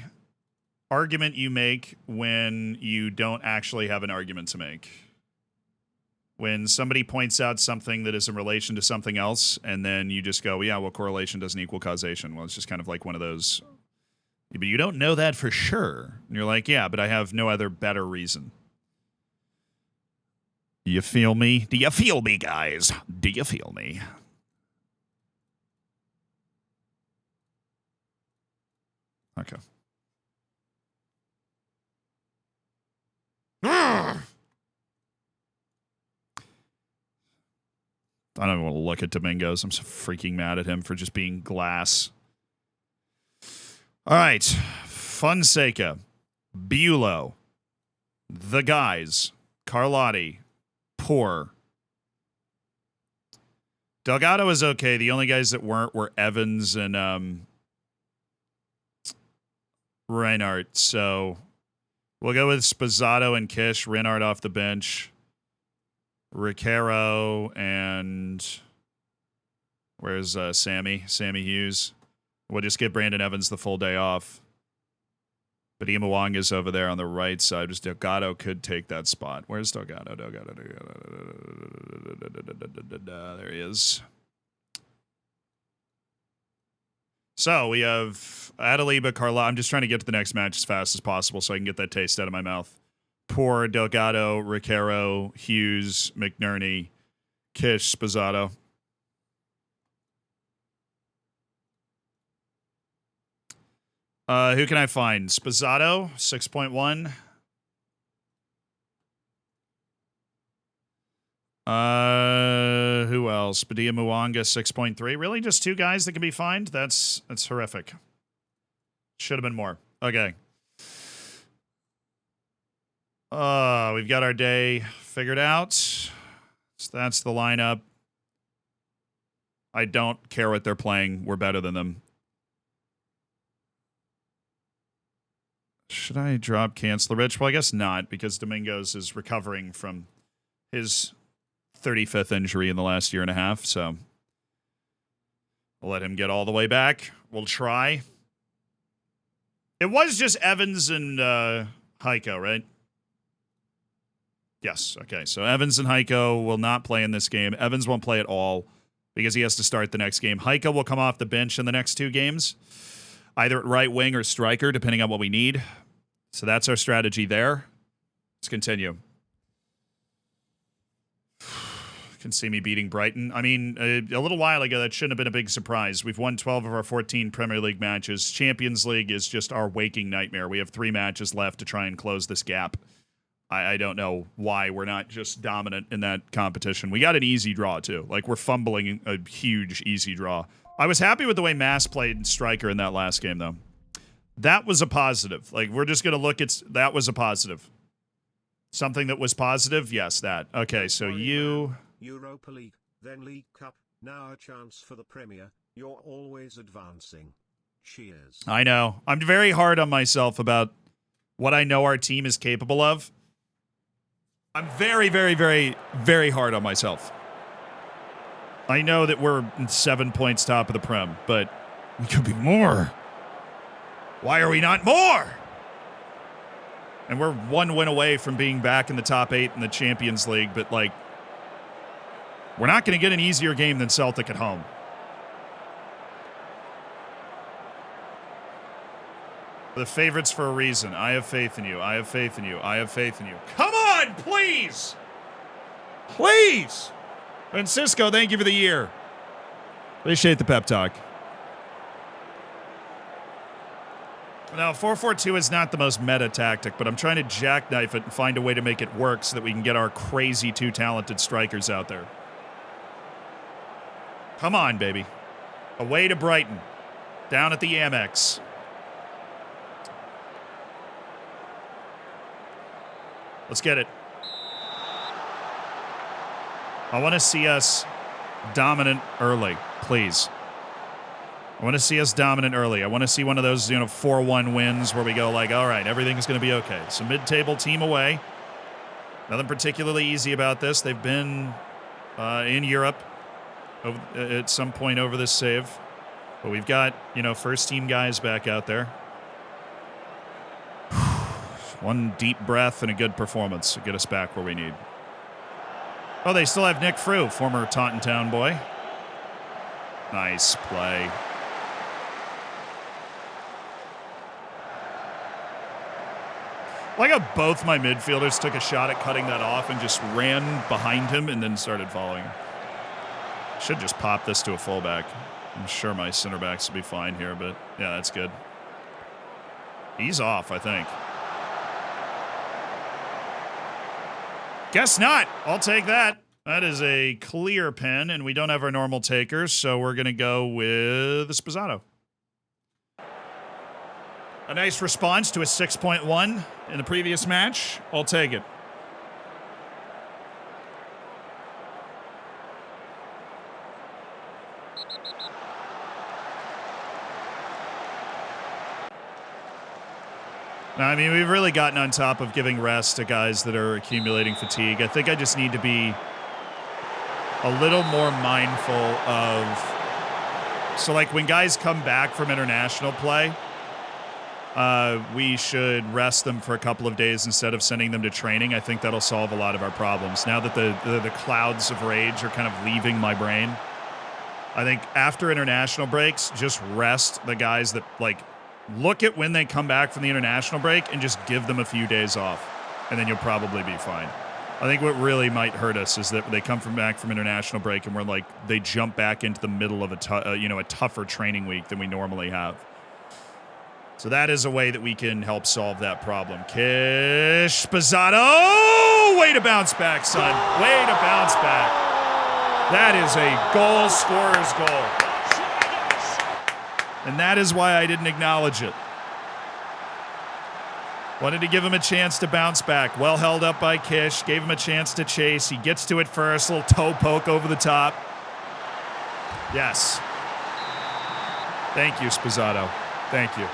Speaker 1: argument you make when you don't actually have an argument to make. When somebody points out something that is in relation to something else, and then you just go, yeah, well, correlation doesn't equal causation. Well, it's just kind of like one of those, but you don't know that for sure. And you're like, yeah, but I have no other better reason. Do you feel me? Do you feel me, guys? Do you feel me? Okay. I don't even want to look at Domingos. I'm so freaking mad at him for just being glass. All right. Fonseca, Bulow, the guys, Carlotti, poor. Delgado is okay. The only guys that weren't were Evans and Reinhardt. So we'll go with Spazzato and Kish. Reinhardt off the bench. Riquero and where's Sammy Hughes. We'll just give Brandon Evans the full day off. But Imawang is over there on the right side. Just Delgado could take that spot. Where's Delgado? There he is. So we have Adeliba, Carla. I'm just trying to get to the next match as fast as possible so I can get that taste out of my mouth. Poor Delgado, Riquero, Hughes, McNerney, Kish, Spazzato. Who can I find? Spazzato, 6.1. Who else? Badia Muwanga, 6.3. Really? Just two guys that can be fined? That's horrific. Should have been more. Okay. We've got our day figured out. So that's the lineup. I don't care what they're playing. We're better than them. Should I drop Kanclerich? Well, I guess not, because Domingos is recovering from his 35th injury in the last year and a half, so we'll let him get all the way back. We'll try. It was just Evans and Heiko, right? Yes, okay. So Evans and Heiko will not play in this game. Evans won't play at all because he has to start the next game. Heiko will come off the bench in the next two games, either at right wing or striker, depending on what we need. So that's our strategy there. Let's continue. Can see me beating Brighton. I mean, a little while ago, that shouldn't have been a big surprise. We've won 12 of our 14 Premier League matches. Champions League is just our waking nightmare. We have 3 matches left to try and close this gap. I don't know why we're not just dominant in that competition. We got an easy draw, too. Like, we're fumbling a huge easy draw. I was happy with the way Mass played striker in that last game, though. That was a positive. Like, we're just going to look at... That was a positive. Something that was positive? Yes, that. Okay, so you...
Speaker 2: Europa League, then League Cup, now a chance for the Premier. You're always advancing. Cheers.
Speaker 1: I know. I'm very hard on myself about what I know our team is capable of. I'm very, very, very, very hard on myself. I know that we're 7 points top of the Prem, but we could be more. Why are we not more? And we're 1 win away from being back in the top 8 in the Champions League, but, like, we're not going to get an easier game than Celtic at home. The favorites for a reason. I have faith in you. I have faith in you. I have faith in you. Come on, please! Please! Francisco, thank you for the year. Appreciate the pep talk. Now, 4-4-2 is not the most meta tactic, but I'm trying to jackknife it and find a way to make it work so that we can get our crazy 2 talented strikers out there. Come on, baby. Away to Brighton. Down at the Amex. Let's get it. I want to see us dominant early, please. I want to see us dominant early. I want to see one of those, 4-1 wins where we go like, all right, everything's going to be okay. It's a mid-table team away. Nothing particularly easy about this. They've been in Europe at some point over this save. But we've got, first-team guys back out there. One deep breath and a good performance to get us back where we need. Oh, they still have Nick Frew, former Taunton Town boy. Nice play. Like how both my midfielders took a shot at cutting that off and just ran behind him and then started following him. Should just pop this to a fullback. I'm sure my center backs will be fine here, but yeah, that's good. He's off, I think. Guess not. I'll take that. That is a clear pen, and we don't have our normal takers, so we're going to go with Sposato. A nice response to a 6.1 in the previous match. I'll take it. Now, I mean, we've really gotten on top of giving rest to guys that are accumulating fatigue. I think I just need to be a little more mindful of... So, like, when guys come back from international play, we should rest them for a couple of days instead of sending them to training. I think that'll solve a lot of our problems. Now that the clouds of rage are kind of leaving my brain, I think after international breaks, just rest the guys that, like... Look at when they come back from the international break and just give them a few days off, and then you'll probably be fine. I think what really might hurt us is that they come back from international break and we're like, they jump back into the middle of a tougher training week than we normally have. So that is a way that we can help solve that problem. Kish Sposato! Way to bounce back, son. Way to bounce back. That is a goal scorer's goal. And that is why I didn't acknowledge it. Wanted to give him a chance to bounce back. Well held up by Kish. Gave him a chance to chase. He gets to it first. Little toe poke over the top. Yes. Thank you, Sposato. Thank you.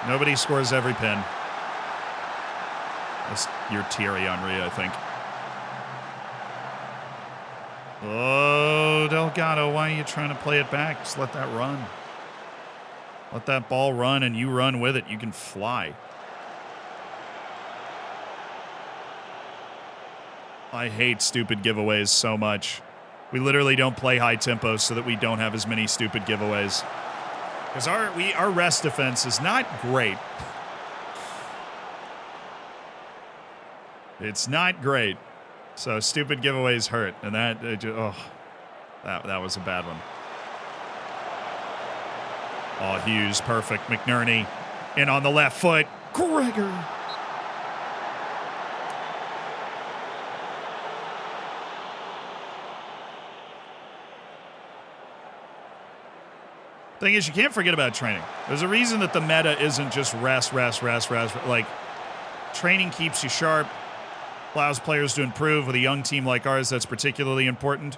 Speaker 1: Nobody scores every pin. That's your Thierry Henry, I think. Oh, Delgado, why are you trying to play it back? Just let that run. Let that ball run and you run with it. You can fly. I hate stupid giveaways so much. We literally don't play high tempo so that we don't have as many stupid giveaways. Because our rest defense is not great. It's not great. So stupid giveaways hurt, and that was a bad one. Oh, Hughes, perfect. McNerney in on the left foot. Gregor. Thing is, you can't forget about training. There's a reason that the meta isn't just rest. Like, training keeps you sharp. Allows players to improve. With a young team like ours, that's particularly important.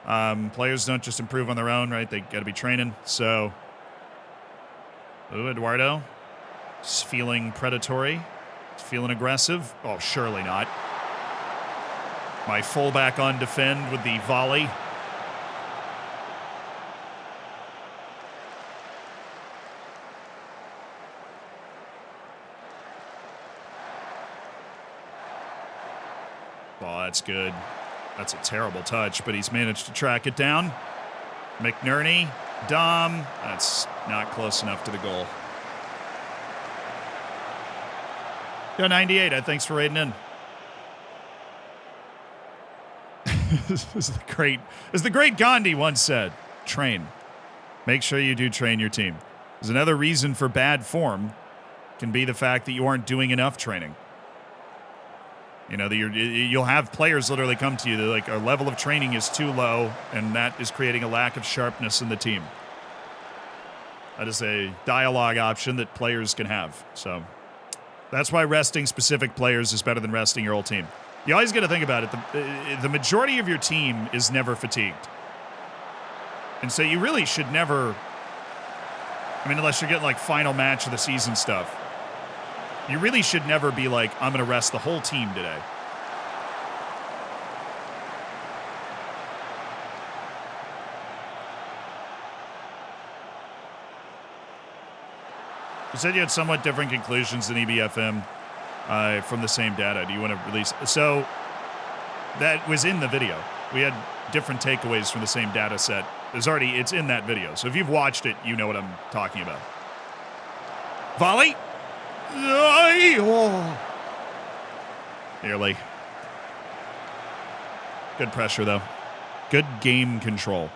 Speaker 1: Players don't just improve on their own, right? They got to be training. So, Eduardo, is feeling predatory, feeling aggressive. Oh, surely not. My fullback on defend with the volley. Oh, that's good. That's a terrible touch, but he's managed to track it down. McNerney, Dom. That's not close enough to the goal. Yo, 98. Thanks for raiding in. As the great Gandhi once said, train. Make sure you do train your team. There's another reason for bad form can be the fact that you aren't doing enough training. You know, you'll have players literally come to you. They're like, our level of training is too low, and that is creating a lack of sharpness in the team. That is a dialogue option that players can have. So that's why resting specific players is better than resting your whole team. You always got to think about it. The majority of your team is never fatigued. And so you really should never, I mean, unless you're getting like final match of the season stuff, you really should never be like, I'm going to rest the whole team today. You said you had somewhat different conclusions than EBFM from the same data. Do you want to release? So that was in the video. We had different takeaways from the same data set. It's in that video. So if you've watched it, you know what I'm talking about. Volley. Nearly. Good pressure, though. Good game control.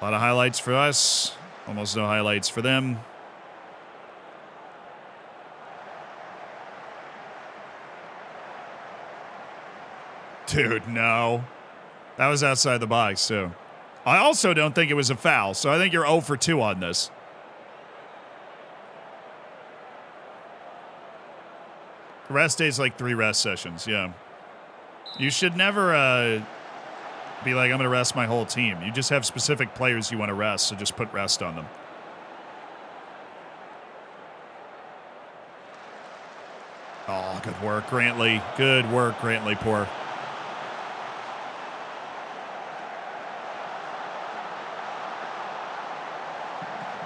Speaker 1: A lot of highlights for us. Almost no highlights for them. Dude, no. That was outside the box, too. I also don't think it was a foul, so I think you're 0 for 2 on this. Rest day's like 3 rest sessions, yeah. You should never be like, I'm going to rest my whole team. You just have specific players you want to rest, so just put rest on them. Oh, good work, Grantley. Good work, Grantley. Poor.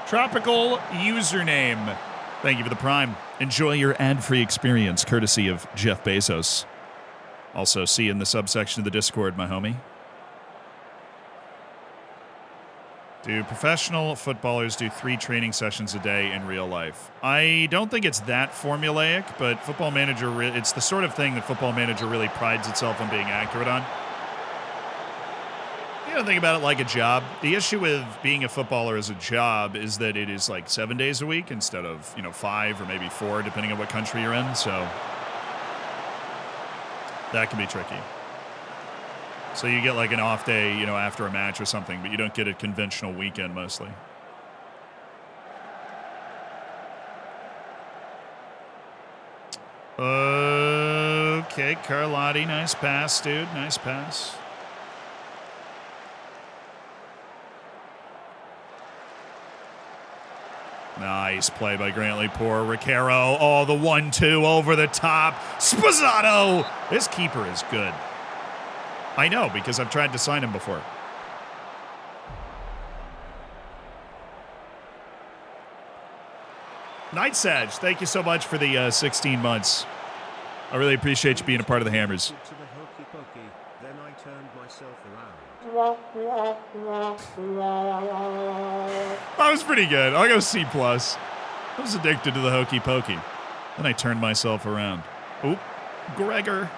Speaker 1: Tropical username. Thank you for the Prime. Enjoy your ad-free experience, courtesy of Jeff Bezos. Also, see you in the subsection of the Discord, my homie. Do professional footballers do 3 training sessions a day in real life? I don't think it's that formulaic, but Football Manager, it's the sort of thing that Football Manager really prides itself on being accurate on. You gotta think about it like a job. The issue with being a footballer as a job is that it is like 7 days a week instead of, 5 or maybe 4, depending on what country you're in, so that can be tricky. So you get like an off day, after a match or something, but you don't get a conventional weekend mostly. Okay, Carlotti, nice pass, dude. Nice pass. Nice play by Grantley. Poor Riquero. Oh, the 1-2 over the top. Spazzato! This keeper is good. I know, because I've tried to sign him before. Night Sag, thank you so much for the 16 months. I really appreciate you being a part of the Hammers.
Speaker 2: To the hokey pokey, then I turned myself around.
Speaker 1: That was pretty good. I'll go C+. I was addicted to the hokey pokey. Then I turned myself around. Oop, Gregor.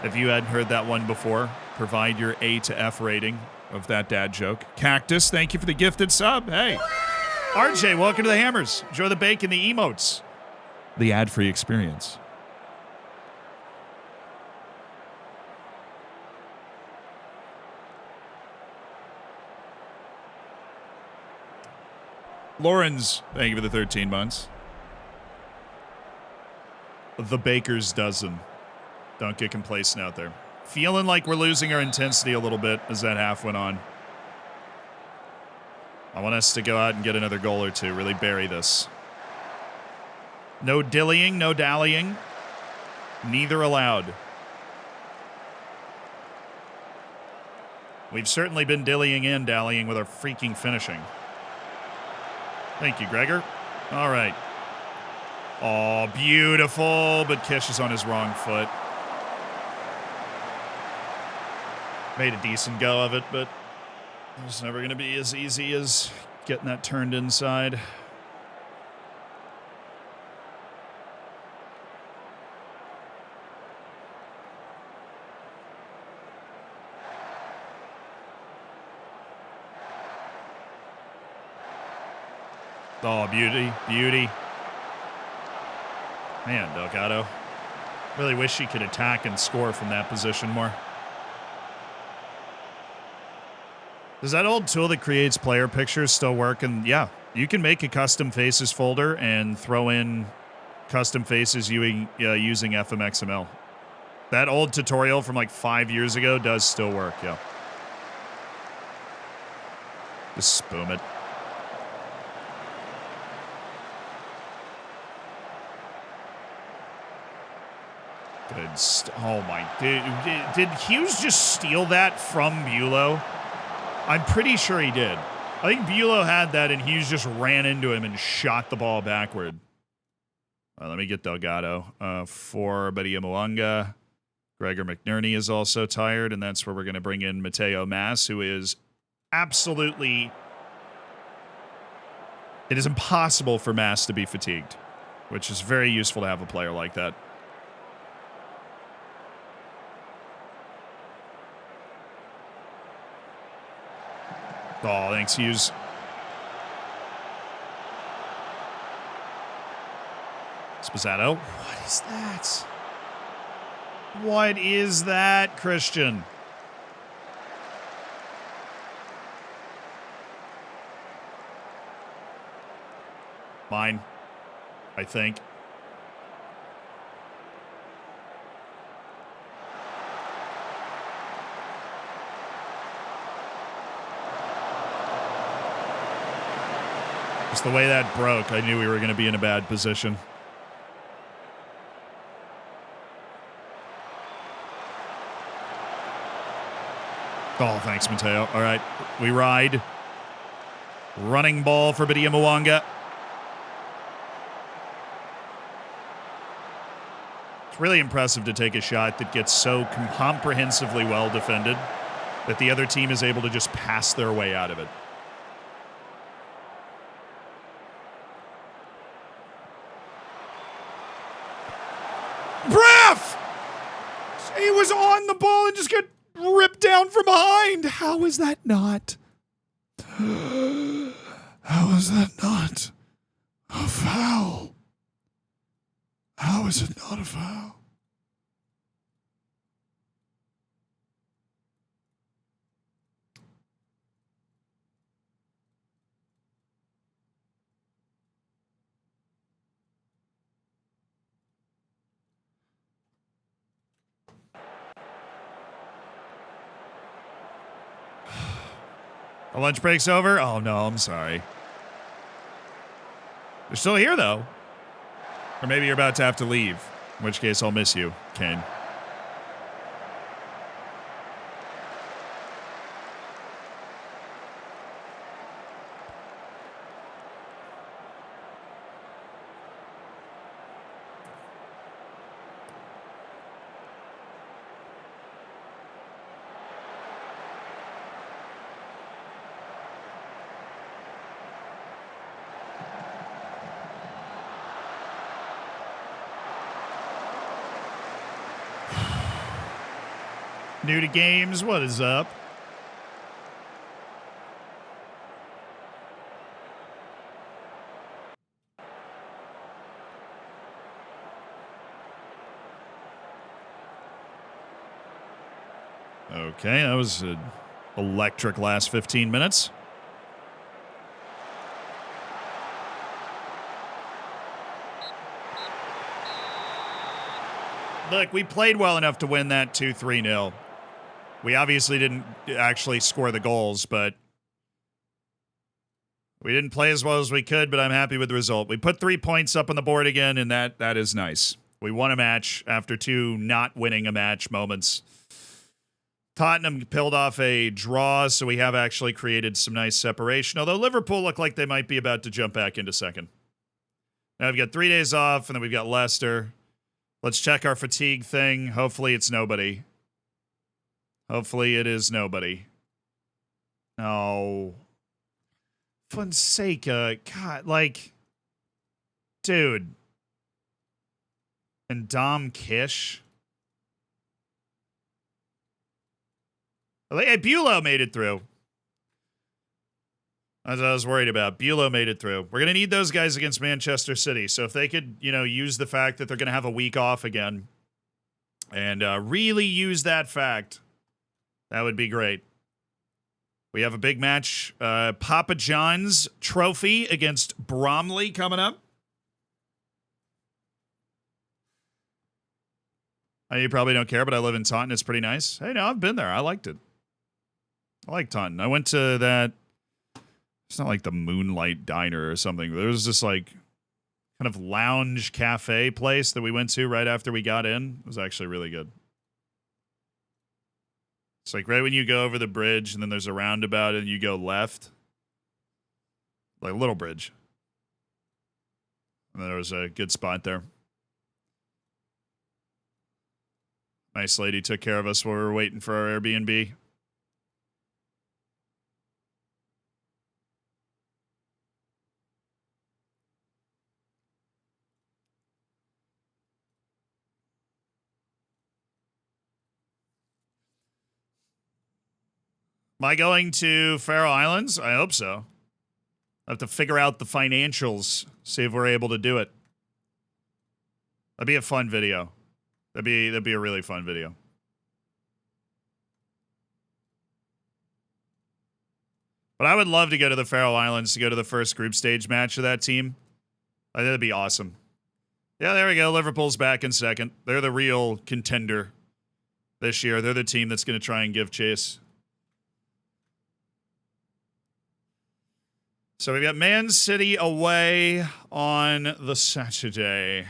Speaker 1: If you hadn't heard that one before, provide your A to F rating of that dad joke. Cactus, thank you for the gifted sub. Hey. RJ, welcome to the Hammers. Enjoy the bacon, the emotes. The ad-free experience. Lawrence, thank you for the 13 months. The Baker's Dozen. Don't get complacent out there. Feeling like we're losing our intensity a little bit as that half went on. I want us to go out and get another goal or two. Really bury this. No dillying, no dallying. Neither allowed. We've certainly been dillying and dallying with our freaking finishing. Thank you, Gregor. All right. Oh, beautiful. But Kish is on his wrong foot. Made a decent go of it, but it's never going to be as easy as getting that turned inside. Oh, beauty, beauty. Man, Delgado. Really wish he could attack and score from that position more. Does that old tool that creates player pictures still work? And yeah, you can make a custom faces folder and throw in custom faces using FMXML. That old tutorial from like 5 years ago does still work, yeah. Just boom it. Good. Oh my, did Hughes just steal that from Bulow? I'm pretty sure he did. I think Bulow had that and Hughes just ran into him and shot the ball backward. Let me get Delgado for Badia Mwanga. Gregor McNerney is also tired, and that's where we're going to bring in Mateo Mas, who is absolutely... It is impossible for Mas to be fatigued, which is very useful to have a player like that. Oh, thanks, Hughes. Spazzato. What is that? What is that, Christian? Mine, I think. Just the way that broke, I knew we were going to be in a bad position. Oh, thanks, Mateo. All right, we ride. Running ball for Badia Mwanga. It's really impressive to take a shot that gets so comprehensively well defended that the other team is able to just pass their way out of it. Breath! He was on the ball and just got ripped down from behind. How is that not? How is that not a foul? How is it not a foul? The lunch break's over? Oh, no, I'm sorry. You're still here, though. Or maybe you're about to have to leave, in which case I'll miss you, Kane. New to games, what is up? Okay, that was an electric last 15 minutes. Look, we played well enough to win that 2-3-0. We obviously didn't actually score the goals, but we didn't play as well as we could, but I'm happy with the result. We put 3 points up on the board again, and that is nice. We won a match after 2 not winning a match moments. Tottenham peeled off a draw, so we have actually created some nice separation, although Liverpool look like they might be about to jump back into second. Now we've got 3 days off, and then we've got Leicester. Let's check our fatigue thing. Hopefully it's nobody. Hopefully it is nobody. No. Fonseca. God, like... Dude. And Dom Kish. Hey, Bulow made it through. That's what I was worried about. Bulow made it through. We're going to need those guys against Manchester City. So if they could, use the fact that they're going to have a week off again and really use that fact, that would be great. We have a big match, Papa John's Trophy against Bromley coming up. You probably don't care, but I live in Taunton. It's pretty nice. Hey, no, I've been there. I liked it. I like Taunton. I went to that. It's not like the Moonlight Diner or something. There was this like kind of lounge cafe place that we went to right after we got in. It was actually really good. It's like right when you go over the bridge and then there's a roundabout and you go left. Like a little bridge. And there was a good spot there. Nice lady took care of us while we were waiting for our Airbnb. Am I going to Faroe Islands? I hope so. I have to figure out the financials, see if we're able to do it. That'd be a fun video. That'd be a really fun video. But I would love to go to the Faroe Islands to go to the first group stage match of that team. I think that'd be awesome. Yeah, there we go. Liverpool's back in second. They're the real contender this year. They're the team that's going to try and give chase. So we've got Man City away on the Saturday.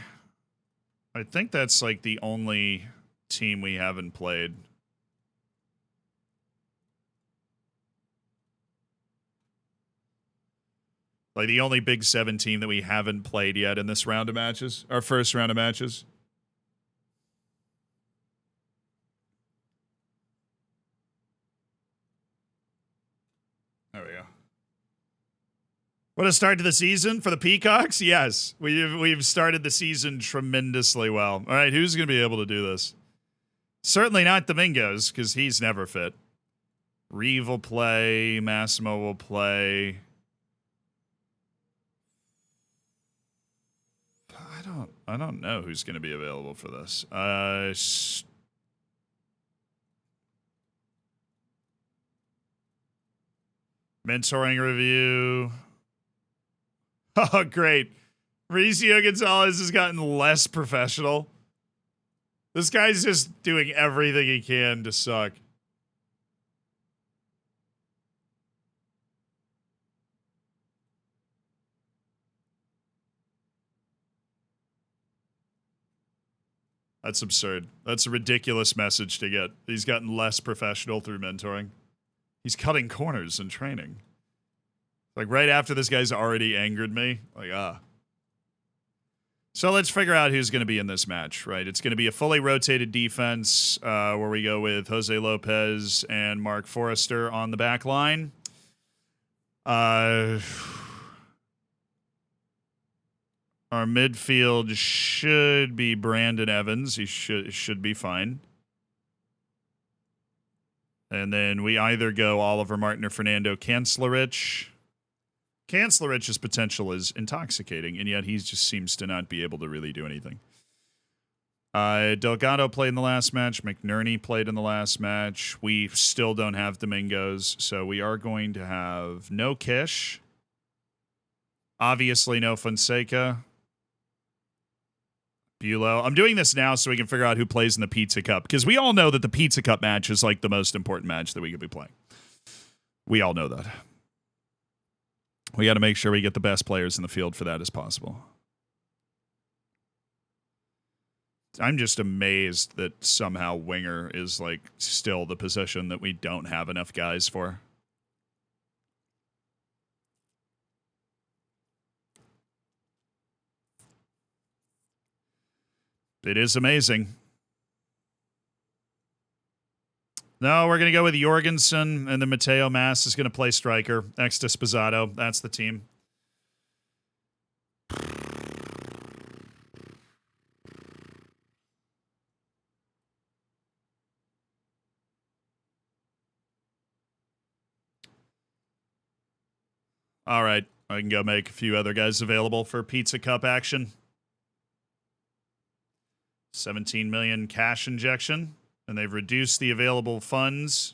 Speaker 1: I think that's like the only team we haven't played. Like the only Big 7 team that we haven't played yet in this round of matches. Our first round of matches. There we go. What a start to the season for the Peacocks? Yes, we've started the season tremendously well. All right, who's going to be able to do this? Certainly not Domingos, because he's never fit. Reeve will play. Massimo will play. I don't know who's going to be available for this. Mentoring review. Oh, great. Mauricio Gonzalez has gotten less professional. This guy's just doing everything he can to suck. That's absurd. That's a ridiculous message to get. He's gotten less professional through mentoring. He's cutting corners in training. Like right after this guy's already angered me. Like, So let's figure out who's going to be in this match, right? It's going to be a fully rotated defense where we go with Jose Lopez and Mark Forrester on the back line. Our midfield should be Brandon Evans. He should be fine. And then we either go Oliver Martin or Fernando Kancelarich. Kancelarich's potential is intoxicating, and yet he just seems to not be able to really do anything. Delgado played in the last match. McNerney played in the last match. We still don't have Domingos, so we are going to have no Kish. Obviously, no Fonseca. Bulow. I'm doing this now so we can figure out who plays in the Pizza Cup, because we all know that the Pizza Cup match is like the most important match that we could be playing. We all know that. We got to make sure we get the best players in the field for that as possible. I'm just amazed that somehow winger is like still the position that we don't have enough guys for. It is amazing. No, we're going to go with Jorgensen, and then Mateo Mas is going to play striker next to Spazzato. That's the team. All right, I can go make a few other guys available for Pizza Cup action. 17 million cash injection. And they've reduced the available funds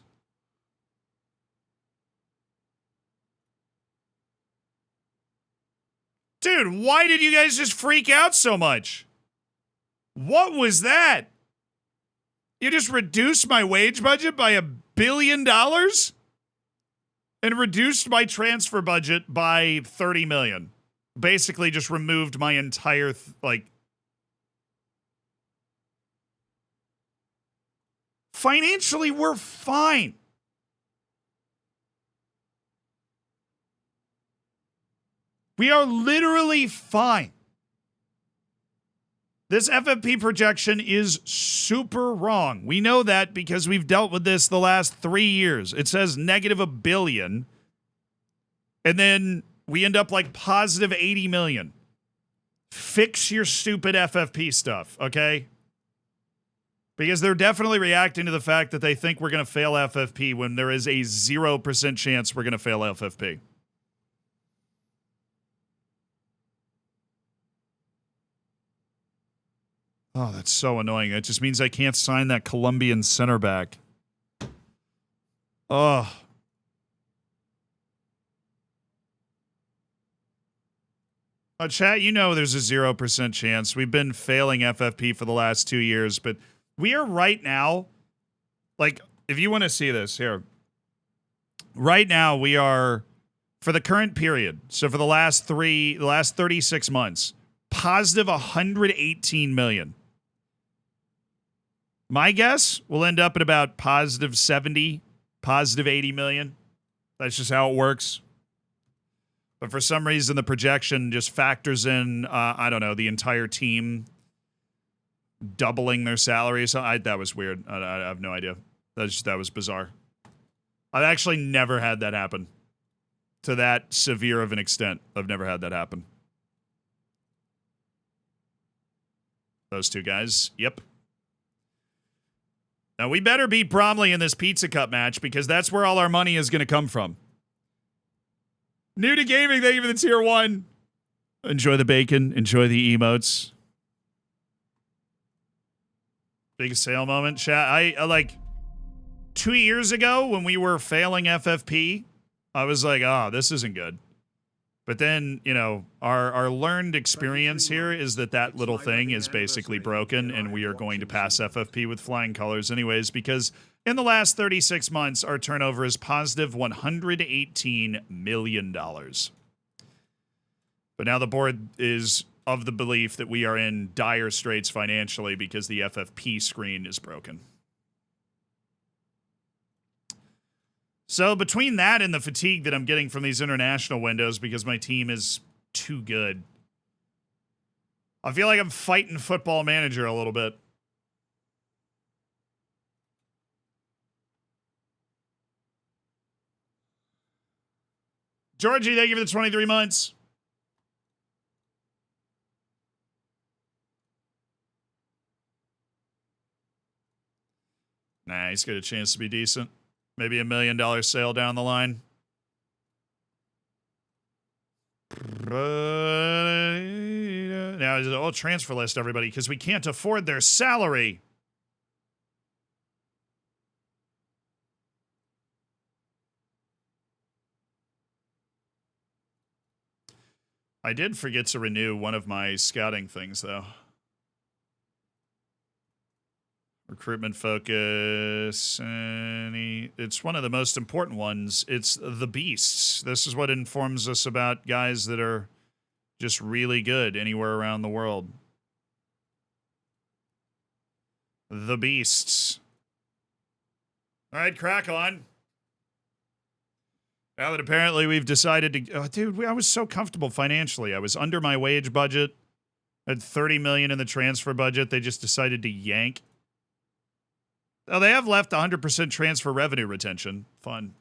Speaker 1: Dude, why did you guys just freak out so much? What was that? You just reduced my wage budget by $1 billion? And reduced my transfer budget by 30 million. Basically just removed my entire, financially, we're fine. We are literally fine. This FFP projection is super wrong. We know that because we've dealt with this the last 3 years. It says negative $1 billion. And then we end up like positive 80 million. Fix your stupid FFP stuff, okay? Because they're definitely reacting to the fact that they think we're going to fail FFP when there is a 0% chance we're going to fail FFP. Oh, that's so annoying. It just means I can't sign that Colombian center back. Oh. Chat, you know there's a 0% chance. We've been failing FFP for the last 2 years, but we are right now, like, if you want to see this, here. Right now, we are, for the current period, so for the last 36 months, positive 118 million. My guess, we'll end up at about positive 70, positive 80 million. That's just how it works. But for some reason, the projection just factors in, I don't know, the entire team doubling their salaries. That was weird. I have no idea. That was bizarre. I've actually never had that happen to that severe of an extent. I've never had that happen. Those two guys. Yep. Now, we better beat Bromley in this Pizza Cup match because that's where all our money is going to come from. New to gaming, thank you for the tier 1. Enjoy the bacon. Enjoy the emotes. Big sale moment. Chat. I like 2 years ago when we were failing FFP, I was like, oh, this isn't good. But then, you know, our learned experience here is that little thing is basically broken and we are going to pass FFP with flying colors anyways because in the last 36 months, our turnover is positive $118 million. But now the board is of the belief that we are in dire straits financially because the FFP screen is broken. So between that and the fatigue that I'm getting from these international windows because my team is too good, I feel like I'm fighting Football Manager a little bit. Georgie, thank you for the 23 months. Nah, he's got a chance to be decent. Maybe $1 million sale down the line. Now, it's all transfer list, everybody, because we can't afford their salary. I did forget to renew one of my scouting things, though. Recruitment focus. It's one of the most important ones. It's the beasts. This is what informs us about guys that are just really good anywhere around the world. The beasts. All right, crack on. Now that apparently we've decided to... Oh, dude, I was so comfortable financially. I was under my wage budget. I had $30 million in the transfer budget. They just decided to yank. Oh, they have left 100% transfer revenue retention. Fun.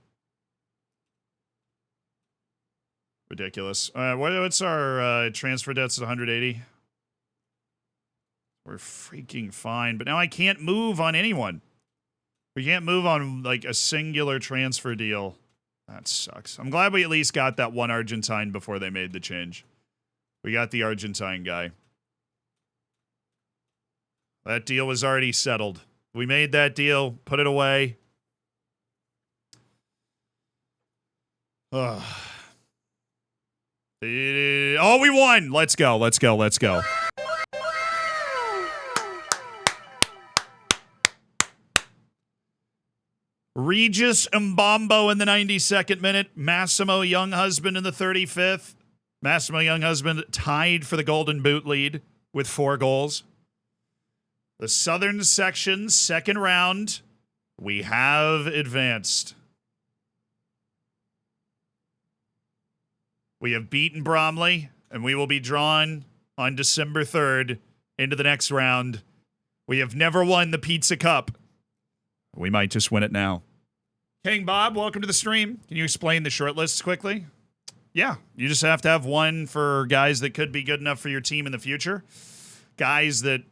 Speaker 1: Ridiculous. What's our transfer debts at 180? We're freaking fine. But now I can't move on anyone. We can't move on, like, a singular transfer deal. That sucks. I'm glad we at least got that one Argentine before they made the change. We got the Argentine guy. That deal was already settled. We made that deal, put it away. Ugh. Oh, we won. Let's go. Let's go. Let's go. Regis Mbombo in the 92nd minute. Massimo Younghusband in the 35th. Massimo Younghusband tied for the Golden Boot lead with 4 goals. The Southern section, second round. We have advanced. We have beaten Bromley, and we will be drawn on December 3rd into the next round. We have never won the Pizza Cup. We might just win it now. King Bob, welcome to the stream. Can you explain the short lists quickly? Yeah, you just have to have one for guys that could be good enough for your team in the future. Guys that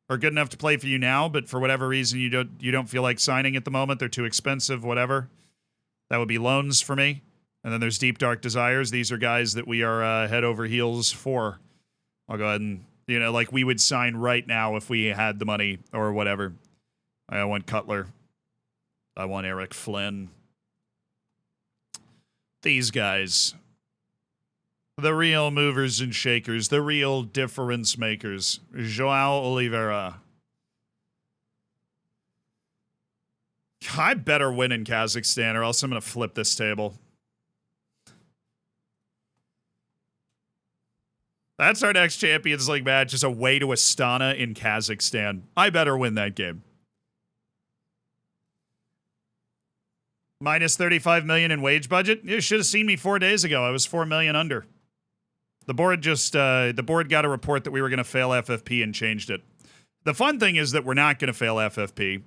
Speaker 1: are good enough to play for you now, but for whatever reason you don't feel like signing at the moment. They're too expensive, whatever. That would be loans for me. And then there's Deep Dark Desires. These are guys that we are head over heels for. I'll go ahead and, like we would sign right now if we had the money or whatever. I want Cutler. I want Eric Flynn. These guys. The real movers and shakers. The real difference makers. Joao Oliveira. I better win in Kazakhstan or else I'm going to flip this table. That's our next Champions League match, is away to Astana in Kazakhstan. I better win that game. Minus 35 million in wage budget. You should have seen me 4 days ago. I was 4 million under. The board got a report that we were going to fail FFP and changed it. The fun thing is that we're not going to fail FFP,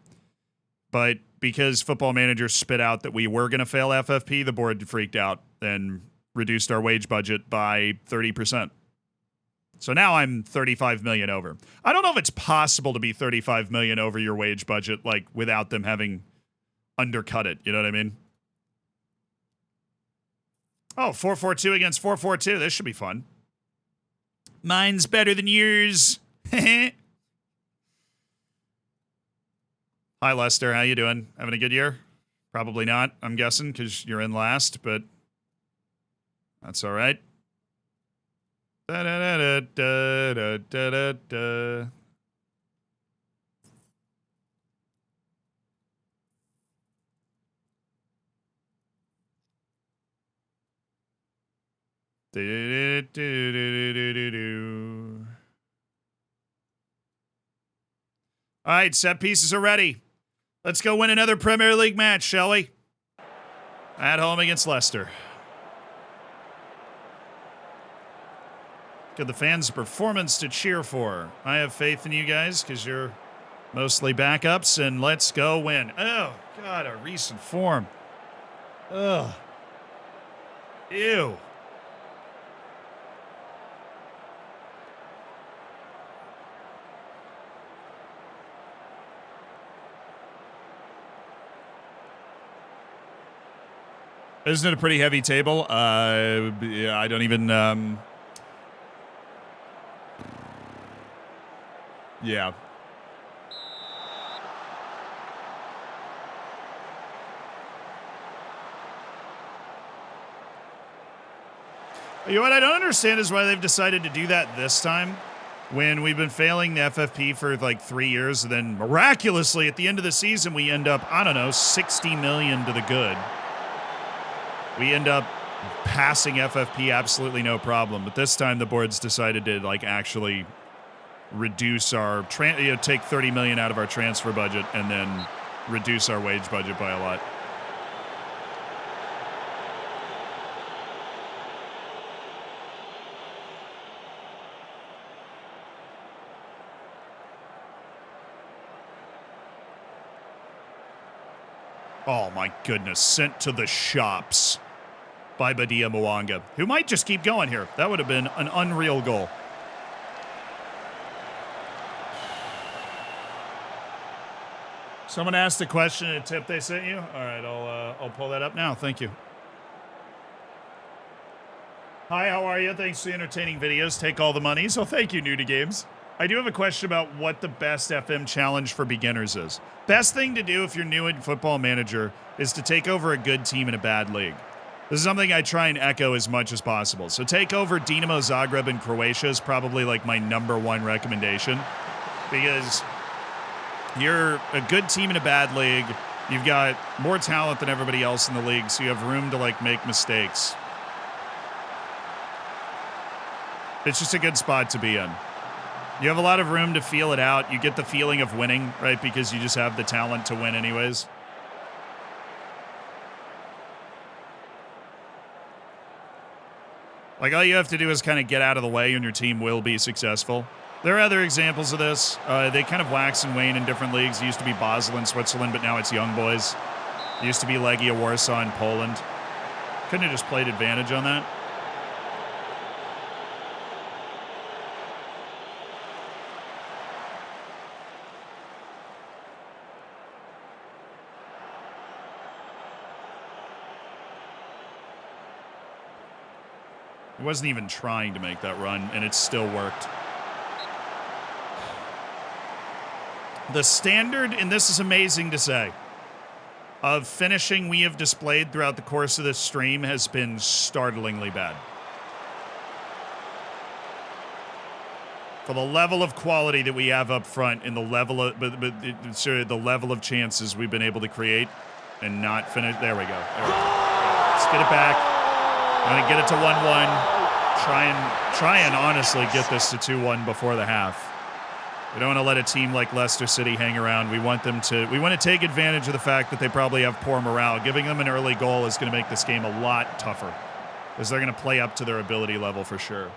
Speaker 1: but because Football Manager spit out that we were going to fail FFP, the board freaked out and reduced our wage budget by 30%. So now I'm 35 million over. I don't know if it's possible to be 35 million over your wage budget, like without them having undercut it. You know what I mean? Oh, 4-4-2 against 4-4-2. This should be fun. Mine's better than yours. Hi, Leicester. How you doing? Having a good year? Probably not, I'm guessing, because you're in last, but that's all right. Da-da-da-da-da-da-da-da. All right, set pieces are ready. Let's go win another Premier League match, shall we? At home against Leicester. Give the fans a performance to cheer for. I have faith in you guys because you're mostly backups, and let's go win. Oh, God, a recent form. Ugh. Ew. Isn't it a pretty heavy table? Yeah, I don't even, yeah. You know what I don't understand is why they've decided to do that this time when we've been failing the FFP for like 3 years, and then miraculously at the end of the season we end up, I don't know, 60 million to the good. We end up passing FFP absolutely no problem, but this time the board's decided to like actually reduce our take 30 million out of our transfer budget and then reduce our wage budget by a lot. Oh my goodness, sent to the shops by Badia Mwanga, who might just keep going here. That would have been an unreal goal. Someone asked a question and a tip they sent you. All right, I'll pull that up now. Thank you. Hi, how are you? Thanks for the entertaining videos. Take all the money. So thank you, New to Games. I do have a question about what the best FM challenge for beginners is. Best thing to do if you're new in Football Manager is to take over a good team in a bad league. This is something I try and echo as much as possible. So take over Dinamo Zagreb in Croatia is probably like my #1 recommendation, because you're a good team in a bad league. You've got more talent than everybody else in the league, so you have room to like make mistakes. It's just a good spot to be in. You have a lot of room to feel it out. You get the feeling of winning, right? Because you just have the talent to win anyways. Like, all you have to do is kind of get out of the way and your team will be successful. There are other examples of this. They kind of wax and wane in different leagues. It used to be Basel in Switzerland, but now it's Young Boys. It used to be Legia Warsaw in Poland. Couldn't have just played advantage on that. He wasn't even trying to make that run, and it still worked. The standard, and this is amazing to say, of finishing we have displayed throughout the course of this stream has been startlingly bad. For the level of quality that we have up front and the level of the level of chances we've been able to create and not finish. There we go. Let's get it back. I'm gonna get it to 1-1. Try and honestly get this to 2-1 before the half. We don't want to let a team like Leicester City hang around. We want to take advantage of the fact that they probably have poor morale. Giving them an early goal is going to make this game a lot tougher, because they're going to play up to their ability level for sure.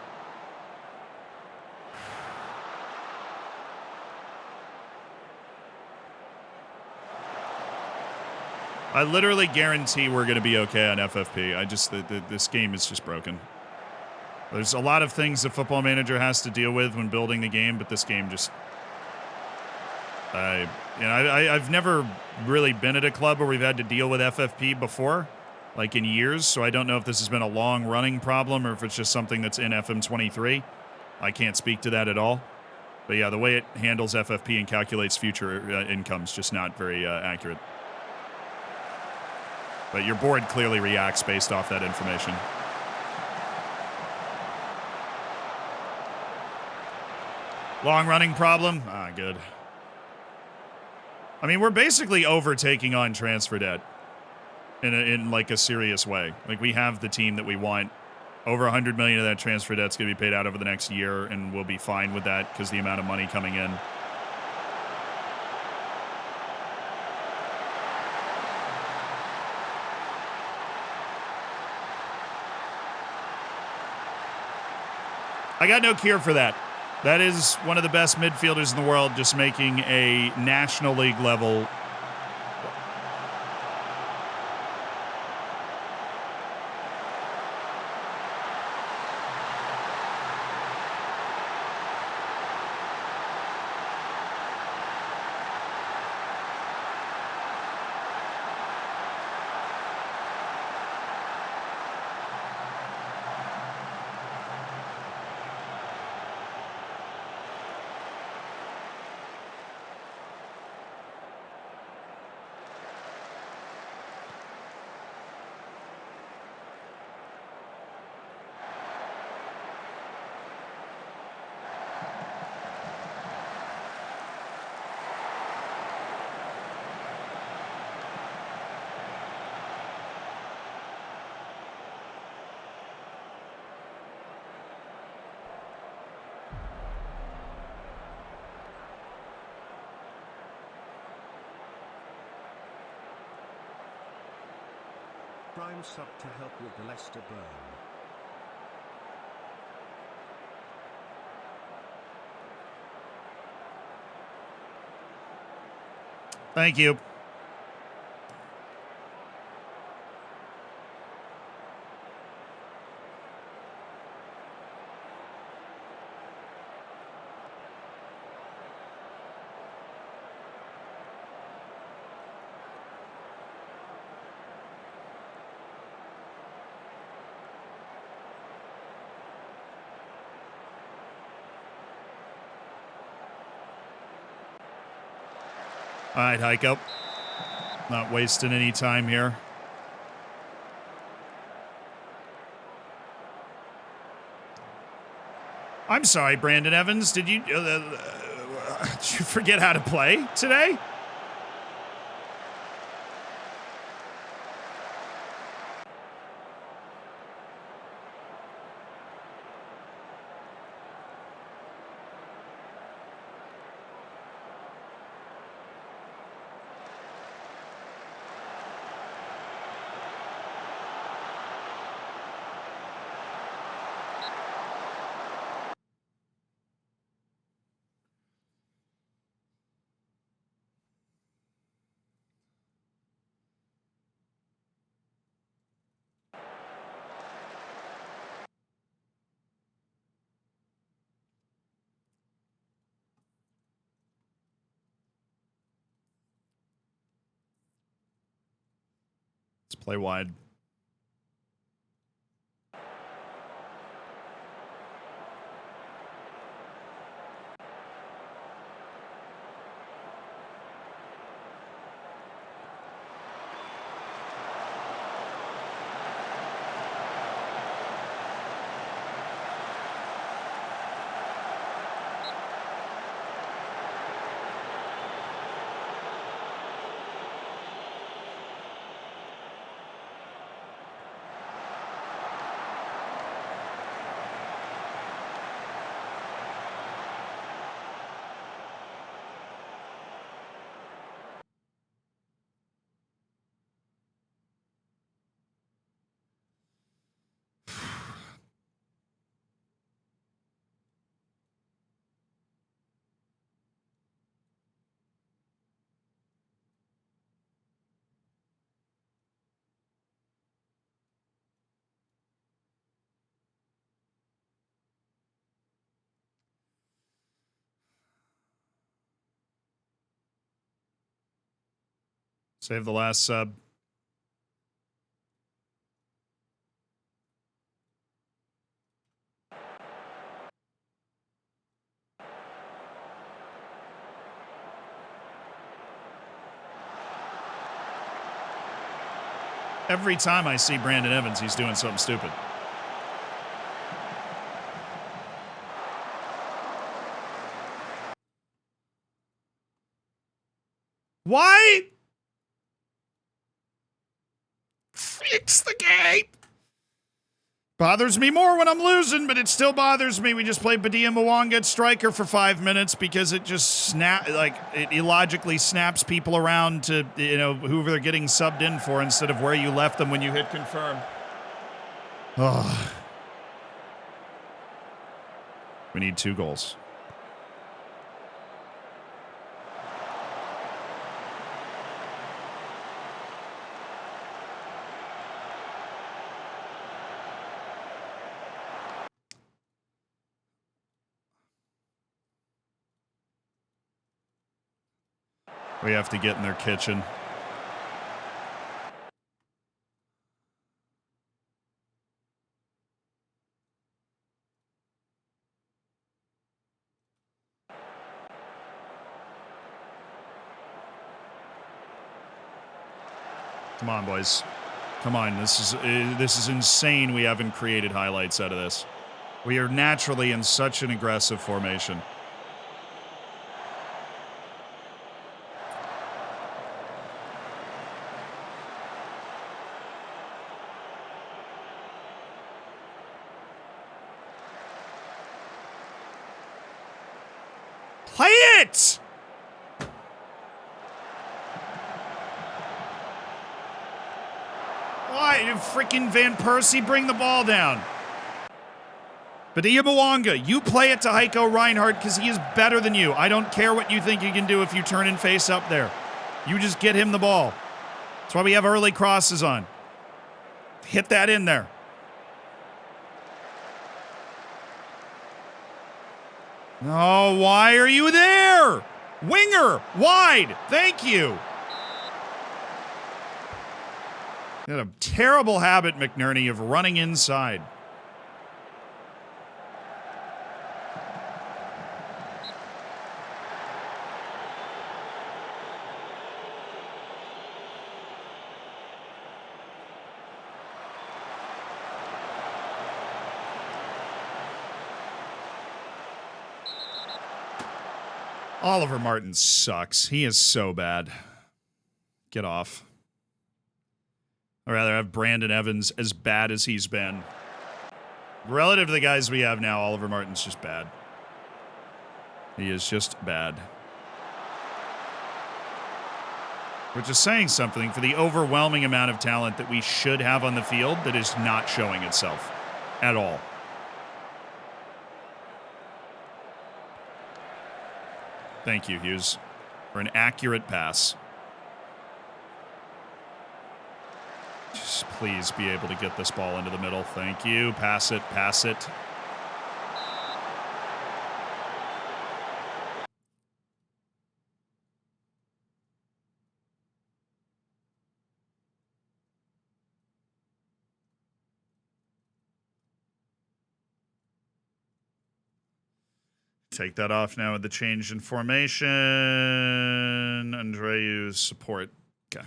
Speaker 1: I literally guarantee we're going to be okay on FFP. This game is just broken. There's a lot of things the Football Manager has to deal with when building the game, but this game just... I've never really been at a club where we've had to deal with FFP before, like in years, so I don't know if this has been a long-running problem or if it's just something that's in FM23. I can't speak to that at all. But yeah, the way it handles FFP and calculates future income's just not very accurate. But your board clearly reacts based off that information. Long-running problem? Ah, good. I mean, we're basically overtaking on transfer debt in like a serious way. Like, we have the team that we want. Over 100 million of that transfer debt's going to be paid out over the next year, and we'll be fine with that because the amount of money coming in. I got no cure for that. That is one of the best midfielders in the world, just making a National League level.
Speaker 2: Prime sub to help with the Leicester burn.
Speaker 1: Thank you. All right, Heiko. Not wasting any time here. I'm sorry, Brandon Evans. Did you forget how to play today? Let's play wide. Save the last sub. Every time I see Brandon Evans, he's doing something stupid. Why? Fix the game. Bothers me more when I'm losing, but it still bothers me. We just played Badia Mwanga at striker for 5 minutes because it just it illogically snaps people around to, whoever they're getting subbed in for instead of where you left them when you hit confirm. Oh. We need 2 goals. We have to get in their kitchen. Come on, boys. Come on. This is insane. We haven't created highlights out of this. We are naturally in such an aggressive formation. Play it! Why? Freaking Van Persie, bring the ball down. Badia Mwanga, you play it to Heiko Reinhardt because he is better than you. I don't care what you think you can do if you turn and face up there. You just get him the ball. That's why we have early crosses on. Hit that in there. No, why are you there? Winger, wide. Thank you. You had a terrible habit, McNerney, of running inside. Oliver Martin sucks. He is so bad. Get off. I'd rather have Brandon Evans as bad as he's been. Relative to the guys we have now, Oliver Martin's just bad. He is just bad. Which is saying something for the overwhelming amount of talent that we should have on the field that is not showing itself at all. Thank you, Hughes, for an accurate pass. Just please be able to get this ball into the middle. Thank you. Pass it, pass it. Take that off now with the change in formation. Andreu's support. Okay.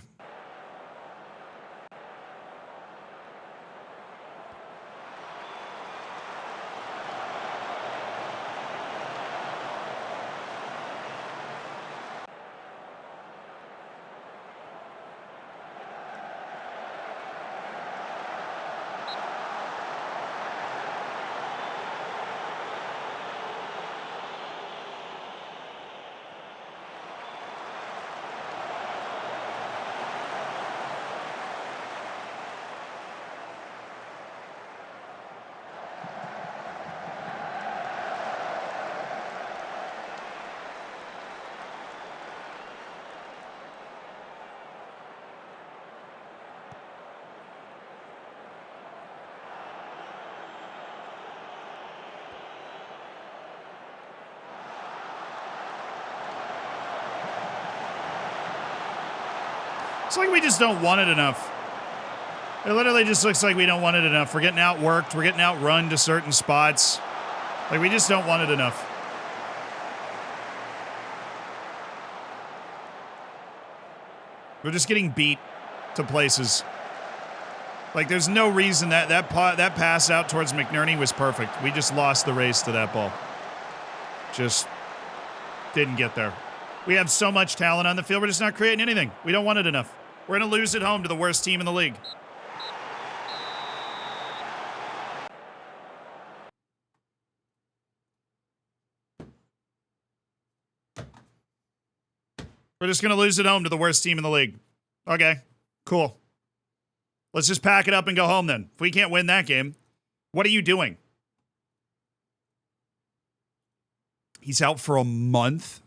Speaker 1: It's like we just don't want it enough. It literally just looks like we don't want it enough. We're getting outworked. We're getting outrun to certain spots. Like, we just don't want it enough. We're just getting beat to places. Like, there's no reason that pass out towards McNerney was perfect. We just lost the race to that ball. Just didn't get there. We have so much talent on the field, we're just not creating anything. We don't want it enough. We're going to lose at home to the worst team in the league. We're just going to lose at home to the worst team in the league. Okay, cool. Let's just pack it up and go home then. If we can't win that game, what are you doing? He's out for a month.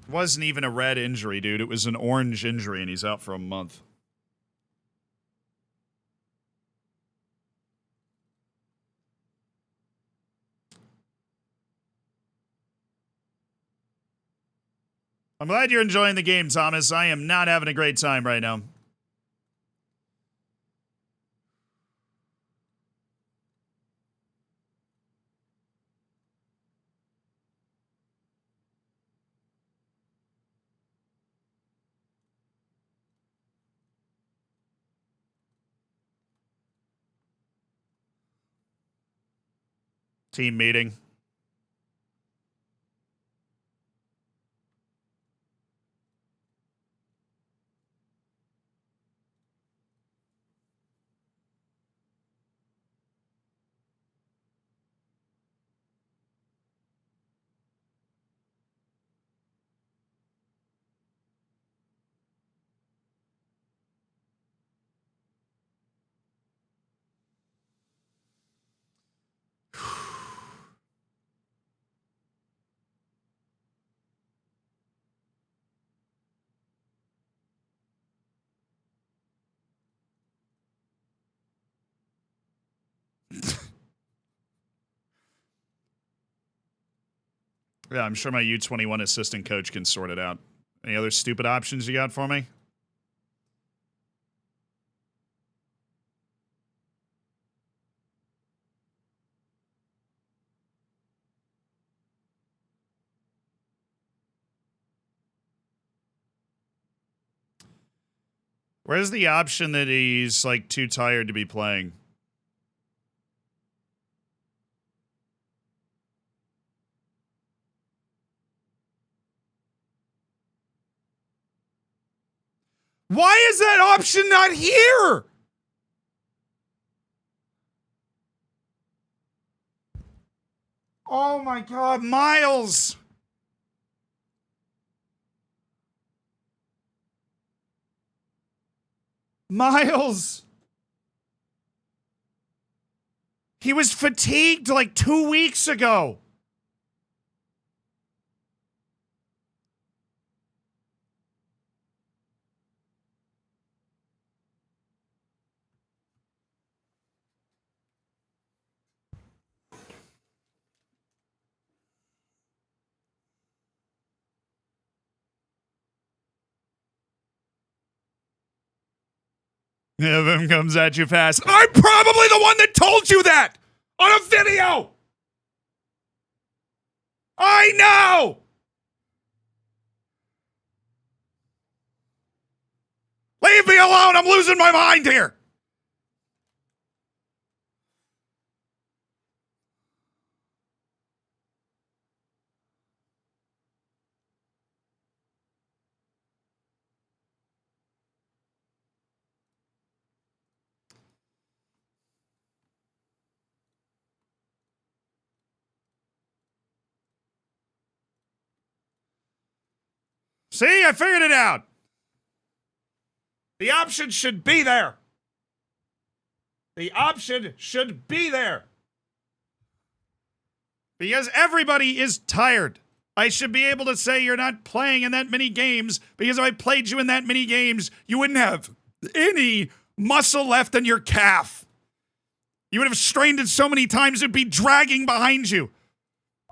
Speaker 1: It wasn't even a red injury, dude. It was an orange injury, and he's out for a month. I'm glad you're enjoying the game, Thomas. I am not having a great time right now. Team meeting. Yeah, I'm sure my U21 assistant coach can sort it out. Any other stupid options you got for me? Where's the option that he's, like, too tired to be playing? Why is that option not here? Oh my God, Miles. Miles. He was fatigued like 2 weeks ago. Evan comes at you fast. I'm probably the one that told you that on a video. I know. Leave me alone. I'm losing my mind here. See, I figured it out. The option should be there. The option should be there. Because everybody is tired. I should be able to say you're not playing in that many games, because if I played you in that many games, you wouldn't have any muscle left in your calf. You would have strained it so many times it'd be dragging behind you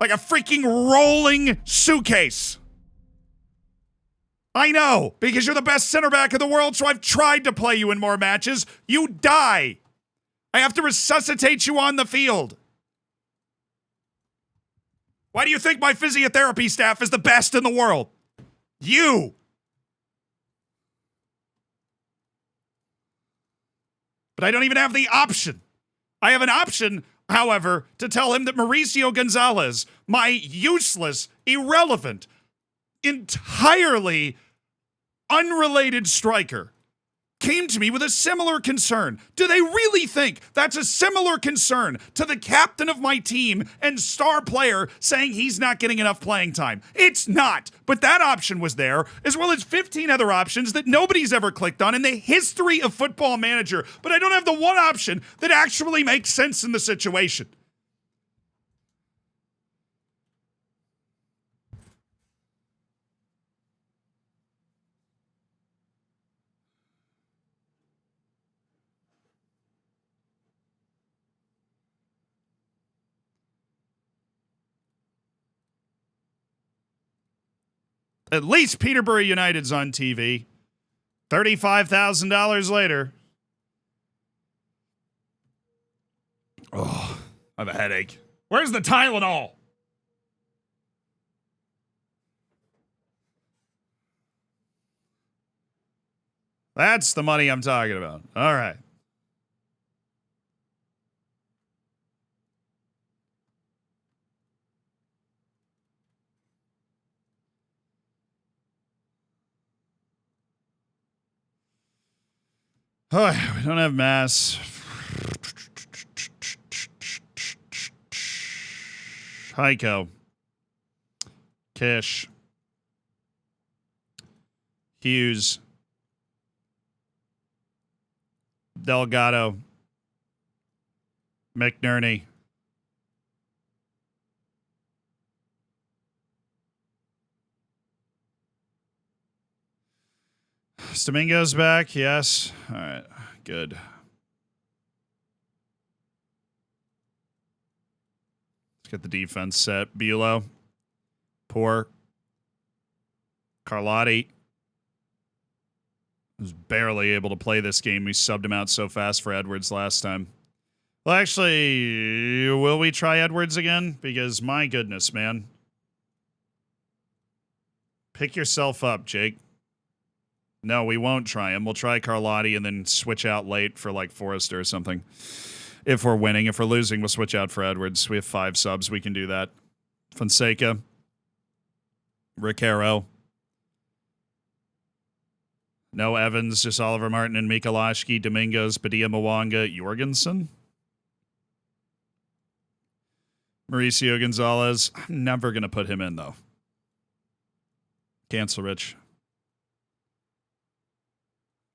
Speaker 1: like a freaking rolling suitcase. I know, because you're the best center back in the world, so I've tried to play you in more matches. You die. I have to resuscitate you on the field. Why do you think my physiotherapy staff is the best in the world? You. But I don't even have the option. I have an option, however, to tell him that Mauricio Gonzalez, my useless, irrelevant, entirely unrelated striker, came to me with a similar concern. Do they really think that's a similar concern to the captain of my team and star player saying he's not getting enough playing time? It's not. But that option was there, as well as 15 other options that nobody's ever clicked on in the history of Football Manager. But I don't have the one option that actually makes sense in the situation. At least Peterborough United's on TV. $35,000 later. Oh, I have a headache. Where's the Tylenol? That's the money I'm talking about. All right. Oh, we don't have mass. Heiko. Kish. Hughes. Delgado. McNerney. Domingo's back, yes. All right, good. Let's get the defense set. Bulow. Poor. Carlotti was barely able to play this game. We subbed him out so fast for Edwards last time. Well, actually, will we try Edwards again? Because my goodness, man. Pick yourself up, Jake. No, we won't try him. We'll try Carlotti and then switch out late for like Forrester or something. If we're winning. If we're losing, we'll switch out for Edwards. We have 5 subs. We can do that. Fonseca. Riquero. No Evans, just Oliver Martin and Mikolashki, Domingos, Padilla Mwanga, Jorgensen. Mauricio Gonzalez. I'm never going to put him in, though. Cancel Rich.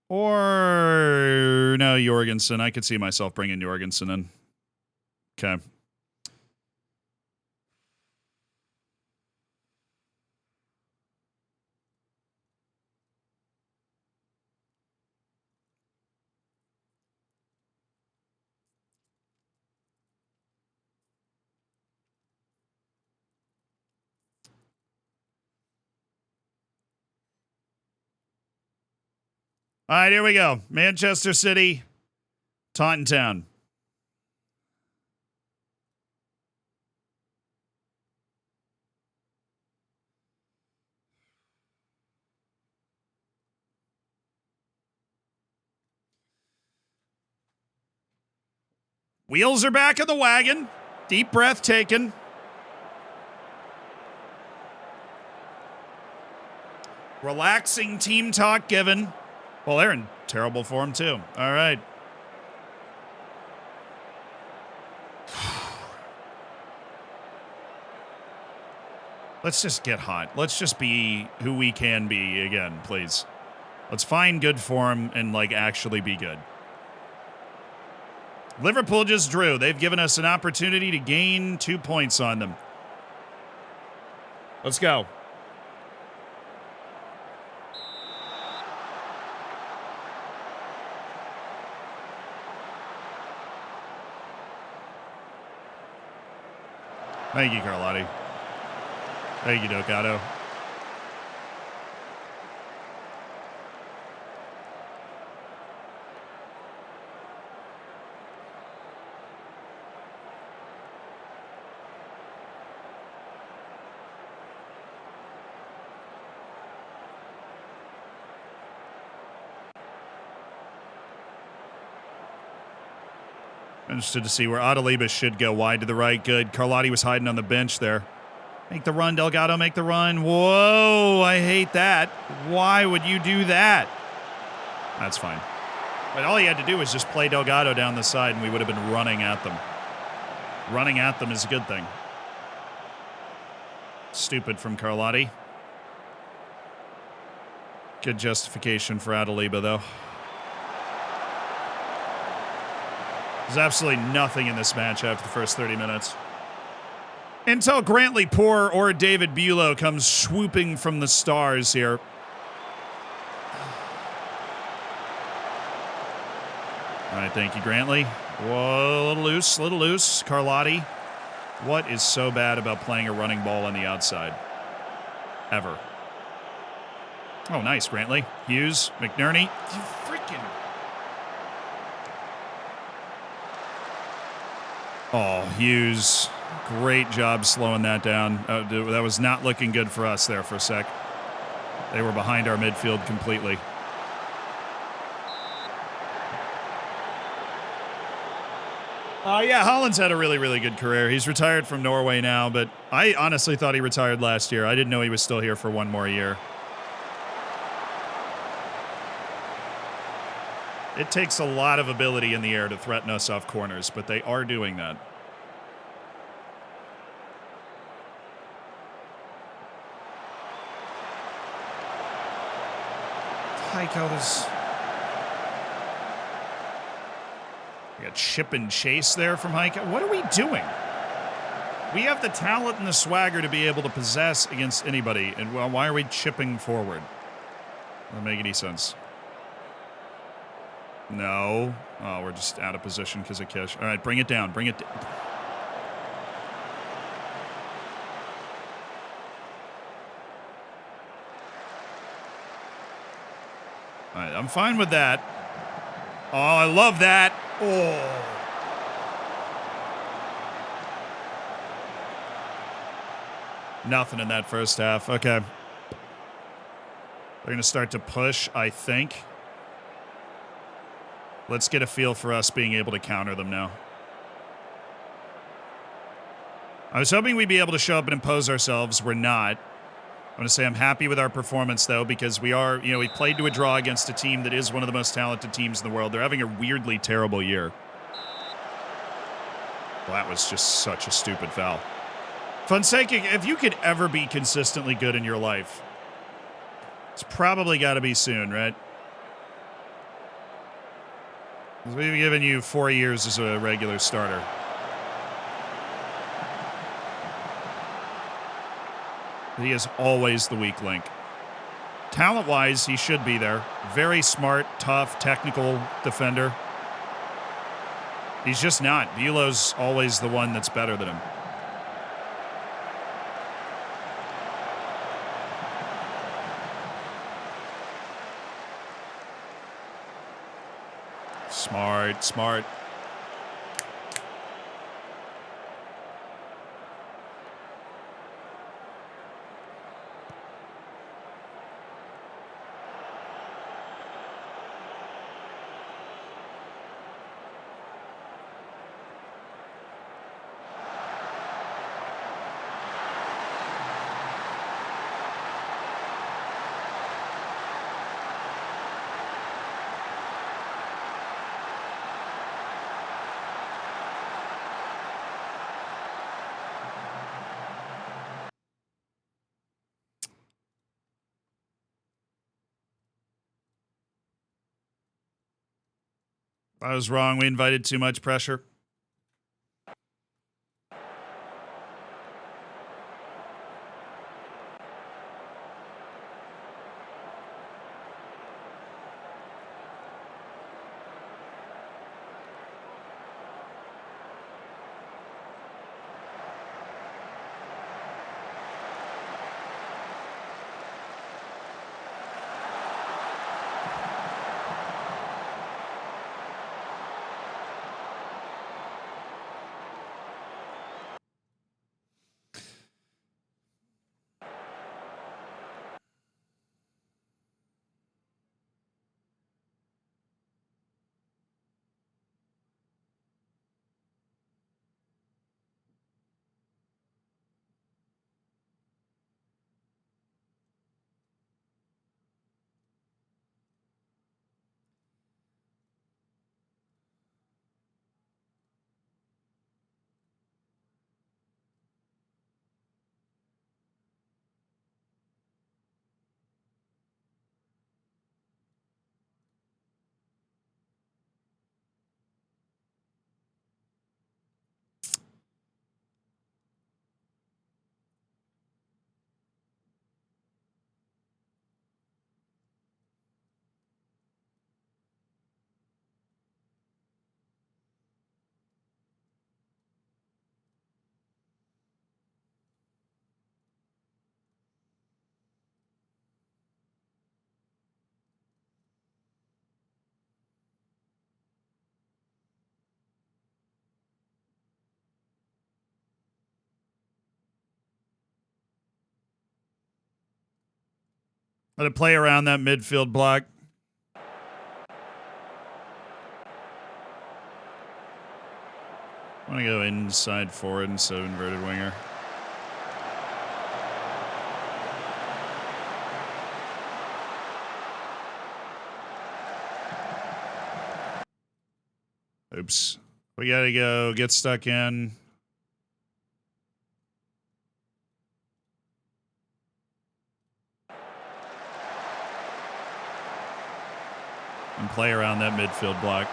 Speaker 1: Or, no, Jorgensen. I could see myself bringing Jorgensen in. Okay. All right, here we go. Manchester City, Taunton Town. Wheels are back in the wagon. Deep breath taken. Relaxing team talk given. Well, they're in terrible form, too. All right. Let's just get hot. Let's just be who we can be again, please. Let's find good form and, like, actually be good. Liverpool just drew. They've given us an opportunity to gain 2 points on them. Let's go. Thank you, Carlotti. Thank you, Docato. Interested to see where Adaliba should go. Wide to the right. Good. Carlotti was hiding on the bench there. Make the run, Delgado. Make the run. Whoa, I hate that. Why would you do that? That's fine. But all he had to do was just play Delgado down the side, and we would have been running at them. Running at them is a good thing. Stupid from Carlotti. Good justification for Adaliba, though. There's absolutely nothing in this match after the first 30 minutes. Until Grantley Poor or David Bulow comes swooping from the stars here. All right, thank you, Grantley. Whoa, a little loose, little loose. Carlotti. What is so bad about playing a running ball on the outside? Ever. Oh, nice, Grantley. Hughes, McNerney. You freaking... Oh, Hughes, great job slowing that down. That was not looking good for us there for a sec. They were behind our midfield completely. Yeah, Holland's had a really, really good career. He's retired from Norway now, but I honestly thought he retired last year. I didn't know he was still here for one more year. It takes a lot of ability in the air to threaten us off corners, but they are doing that. Heiko is... We got chip and chase there from Heiko. What are we doing? We have the talent and the swagger to be able to possess against anybody, and well, why are we chipping forward? Doesn't make any sense. No. Oh, we're just out of position because of Kish. All right, bring it down. Bring it down. All right, I'm fine with that. Oh, I love that. Oh. Nothing in that first half. Okay. They're going to start to push, I think. Let's get a feel for us being able to counter them now. I was hoping we'd be able to show up and impose ourselves. We're not. I'm going to say I'm happy with our performance, though, because we are, we played to a draw against a team that is one of the most talented teams in the world. They're having a weirdly terrible year. Well, that was just such a stupid foul. Fonseca, if you could ever be consistently good in your life, it's probably got to be soon, right? We've given you 4 years as a regular starter. He is always the weak link. Talent-wise, he should be there. Very smart, tough, technical defender. He's just not. Buloh's always the one that's better than him. Smart, smart. I was wrong. We invited too much pressure. Let it play around that midfield block. I want to go inside forward instead of inverted winger. Oops. We got to go get stuck in. And play around that midfield block.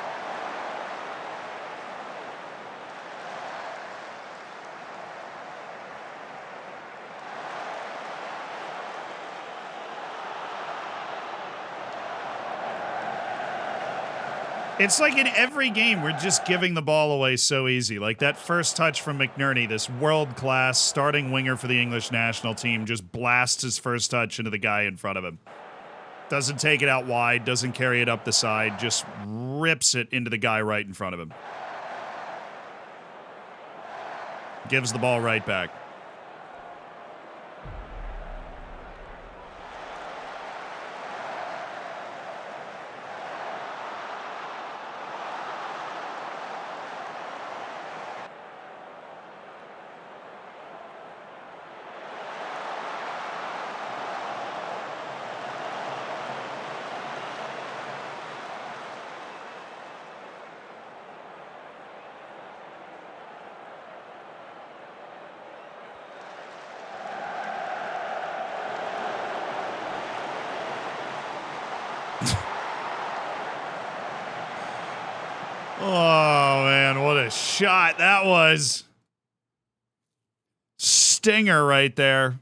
Speaker 1: It's like in every game, we're just giving the ball away so easy. Like that first touch from McNerney, this world-class starting winger for the English national team, just blasts his first touch into the guy in front of him. Doesn't take it out wide, doesn't carry it up the side, just rips it into the guy right in front of him. Gives the ball right back. Oh, man, what a shot that was. Stinger right there.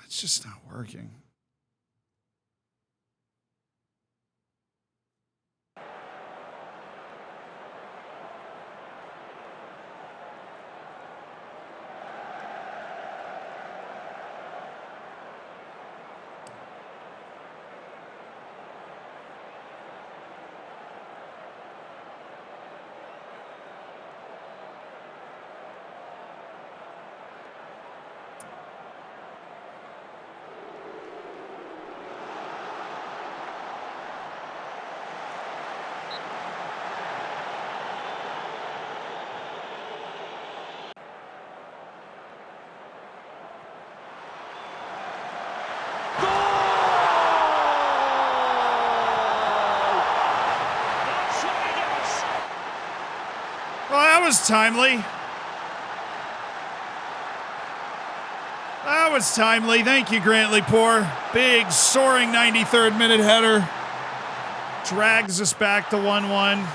Speaker 1: It's just not working. Well, that was timely. That was timely. Thank you, Grantley Poor. Big, soaring 93rd minute header. Drags us back to 1-1.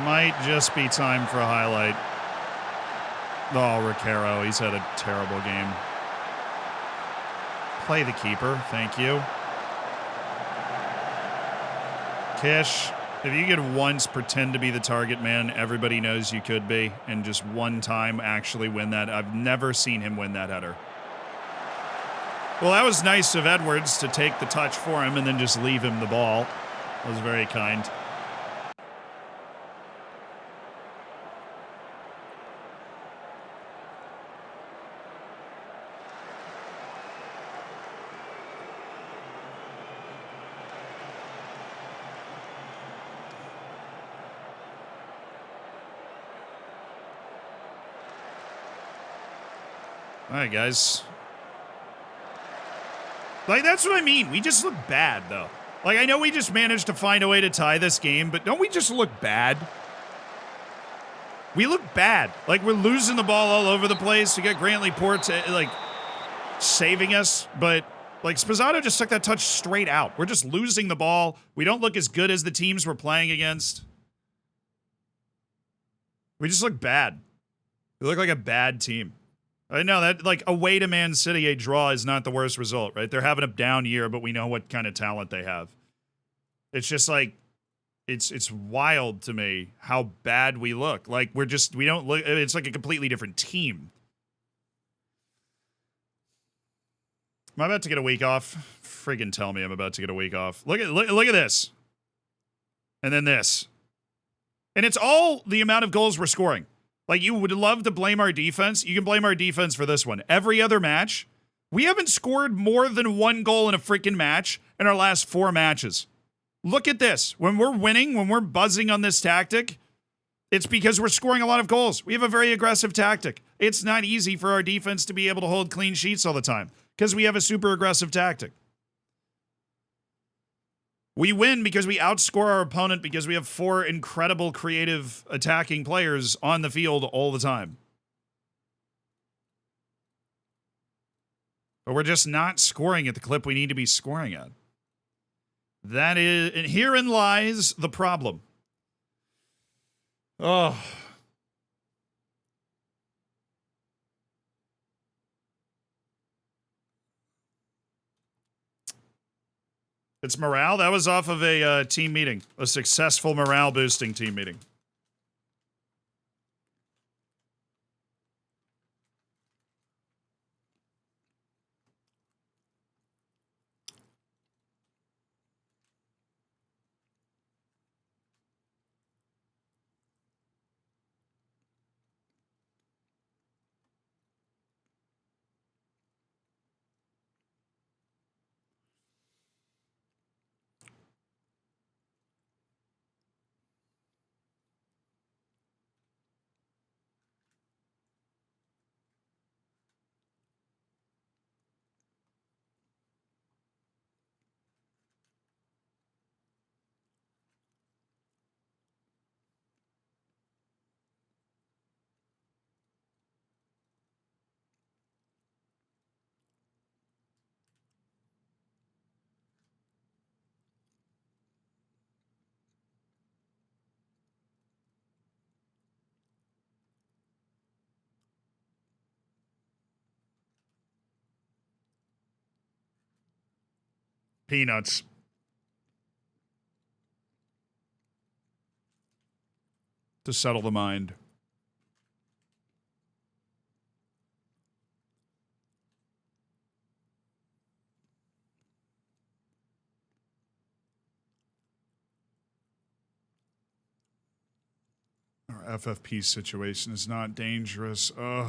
Speaker 1: Might just be time for a highlight. Oh, Recaro, he's had a terrible game. Play the keeper, thank you. Kish, if you could once pretend to be the target man, everybody knows you could be, and just one time actually win that. I've never seen him win that header. Well, that was nice of Edwards to take the touch for him and then just leave him the ball. That was very kind. All right, guys. Like, that's what I mean. We just look bad, though. Like, I know we just managed to find a way to tie this game, but don't we just look bad? We look bad. Like, we're losing the ball all over the place. We got Grantley Port, like, saving us, but, like, Spazzato just took that touch straight out. We're just losing the ball. We don't look as good as the teams we're playing against. We just look bad. We look like a bad team. I know that, like, away to Man City, a draw is not the worst result, right? They're having a down year, but we know what kind of talent they have. It's just like, it's wild to me how bad we look. Like, we don't look, it's like a completely different team. Am I about to get a week off? Friggin' tell me I'm about to get a week off. Look at this. And then this. And it's all the amount of goals we're scoring. Like, you would love to blame our defense. You can blame our defense for this one. Every other match, we haven't scored more than one goal in a freaking match in our last 4 matches. Look at this. When we're winning, when we're buzzing on this tactic, It's because we're scoring a lot of goals. We have a very aggressive tactic. It's not easy for our defense to be able to hold clean sheets all the time because we have a super aggressive tactic. We win because we outscore our opponent because we have 4 incredible creative attacking players on the field all the time. But we're just not scoring at the clip we need to be scoring at. That is, and herein lies the problem. Oh. It's morale. That was off of a team meeting, a successful morale boosting team meeting. Peanuts. To settle the mind. Our FFP situation is not dangerous. Ugh.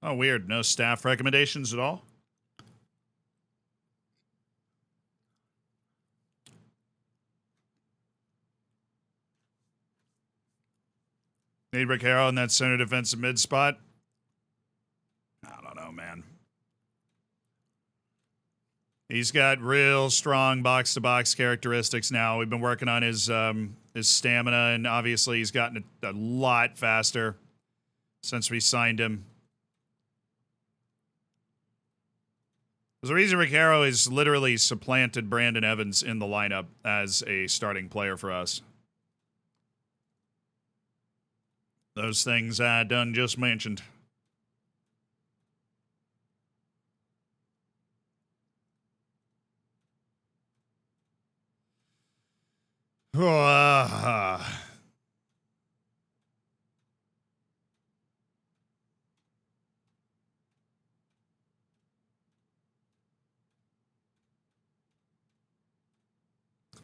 Speaker 1: Oh, weird. No staff recommendations at all? Need Rick Harrow in that center defensive mid spot? I don't know, man. He's got real strong box-to-box characteristics now. We've been working on his stamina, and obviously he's gotten a lot faster since we signed him. There's a reason Rick Harrow has literally supplanted Brandon Evans in the lineup as a starting player for us. Those things I done just mentioned.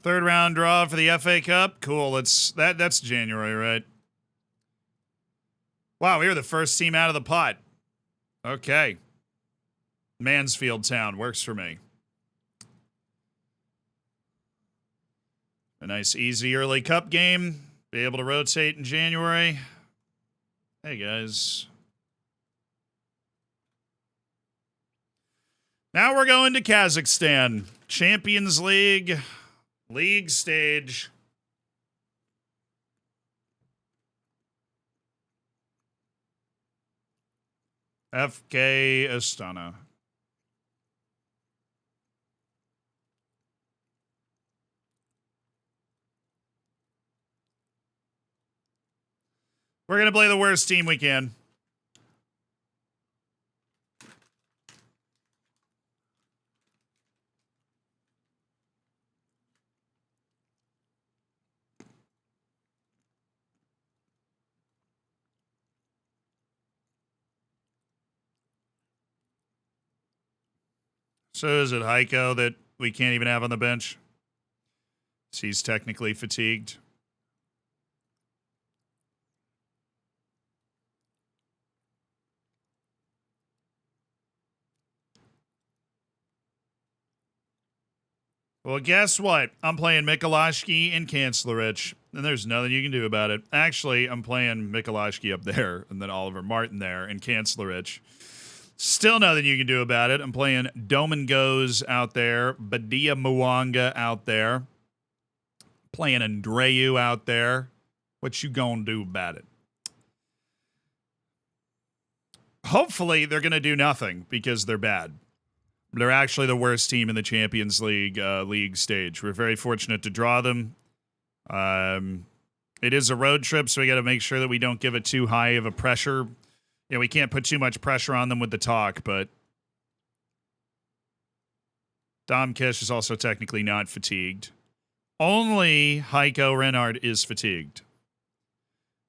Speaker 1: Third round draw for the FA Cup. Cool. That's January, right? Wow, we were the first team out of the pot. Okay. Mansfield Town works for me. A nice, easy early cup game. Be able to rotate in January. Hey, guys. Now we're going to Kazakhstan. Champions League. League stage. FK Astana. We're going to play the worst team we can. So is it Heiko that we can't even have on the bench? So he's technically fatigued. Well, guess what? I'm playing Mikolashki and Kancelarich, and there's nothing you can do about it. Actually, I'm playing Mikolashki up there, and then Oliver Martin there, and Kancelarich. Still nothing you can do about it. I'm playing Domingos out there, Badia Mwanga out there, playing Andreu out there. What you gonna do about it? Hopefully, they're gonna do nothing because they're bad. They're actually the worst team in the Champions League league stage. We're very fortunate to draw them. It is a road trip, so we got to make sure that we don't give it too high of a pressure. You know, we can't put too much pressure on them with the talk, but Dom Kish is also technically not fatigued. Only Heiko Reinhardt is fatigued.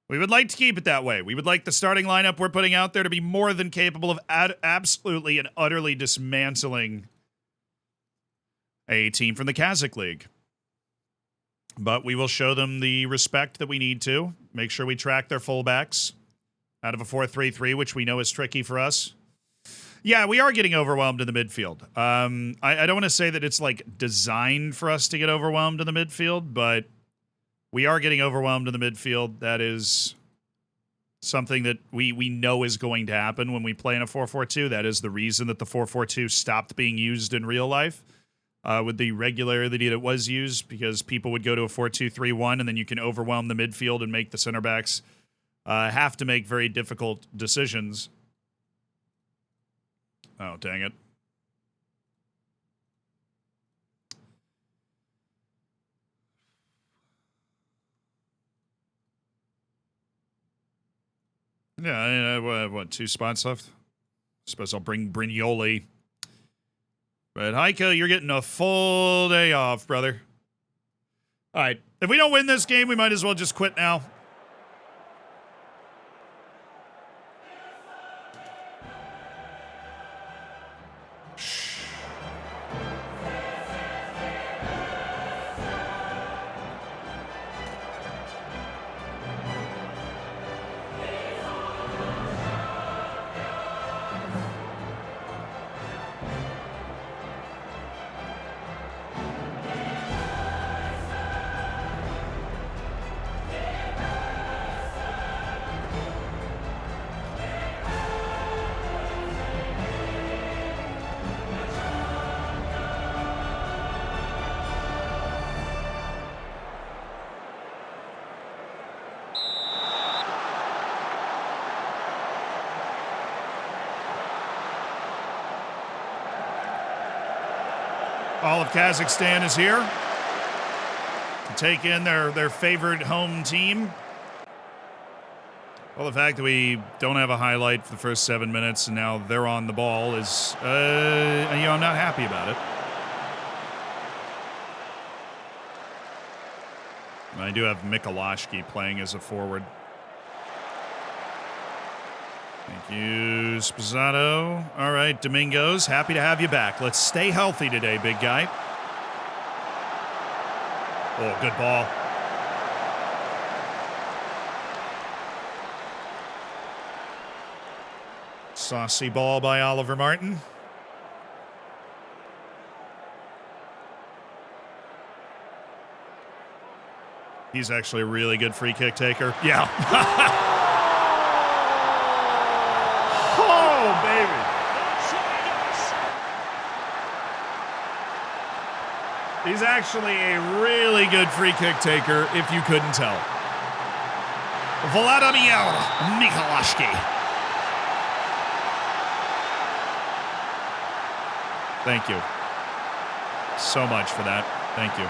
Speaker 1: We would like to keep it that way. We would like the starting lineup we're putting out there to be more than capable of absolutely and utterly dismantling a team from the Kazakh League. But we will show them the respect that we need to. Make sure we track their fullbacks out of a 4-3-3, which we know is tricky for us. Yeah, we are getting overwhelmed in the midfield. I don't want to say that it's like designed for us to get overwhelmed in the midfield, but we are getting overwhelmed in the midfield. That is something that we know is going to happen when we play in a 4-4-2. That is the reason that the 4-4-2 stopped being used in real life with the regularity that it was used, because people would go to a 4-2-3-1, and then you can overwhelm the midfield and make the center backs have to make very difficult decisions. Oh, dang it. Yeah, what, 2 spots left? Suppose I'll bring Brignoli. But Heiko, you're getting a full day off, brother. All right. If we don't win this game, we might as well just quit now. All of Kazakhstan is here to take in their favorite home team. Well, the fact that we don't have a highlight for the first 7 minutes and now they're on the ball is, I'm not happy about it. I do have Mikolashki playing as a forward. Thank you, Spazzato. All right, Domingos, happy to have you back. Let's stay healthy today, big guy. Oh, good ball. Saucy ball by Oliver Martin. He's actually a really good free kick taker. Yeah. Oh, baby. He's actually a really good free kick taker, if you couldn't tell. Vladimir Mikolashki. Thank you so much for that. Thank you.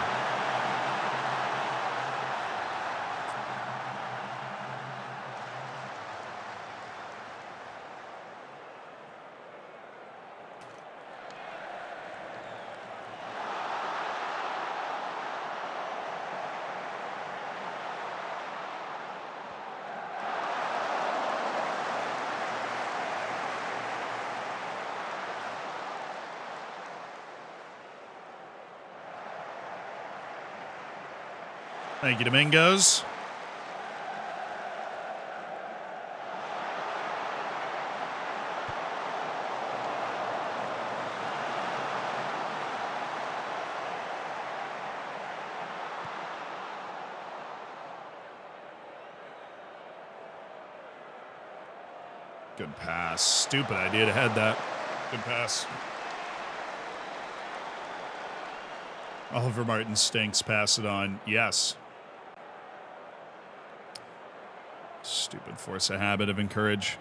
Speaker 1: Thank you, Domingos. Good pass. Stupid idea to head that. Good pass. Oliver Martin stinks. Pass it on. Yes. Stupid force a habit of encourage.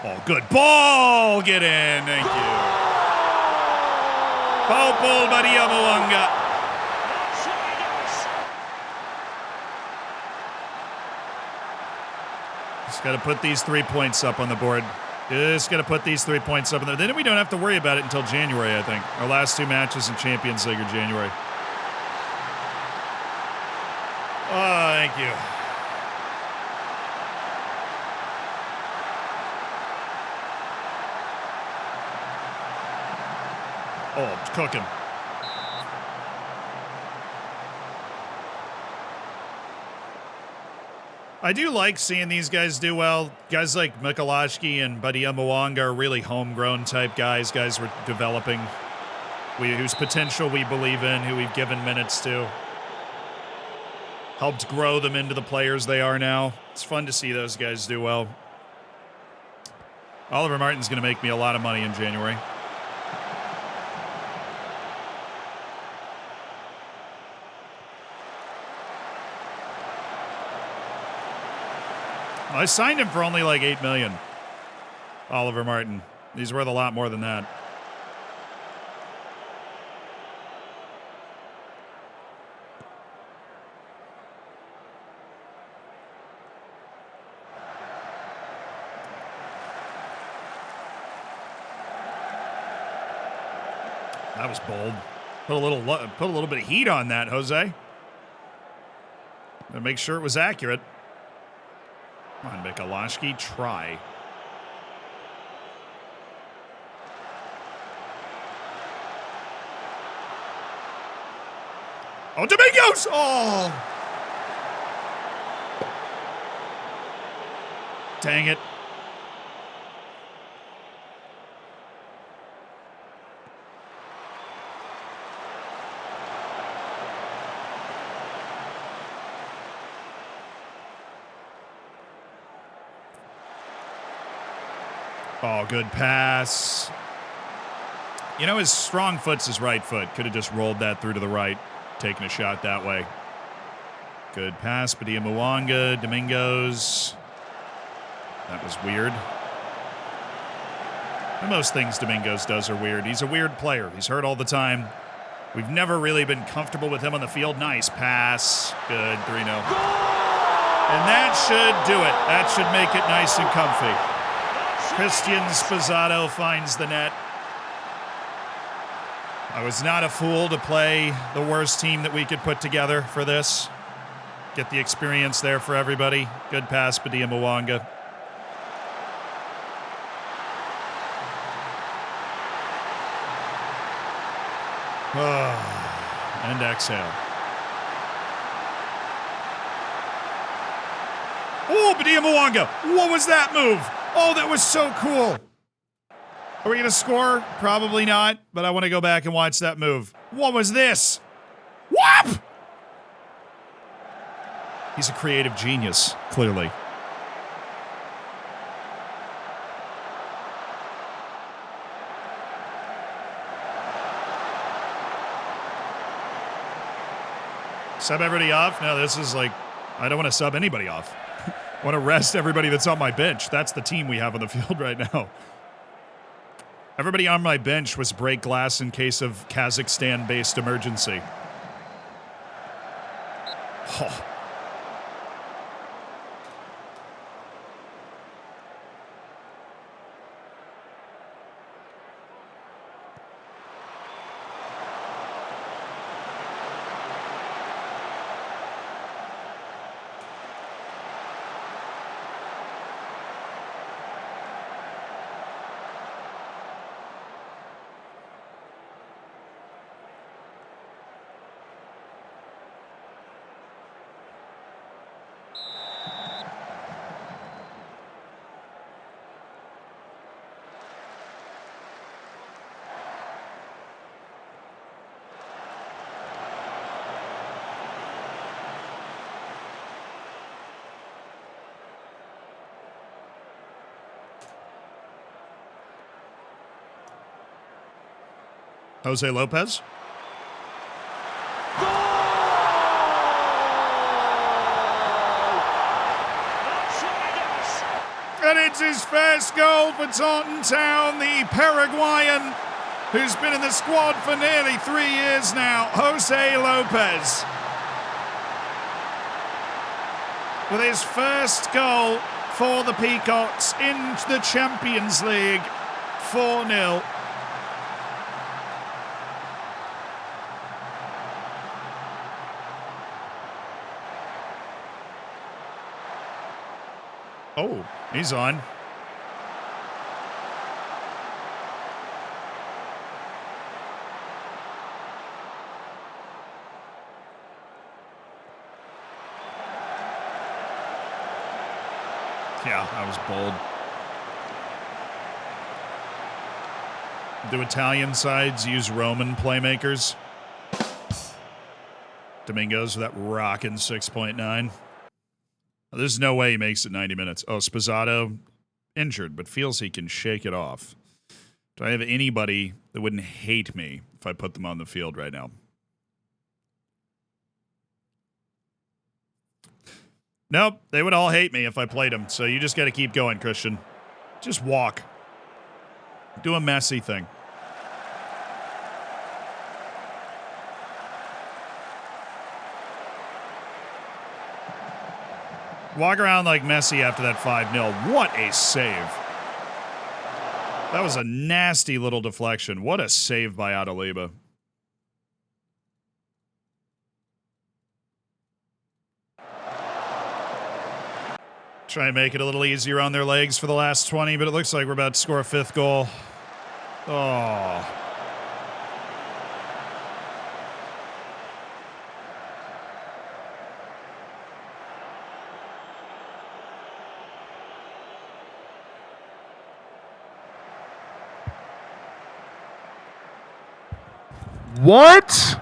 Speaker 1: Oh, good ball. Get in. Thank you. Paupol Badiamawanga. Just got to put these 3 points up on the board. Just got to put these 3 points up in there. Then we don't have to worry about it until January, I think. Our last 2 matches in Champions League are January. Oh, thank you. Oh, it's cooking. I do like seeing these guys do well. Guys like Mikolashki and Badiamawanga are really homegrown type guys. Guys we're developing, whose potential we believe in, who we've given minutes to. Helped grow them into the players they are now. It's fun to see those guys do well. Oliver Martin's going to make me a lot of money in January. I signed him for only like $8 million. Oliver Martin. He's worth a lot more than that. That was bold. Put a little bit of heat on that, Jose. To make sure it was accurate. Come on, Mikolashki, try. Oh, Domingos! Oh! Dang it. Oh, good pass. You know, his strong foot's his right foot. Could have just rolled that through to the right, taken a shot that way. Good pass, Badiamawanga, Domingos. That was weird. And most things Domingos does are weird. He's a weird player. He's hurt all the time. We've never really been comfortable with him on the field. Nice pass. Good, 3-0. And that should do it. That should make it nice and comfy. Christian Spozzato finds the net. I was not a fool to play the worst team that we could put together for this. Get the experience there for everybody. Good pass, Badiamawanga. And exhale. Oh, Badiamawanga. What was that move? Oh, that was so cool. Are we going to score? Probably not, but I want to go back and watch that move. What was this? Whoop! He's a creative genius, clearly. Sub everybody off? No, this is like, I don't want to sub anybody off. I want to rest everybody that's on my bench. That's the team we have on the field right now. Everybody on my bench was break glass in case of Kazakhstan-based emergency. Oh. Jose Lopez. And it's his first goal for Taunton Town, the Paraguayan who's been in the squad for nearly 3 years now, Jose Lopez. With his first goal for the Peacocks in the Champions League, 4-0. Oh, he's on. Yeah, that was bold. Do Italian sides use Roman playmakers? Domingos with that rockin' 6.9. There's no way he makes it 90 minutes. Oh, Spazzato injured, but feels he can shake it off. Do I have anybody that wouldn't hate me if I put them on the field right now? Nope, they would all hate me if I played them. So you just got to keep going, Christian. Just walk. Do a Messi thing. Walk around like Messi after that 5-0. What a save. That was a nasty little deflection. What a save by Adaliba. Try and make it a little easier on their legs for the last 20, but it looks like we're about to score a 5th goal. Oh.
Speaker 3: What?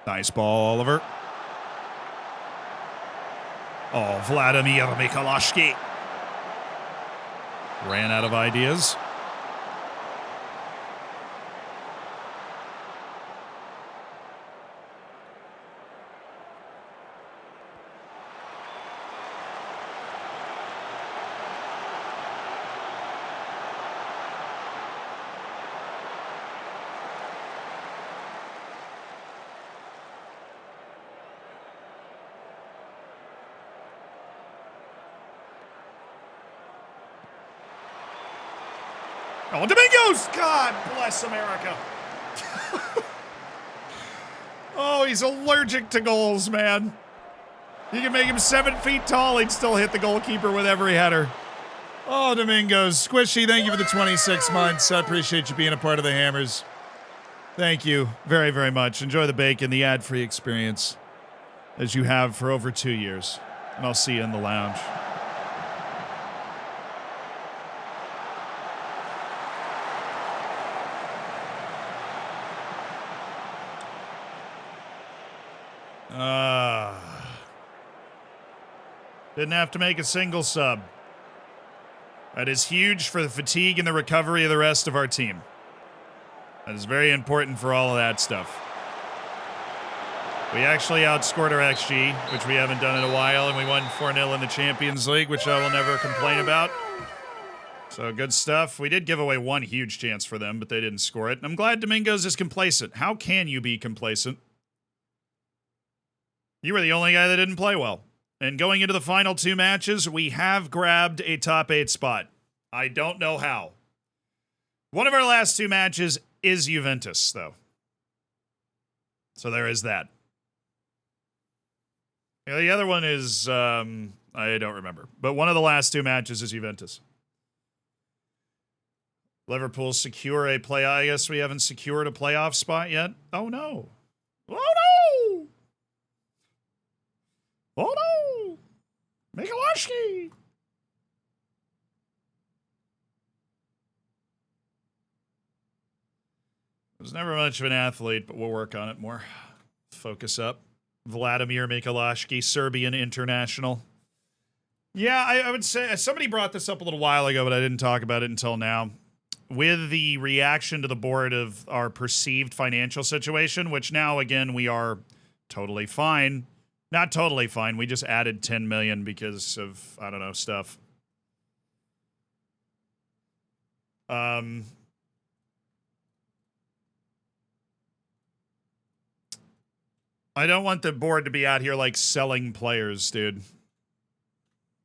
Speaker 1: Nice ball, Oliver. Oh, Vladimir Michalowski. Ran out of ideas. Oh, Domingos! God bless America. Oh, he's allergic to goals, man. You can make him 7 feet tall, he'd still hit the goalkeeper with every header. Oh, Domingos. Squishy, thank you for the 26 months. I appreciate you being a part of the Hammers. Thank you very, very much. Enjoy the bacon, the ad-free experience, as you have for over 2 years. And I'll see you in the lounge. Didn't have to make a single sub. That is huge for the fatigue and the recovery of the rest of our team. That is very important for all of that stuff. We actually outscored our XG, which we haven't done in a while, and we won 4-0 in the Champions League, which I will never complain about. So good stuff. We did give away one huge chance for them, but they didn't score it. And I'm glad Domingos is complacent. How can you be complacent? You were the only guy that didn't play well. And going into the final 2 matches, we have grabbed a top 8 spot. I don't know how. One of our last 2 matches is Juventus, though. So there is that. The other one is, I don't remember. But one of the last 2 matches is Juventus. Liverpool secure a play. I guess we haven't secured a playoff spot yet. Oh no. Oh no. Oh no. Mikulášský. Was never much of an athlete, but we'll work on it more. Focus up. Vladimir Mikulášský, Serbian international. Yeah, I would say somebody brought this up a little while ago, but I didn't talk about it until now. With the reaction to the board of our perceived financial situation, which now, again, we are totally fine. Not totally fine. We just added 10 million because of, I don't know, stuff. I don't want the board to be out here like selling players, dude.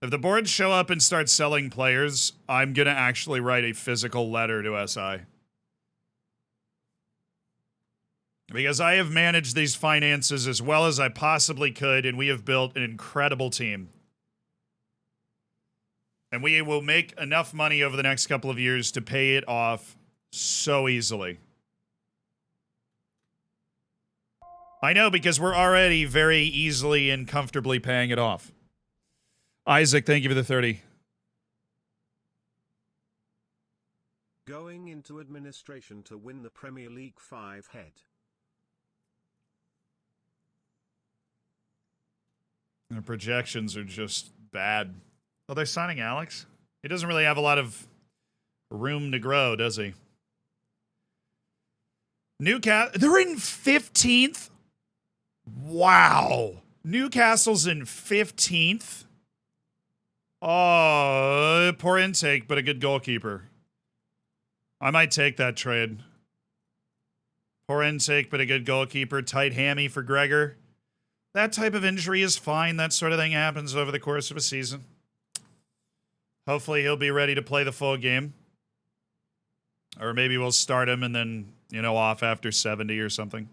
Speaker 1: If the board show up and start selling players, I'm going to actually write a physical letter to SI. Because I have managed these finances as well as I possibly could, and we have built an incredible team. And we will make enough money over the next couple of years to pay it off so easily. I know, because we're already very easily and comfortably paying it off. Isaac, thank you for the 30.
Speaker 2: Going into administration to win the Premier League 5 head.
Speaker 1: The projections are just bad. Oh, they're signing Alex? He doesn't really have a lot of room to grow, does he? Newcastle, they're in 15th? Wow. Newcastle's in 15th? Oh, poor intake, but a good goalkeeper. I might take that trade. Poor intake, but a good goalkeeper. Tight hammy for Gregor. That type of injury is fine. That sort of thing happens over the course of a season. Hopefully he'll be ready to play the full game. Or maybe we'll start him and then, off after 70 or something.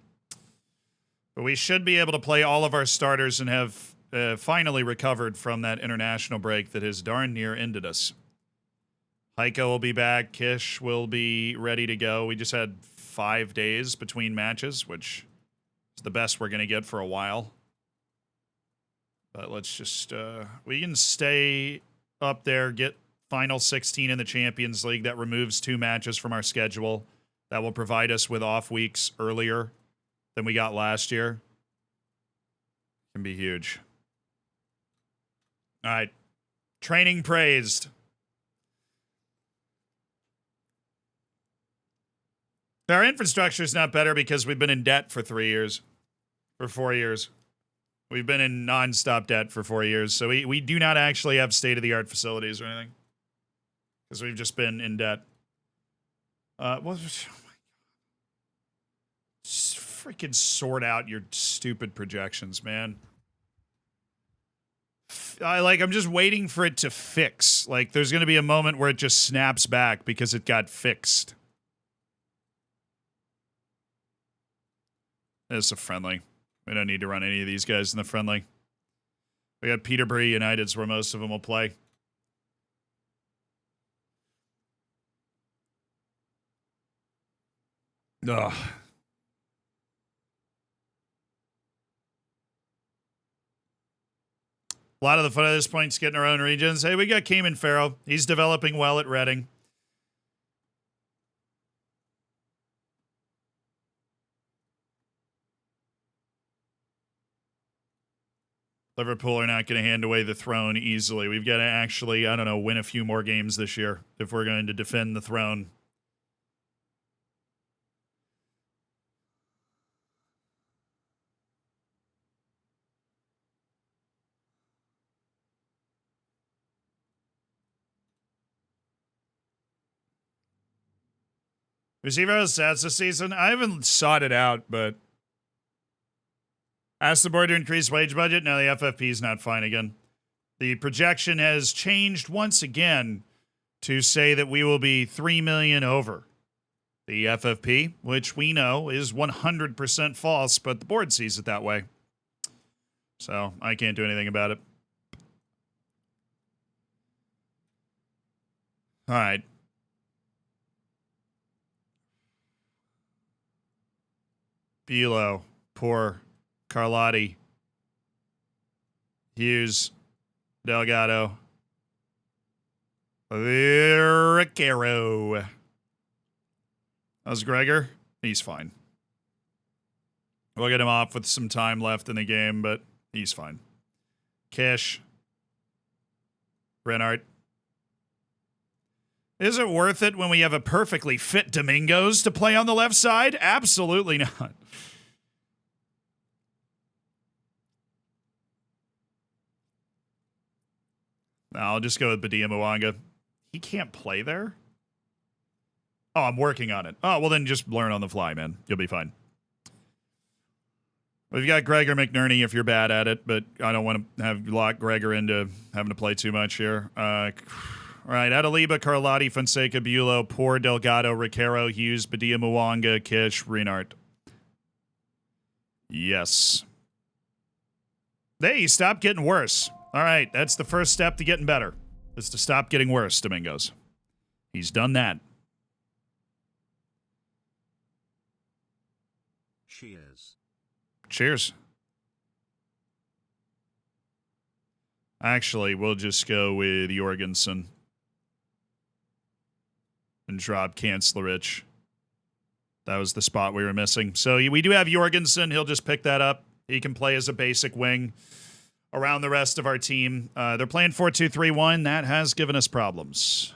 Speaker 1: But we should be able to play all of our starters and have finally recovered from that international break that has darn near ended us. Heiko will be back. Kish will be ready to go. We just had 5 days between matches, which is the best we're going to get for a while. But let's just... we can stay up there, get final 16 in the Champions League. That removes 2 matches from our schedule. That will provide us with off weeks earlier than we got last year. Can be huge. All right. Training praised. Our infrastructure is not better because we've been in debt for 3 years. For 4 years. We've been in non-stop debt for 4 years. So we do not actually have state-of-the-art facilities or anything. Because we've just been in debt. Oh my God. Just freaking sort out your stupid projections, man. I'm just waiting for it to fix. Like, there's going to be a moment where it just snaps back because it got fixed. It's a friendly. We don't need to run any of these guys in the friendly. We got Peterborough United's where most of them will play. Ugh. A lot of the fun at this point is getting our own regions. Hey, we got Cayman Farrow. He's developing well at Reading. Liverpool are not going to hand away the throne easily. We've got to actually, win a few more games this year if we're going to defend the throne. Receiver's stats this season? I haven't sought it out, but ask the board to increase wage budget. No, the FFP is not fine again. The projection has changed once again to say that we will be 3 million over the FFP, which we know is 100% false, but the board sees it that way. So I can't do anything about it. All right. Bulow. Poor Carlotti. Hughes. Delgado. Riquero. How's Gregor? He's fine. We'll get him off with some time left in the game, but he's fine. Kish. Renard. Is it worth it when we have a perfectly fit Domingos to play on the left side? Absolutely not. No, I'll just go with Badia Mwanga. He can't play there? Oh, I'm working on it. Oh, well then just learn on the fly, man. You'll be fine. We've got Gregor McNerney if you're bad at it, but I don't want to have lock Gregor into having to play too much here. All right, Adaliba, Carlotti, Fonseca, Bulow, Poor, Delgado, Riquero, Hughes, Badia Mwanga, Kish, Reinhardt. Yes. Hey, stop getting worse. All right, that's the first step to getting better. Is to stop getting worse, Domingos. He's done that.
Speaker 2: Cheers.
Speaker 1: Cheers. Actually, we'll just go with Jorgensen. And drop Kanclerich. That was the spot we were missing. So we do have Jorgensen. He'll just pick that up. He can play as a basic wing around the rest of our team. They're playing 4-2-3-1. That has given us problems.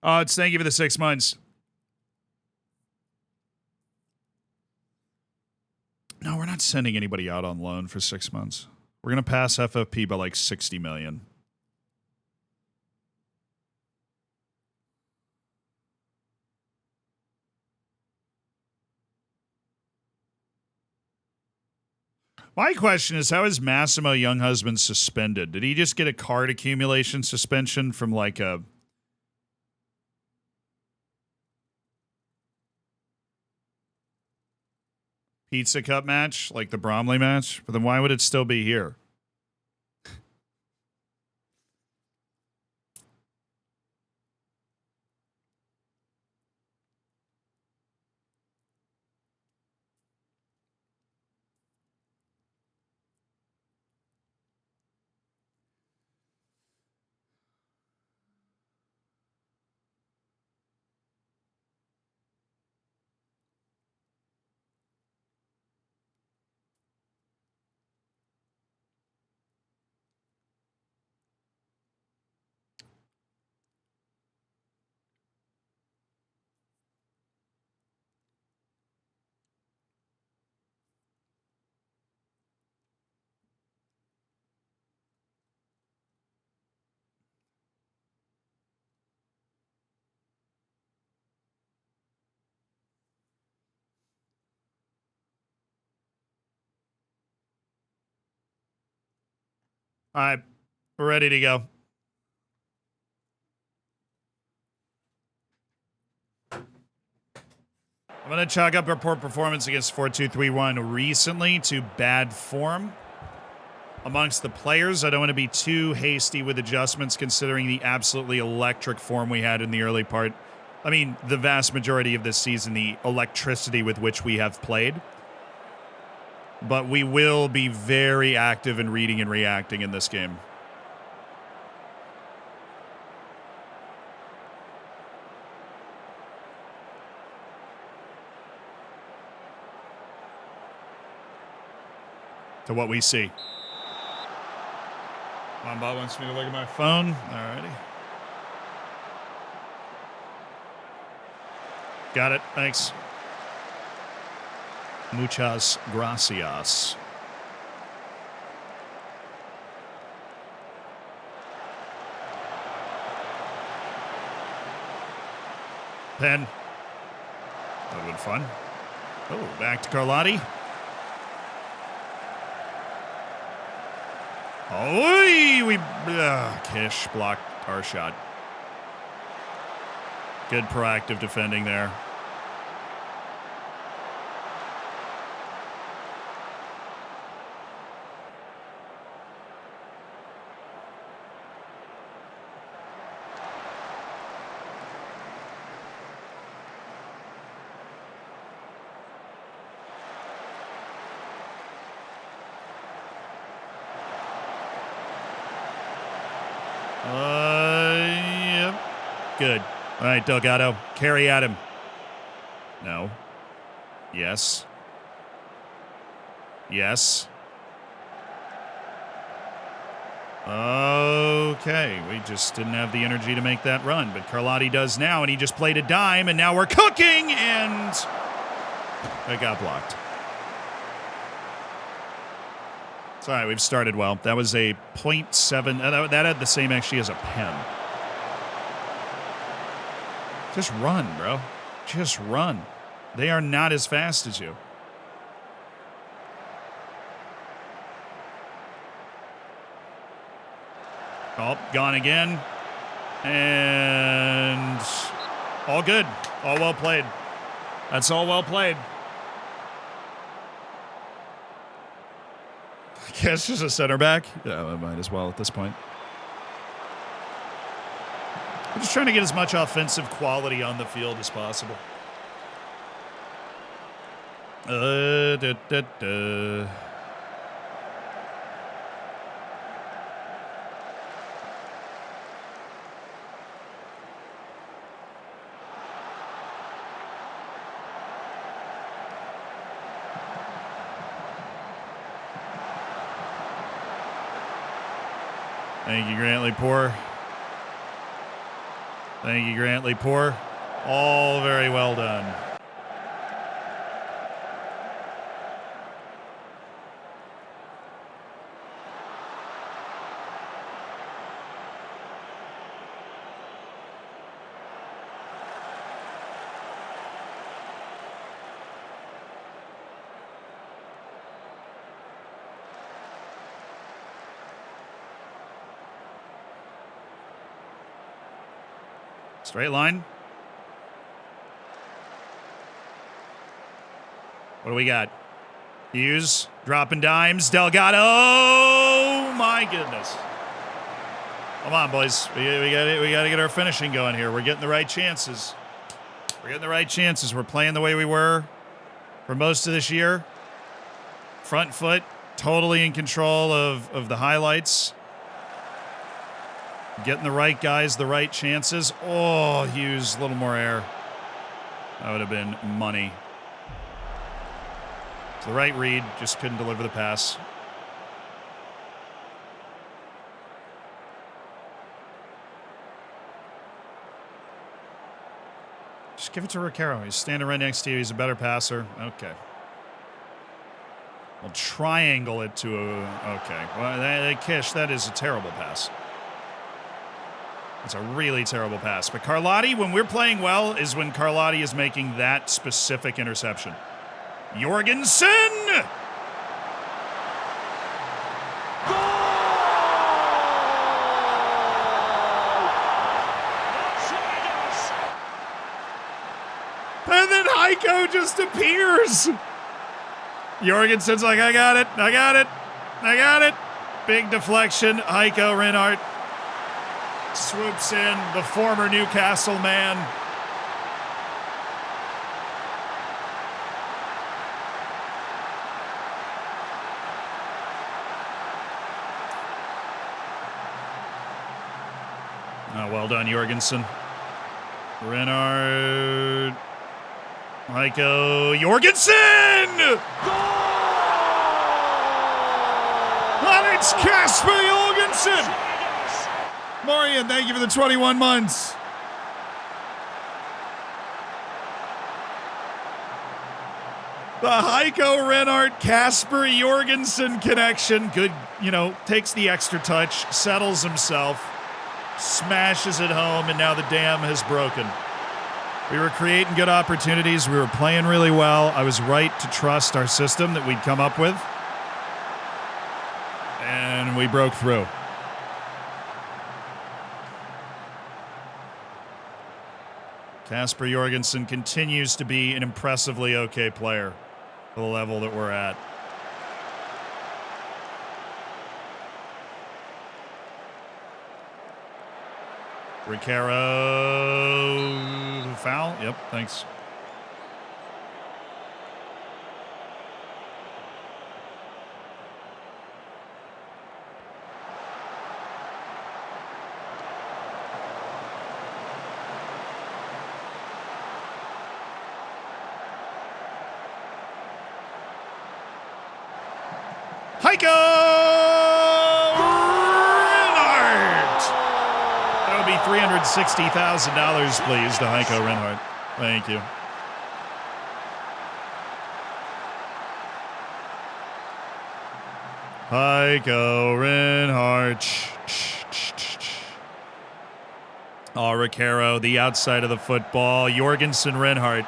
Speaker 1: It's thank you for the 6 months. No, we're not sending anybody out on loan for 6 months. We're going to pass FFP by like 60 million. My question is, how is Massimo Younghusband suspended? Did he just get a card accumulation suspension from like a... Pizza Cup match, like the Bromley match? But then why would it still be here? All right, we're ready to go. I'm going to chalk up our poor performance against 4-2-3-1 recently to bad form amongst the players. I don't want to be too hasty with adjustments considering the absolutely electric form we had in the early part. I mean, the vast majority of this season, the electricity with which we have played. But we will be very active in reading and reacting in this game. To what we see. Bob wants me to look at my phone. Alrighty. Got it. Thanks. Muchas gracias. Pen. That would have been fun. Oh, back to Carlotti. Oh, Kish blocked our shot. Good proactive defending there. Yep. Good. All right, Delgado. Carry at him. No. Yes. Yes. Okay. We just didn't have the energy to make that run, but Carlotti does now, and he just played a dime, and now we're cooking, and it got blocked. It's all right. We've started well. That was a 0.7. That had the same actually as a pen. Just run, bro. Just run. They are not as fast as you. Oh, gone again. And all good. All well played. That's all well played. I guess just a center back. Yeah, I might as well at this point. I'm just trying to get as much offensive quality on the field as possible. Thank you, Grantley Poor. Thank you, Grantley Poor. All very well done. Straight line. What do we got? Hughes dropping dimes. Delgado. Oh, my goodness. Come on, boys. We got to get our finishing going here. We're getting the right chances. We're getting the right chances. We're playing the way we were for most of this year. Front foot, totally in control of the highlights. Getting the right guys, the right chances. Oh, Hughes, a little more air. That would have been money. It's the right read, just couldn't deliver the pass. Just give it to Riquero. He's standing right next to you. He's a better passer. Okay. We'll triangle it to a... Okay. Well, Kish, that is a terrible pass. It's a really terrible pass. But Carlotti, when we're playing well, is when Carlotti is making that specific interception. Jorgensen! And then Heiko just appears. Jorgensen's like, I got it, I got it, I got it. Big deflection. Heiko Reinhardt swoops in, the former Newcastle man. Oh, well done, Jorgensen. Reinhardt. Heiko Jorgensen! And it's Kasper Jorgensen! Marian, thank you for the 21 months. The Heiko Reinhardt, Kasper Jorgensen connection. Good, takes the extra touch, settles himself, smashes it home, and now the dam has broken. We were creating good opportunities. We were playing really well. I was right to trust our system that we'd come up with. And we broke through. Kasper Jorgensen continues to be an impressively okay player for the level that we're at. Ricaro, foul? Yep, thanks. Heiko Reinhardt! That would be $360,000, please, to Heiko Reinhardt. Thank you. Heiko Reinhardt. Oh, Ricaro, the outside of the football. Jorgensen Reinhardt.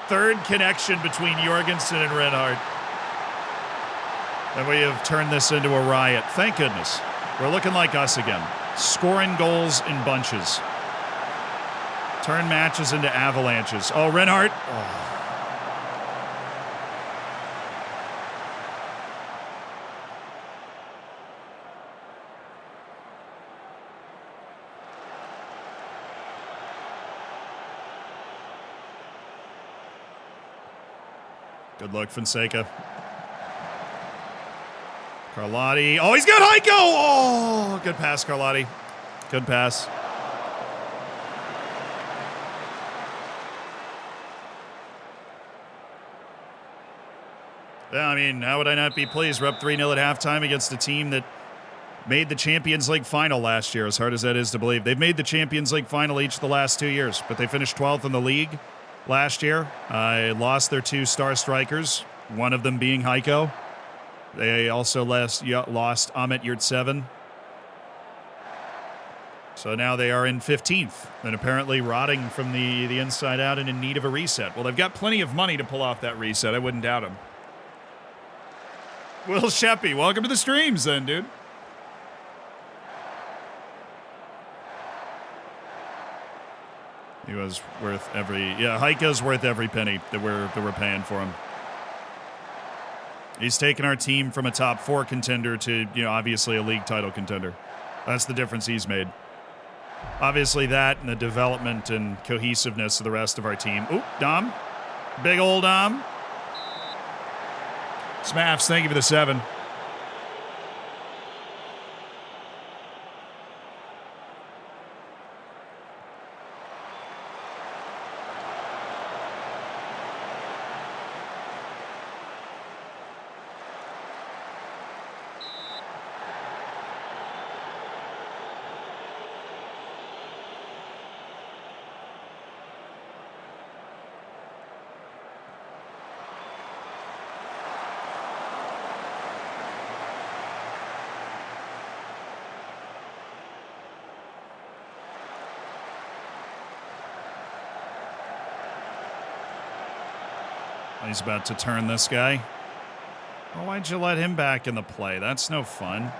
Speaker 1: Third connection between Jorgensen and Reinhardt. And we have turned this into a riot. Thank goodness. We're looking like us again. Scoring goals in bunches. Turn matches into avalanches. Oh, Reinhardt. Oh. Good luck, Fonseca. Carlotti. Oh, he's got Heiko! Oh, good pass, Carlotti. Good pass. Yeah, I mean, how would I not be pleased? We're up 3-0 at halftime against a team that made the Champions League final last year, as hard as that is to believe. They've made the Champions League final each of the last 2 years, but they finished 12th in the league last year. Lost their 2 star strikers, one of them being Heiko. They also lost Amit Yurtseven. So now they are in 15th and apparently rotting from the inside out and in need of a reset. Well, they've got plenty of money to pull off that reset. I wouldn't doubt them. Will Sheppy, welcome to the streams then, dude. He was worth Heiko's worth every penny that we're paying for him. He's taken our team from a top 4 contender to, obviously a league title contender. That's the difference he's made. Obviously that and the development and cohesiveness of the rest of our team. Oop, Dom. Big old Dom. Smafs, thank you for the 7. He's about to turn this guy. Well, why'd you let him back in the play? That's no fun.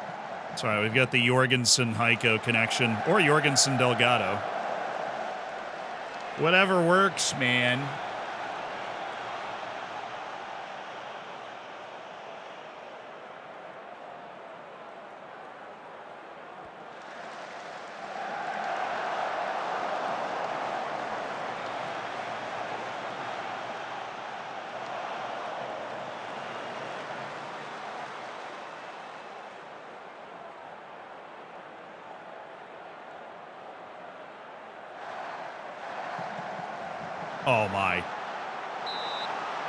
Speaker 1: It's all right. We've got the Jorgensen-Heiko connection. Or Jorgensen-Delgado. Whatever works, man. Oh, my.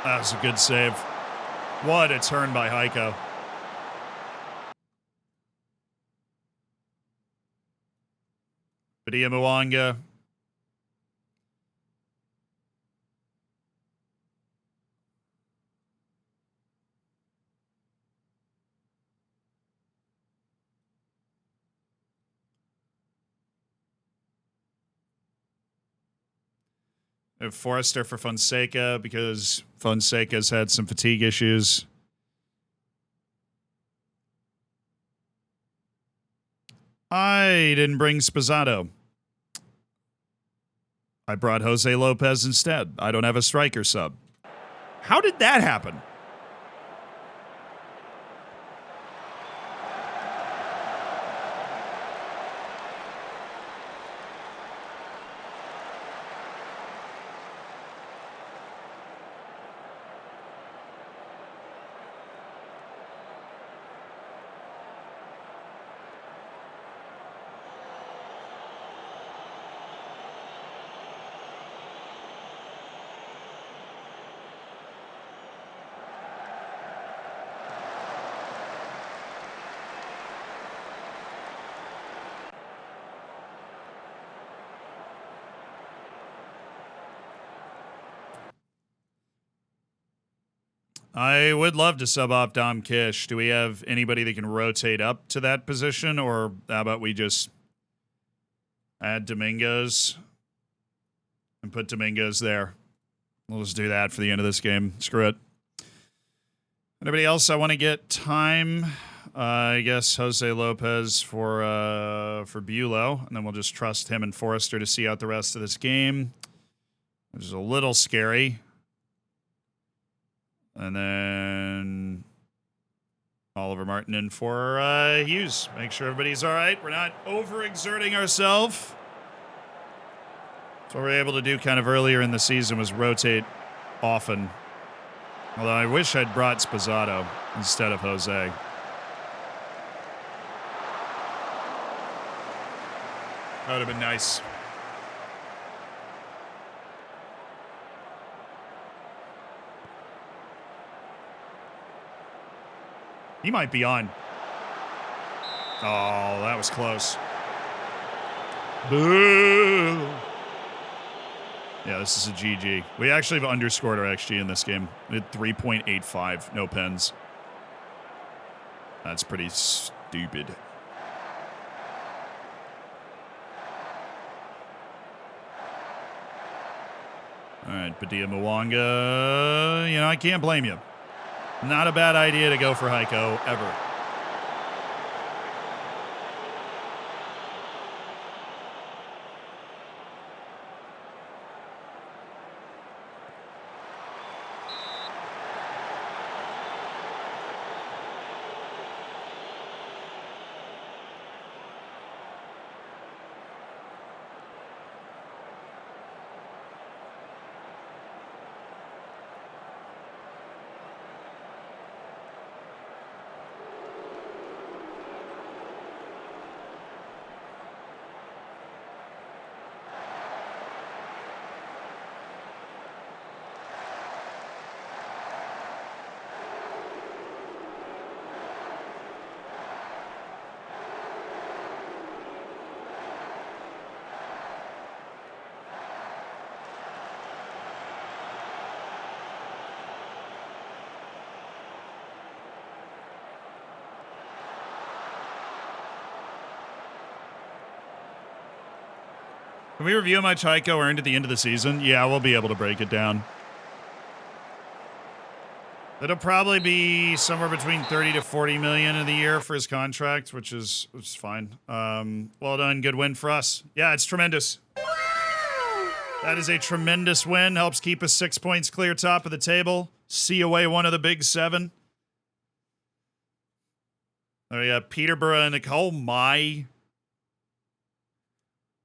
Speaker 1: That was a good save. What a turn by Heiko. Badia Mwanga. Forrester for Fonseca because Fonseca's had some fatigue issues. I didn't bring Spazzato. I brought Jose Lopez instead. I don't have a striker sub. How did that happen? I would love to sub off Dom Kish. Do we have anybody that can rotate up to that position, or how about we just add Domingos and put Domingos there? We'll just do that for the end of this game. Screw it. Anybody else I want to get time? I guess Jose Lopez for Bulow, and then we'll just trust him and Forrester to see out the rest of this game, which is a little scary. And then Oliver Martin in for Hughes. Make sure everybody's all right. We're not overexerting ourselves. So what we were able to do kind of earlier in the season was rotate often. Although I wish I'd brought Spazzato instead of Jose. That would have been nice. He might be on. Oh, that was close. Boo! Yeah, this is a GG. We actually have underscored our XG in this game. We had 3.85, no pens. That's pretty stupid. All right, Padilla Mwanga. You know, I can't blame you. Not a bad idea to go for Heiko, ever. Can we review how much Heiko earned at the end of the season? Yeah, we'll be able to break it down. It'll probably be somewhere between 30 to 40 million in the year for his contract, which is fine. Well done, good win for us. Yeah, it's tremendous. That is a tremendous win. Helps keep us 6 points clear top of the table. See away one of the big seven. Oh yeah, Peterborough and Nicole. My.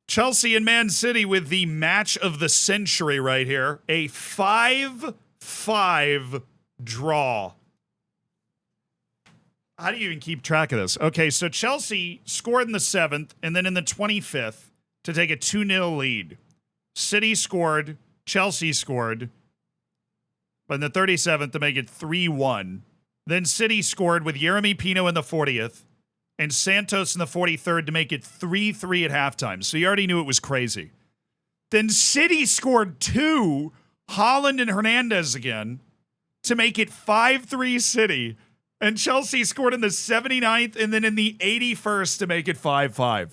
Speaker 1: Chelsea and Man City with the match of the century right here. A 5-5 draw. How do you even keep track of this? Okay, so Chelsea scored in the 7th and then in the 25th to take a 2-0 lead. City scored, Chelsea scored, but in the 37th to make it 3-1. Then City scored with Yeremy Pino in the 40th. And Santos in the 43rd to make it 3-3 at halftime. So you already knew it was crazy. Then City scored 2, Holland and Hernandez again, to make it 5-3 City. And Chelsea scored in the 79th and then in the 81st to make it 5-5.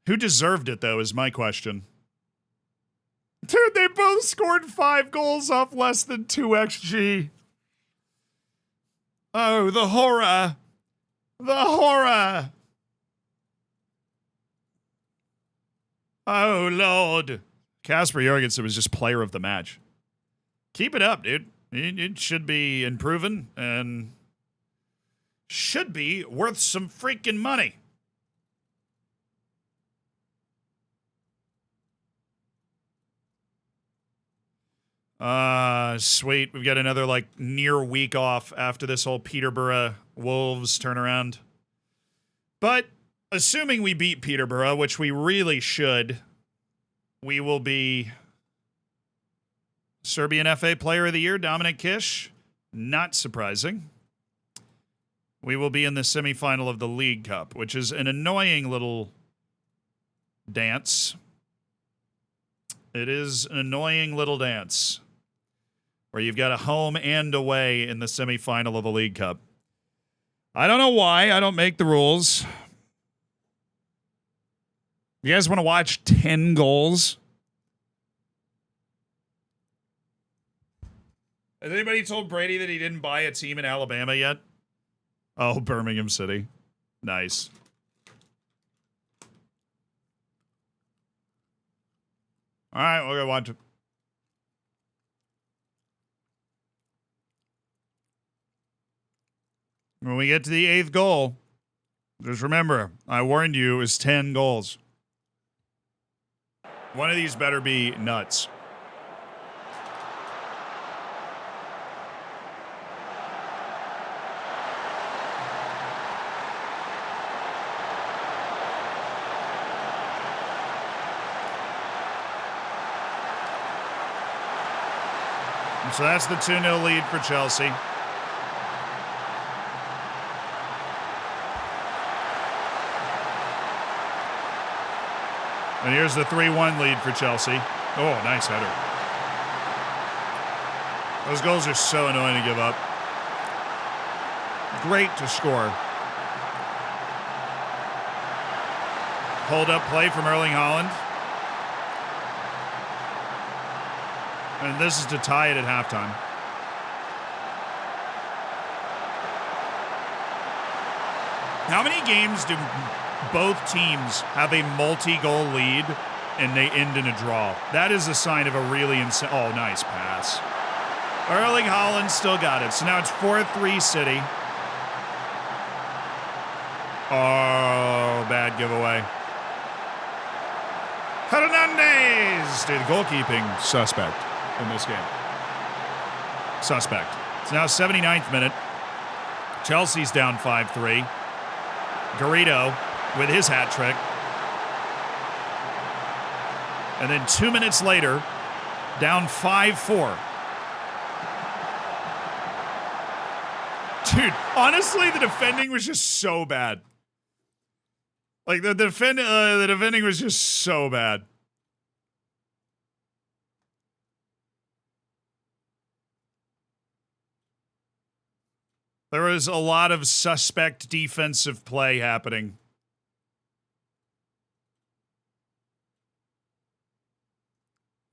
Speaker 1: Who deserved it, though, is my question. Dude, they both scored 5 goals off less than 2 XG. Oh, the horror. The horror. Oh, Lord. Kasper Jorgensen was just player of the match. Keep it up, dude. It should be improving and should be worth some freaking money. Sweet. We've got another, like, near week off after this whole Peterborough Wolves turnaround. But assuming we beat Peterborough, which we really should, we will be Serbian FA Player of the Year, Dominic Kish. Not surprising. We will be in the semifinal of the League Cup, which is an annoying little dance. It is an annoying little dance where you've got a home and away in the semifinal of the League Cup. I don't know why. I don't make the rules. You guys want to watch 10 goals? Has anybody told Brady that he didn't buy a team in Alabama yet? Oh, Birmingham City. Nice. All right, we'll go watch it. When we get to the 8th goal, just remember, I warned you, it was 10 goals. One of these better be nuts. So that's the 2-0 lead for Chelsea. And here's the 3-1 lead for Chelsea. Oh, nice header. Those goals are so annoying to give up. Great to score. Hold up play from Erling Haaland. And this is to tie it at halftime. How many games do both teams have a multi-goal lead and they end in a draw? That is a sign of a really insane... Oh, nice pass. Erling Haaland still got it. So now it's 4-3 City. Oh, bad giveaway. Hernandez! Dude, goalkeeping suspect in this game. Suspect. It's now 79th minute. Chelsea's down 5-3. Garrido with his hat trick. And then 2 minutes later, down 5-4. Dude, honestly, the defending was just so bad. Like, the defending was just so bad. There was a lot of suspect defensive play happening.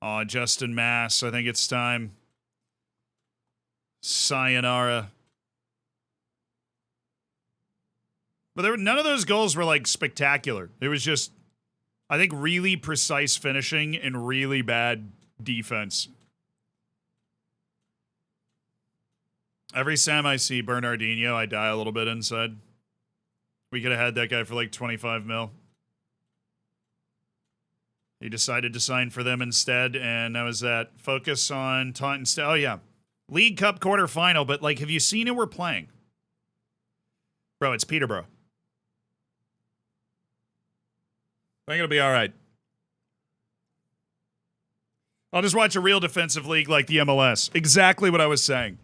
Speaker 1: Oh, Justin Mass, I think it's time. Sayonara. But none of those goals were, like, spectacular. It was just, I think, really precise finishing and really bad defense. Every time I see Bernardinho, I die a little bit inside. We could have had that guy for like 25 mil. He decided to sign for them instead, and that was that. Focus on Taunton. Oh, yeah. League Cup quarterfinal, but, like, have you seen who we're playing? Bro, it's Peterborough. I think it'll be all right. I'll just watch a real defensive league like the MLS. Exactly what I was saying.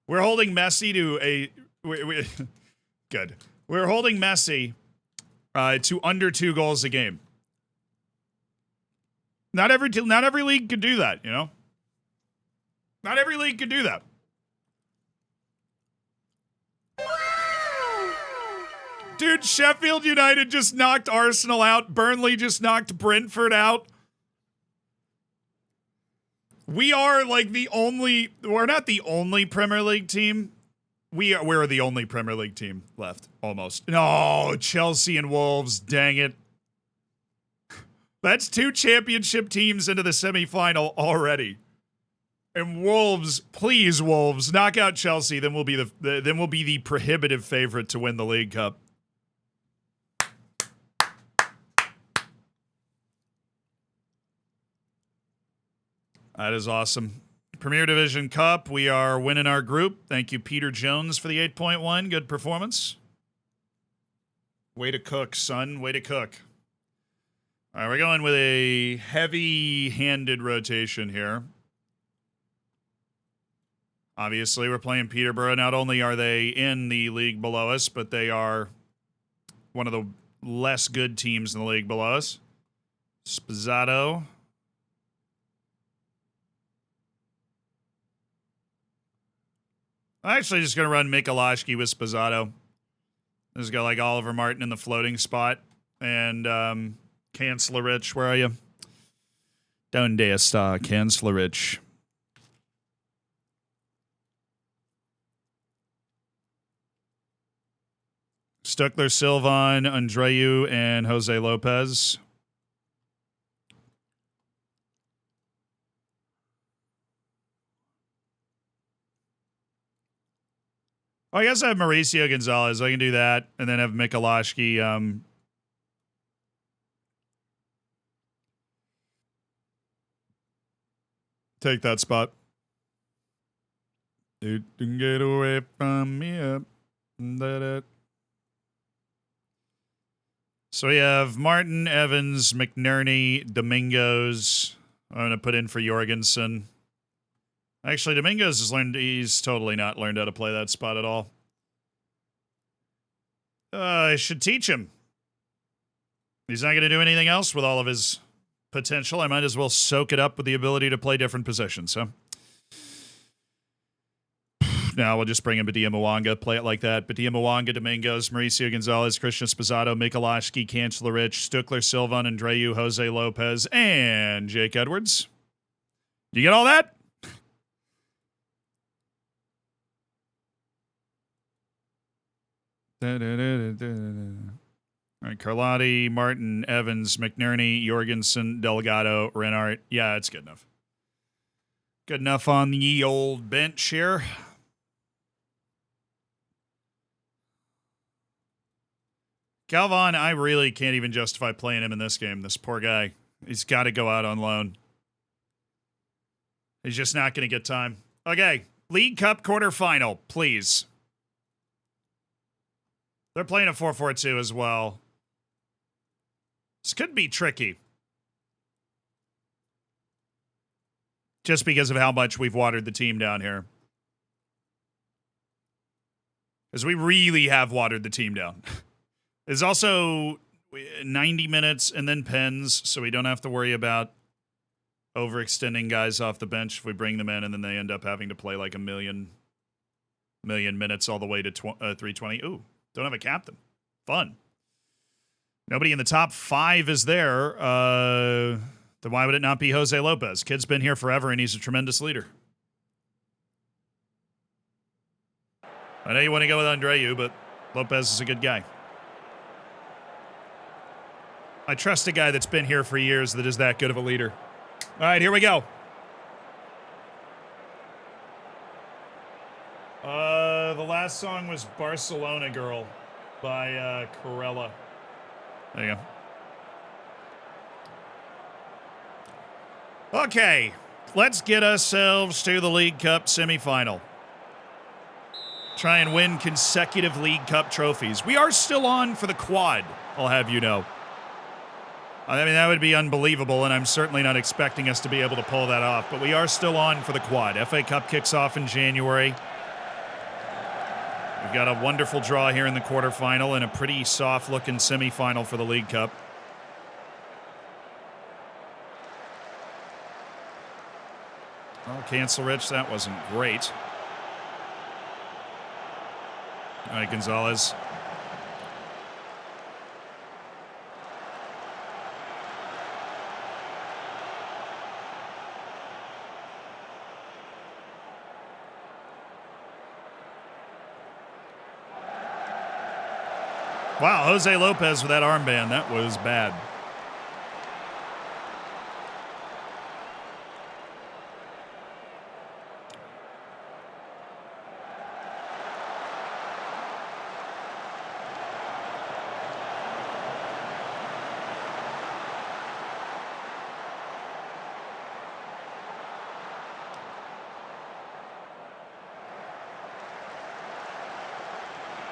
Speaker 1: We're holding Messi to good. We're holding Messi to under 2 goals a game. Not every league can do that, you know? Not every league can do that. Dude, Sheffield United just knocked Arsenal out. Burnley just knocked Brentford out. We are like we're not the only Premier League team. We're the only Premier League team left, almost. No, Chelsea and Wolves, dang it. That's 2 championship teams into the semifinal already. And Wolves, please Wolves, knock out Chelsea, then we'll be the prohibitive favorite to win the League Cup. That is awesome. Premier Division Cup, we are winning our group. Thank you, Peter Jones, for the 8.1. Good performance. Way to cook, son. Way to cook. All right, we're going with a heavy-handed rotation here. Obviously, we're playing Peterborough. Not only are they in the league below us, but they are one of the less good teams in the league below us. Spazzato. I'm actually just going to run Mikolashki with Spazzato. Just got like Oliver Martin in the floating spot. And Kanclerich, where are you? Donde está Kanclerich? Stuckler, Silvan, Andreu, and Jose Lopez. Oh, I guess I have Mauricio Gonzalez. I can do that. And then have Mikolashki. Take that spot. You can get away from me up. So we have Martin, Evans, McNerney, Domingos. I'm going to put in for Jorgensen. Actually, Domingos has learned, he's totally not learned how to play that spot at all. I should teach him. He's not going to do anything else with all of his potential. I might as well soak it up with the ability to play different positions. So now we'll just bring in Badia Mwanga, play it like that. Badia Mwanga, Domingos, Mauricio Gonzalez, Christian Spazzato, Mikolashki, Kanclerich, Stuckler, Silvan, Andreu, Jose Lopez, and Jake Edwards. You get all that? All right, Carlotti, Martin, Evans, McNerney, Jorgensen, Delgado, Renart. Yeah, it's good enough. Good enough on the old bench here. Galvan, I really can't even justify playing him in this game. This poor guy. He's got to go out on loan. He's just not going to get time. Okay, League Cup quarterfinal, please. They're playing a 4-4-2 as well. This could be tricky. Just because of how much we've watered the team down here. Because we really have watered the team down. There's also 90 minutes and then pens, so we don't have to worry about overextending guys off the bench if we bring them in and then they end up having to play like a million minutes all the way to 320. Ooh. Don't have a captain. Fun. Nobody in the top 5 is there. Then why would it not be Jose Lopez? Kid's been here forever, and he's a tremendous leader. I know you want to go with Andreu, but Lopez is a good guy. I trust a guy that's been here for years that is that good of a leader. All right, here we go. The last song was Barcelona Girl by Corella. There you go. Okay, let's get ourselves to the League Cup semifinal. Try and win consecutive League Cup trophies. We are still on for the quad, I'll have you know. I mean, that would be unbelievable, and I'm certainly not expecting us to be able to pull that off, but we are still on for the quad. FA Cup kicks off in January. We've got a wonderful draw here in the quarterfinal and a pretty soft-looking semifinal for the League Cup. Oh, Kanclerich, that wasn't great. All right, Gonzalez. Wow, Jose Lopez with that armband. That was bad.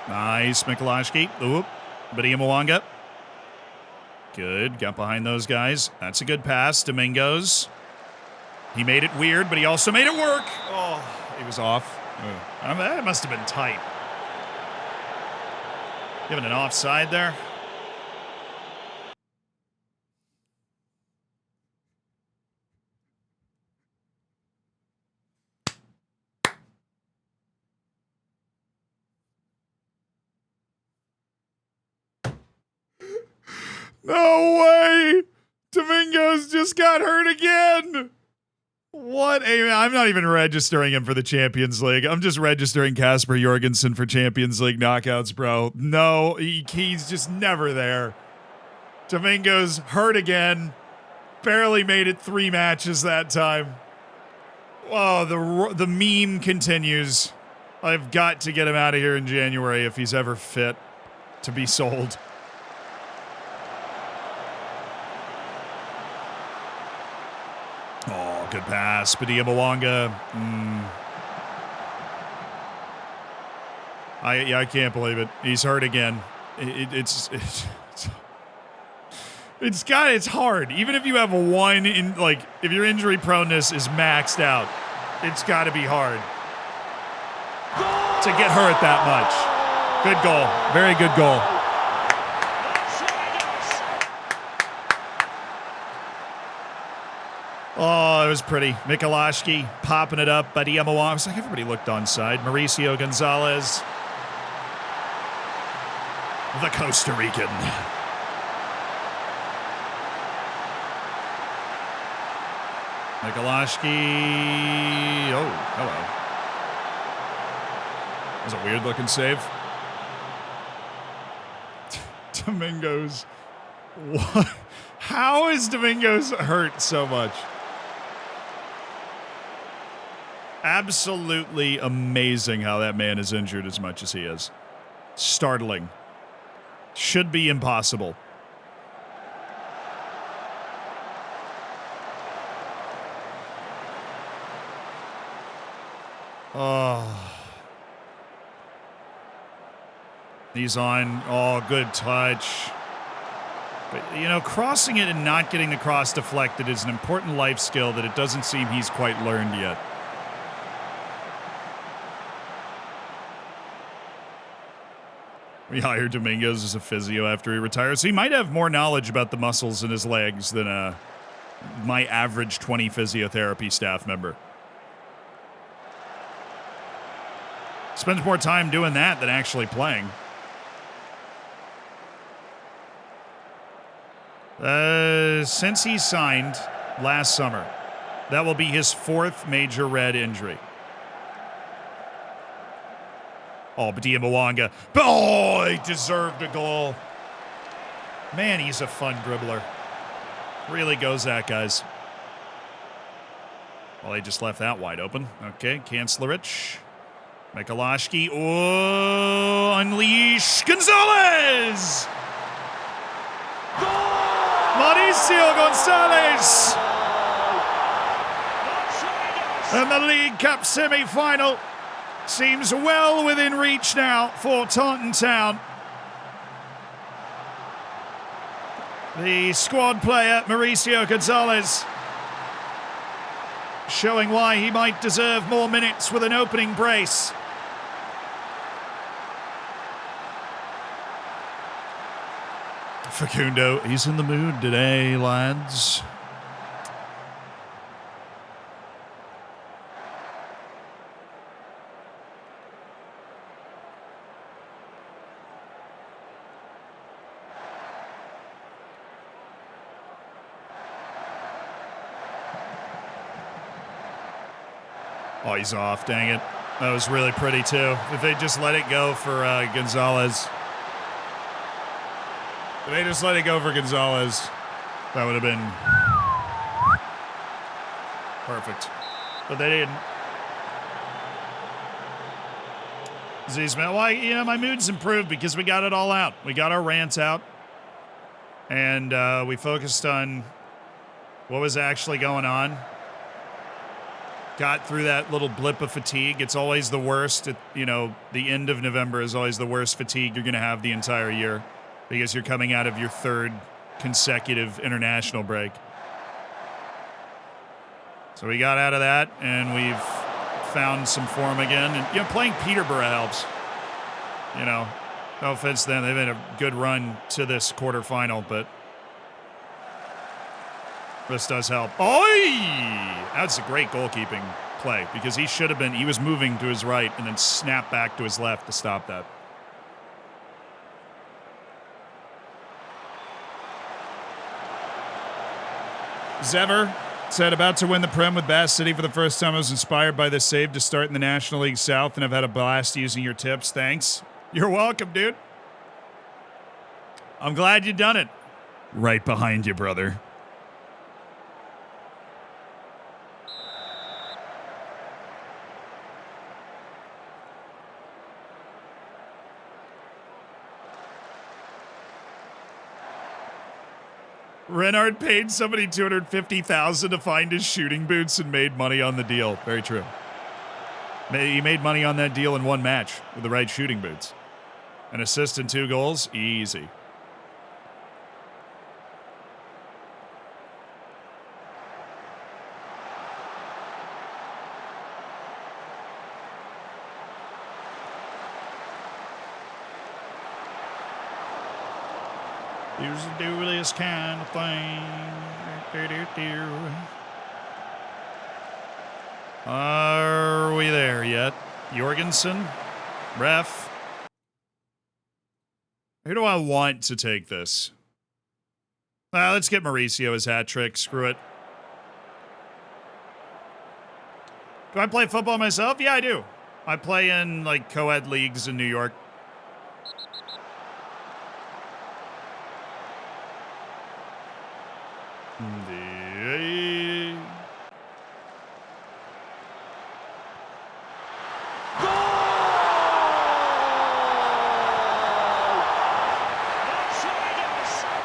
Speaker 1: Nice, Mikulashki. Oop. Mwanga. Good. Got behind those guys. That's a good pass. Domingos. He made it weird, but he also made it work. Oh, he was off. That must have been tight. Giving an offside there. No way! Domingos just got hurt again! What I'm not even registering him for the Champions League. I'm just registering Kasper Jorgensen for Champions League knockouts, bro. No, he's just never there. Domingos hurt again. Barely made it 3 matches that time. Oh, the meme continues. I've got to get him out of here in January if he's ever fit to be sold. Oh, good pass. Mwanga. I can't believe it. He's hurt again. It's hard. Even if you have a 1 in, like, if your injury proneness is maxed out, it's got to be hard to get hurt that much. Good goal. Very good goal. Oh, it was pretty. Mikulashki popping it up. Mwanga. I was like, everybody looked onside. Mauricio Gonzalez. The Costa Rican. Mikulashki. Oh, hello. That was a weird looking save. Domingos. What? How is Domingos hurt so much? Absolutely amazing how that man is injured as much as he is. Startling. Should be impossible. Oh. He's on. Oh, good touch. But, you know, crossing it and not getting the cross deflected is an important life skill that it doesn't seem he's quite learned yet. We hired Domingos as a physio after he retires. So he might have more knowledge about the muscles in his legs than my average 20 physiotherapy staff member. Spends more time doing that than actually playing. Since he signed last summer, that will be his 4th major red injury. Oh, Mwanga. Oh, he deserved a goal. Man, he's a fun dribbler. Really goes at guys. Well, they just left that wide open. Okay, Kanclerich. Mikulashki. Oh, unleash. Gonzalez! Mauricio Gonzalez! And the League Cup semi-final seems well within reach now for Taunton Town. The squad player, Mauricio Gonzalez, showing why he might deserve more minutes with an opening brace. Facundo, he's in the mood today, lads. Oh, he's off, dang it. That was really pretty, too. If they just let it go for Gonzalez. They just let it go for Gonzalez. That would have been perfect. But they didn't. Z-Smith, well, you know, my mood's improved because we got it all out. We got our rants out. And we focused on what was actually going on. Got through that little blip of fatigue. It's always the worst. You know, the end of November is always the worst fatigue you're going to have the entire year because you're coming out of your third consecutive international break. So we got out of that, and we've found some form again. And, you know, playing Peterborough helps. You know, no offense to them. They've had a good run to this quarterfinal, but this does help. Oi! That's a great goalkeeping play because he was moving to his right and then snapped back to his left to stop that. Zever said, about to win the Prem with Bass City for the first time. I was inspired by this save to start in the National League South, and I've had a blast using your tips. Thanks. You're welcome, dude. I'm glad you done it. Right behind you, brother. Renard paid somebody $250,000 to find his shooting boots and made money on the deal. Very true. He made money on that deal in one match with the right shooting boots. An assist and 2 goals, easy. Used to do this kind of thing. Are we there yet? Jorgensen? Ref? Who do I want to take this? Let's get Mauricio his hat trick. Screw it. Do I play football myself? Yeah, I do. I play in, like, co-ed leagues in New York.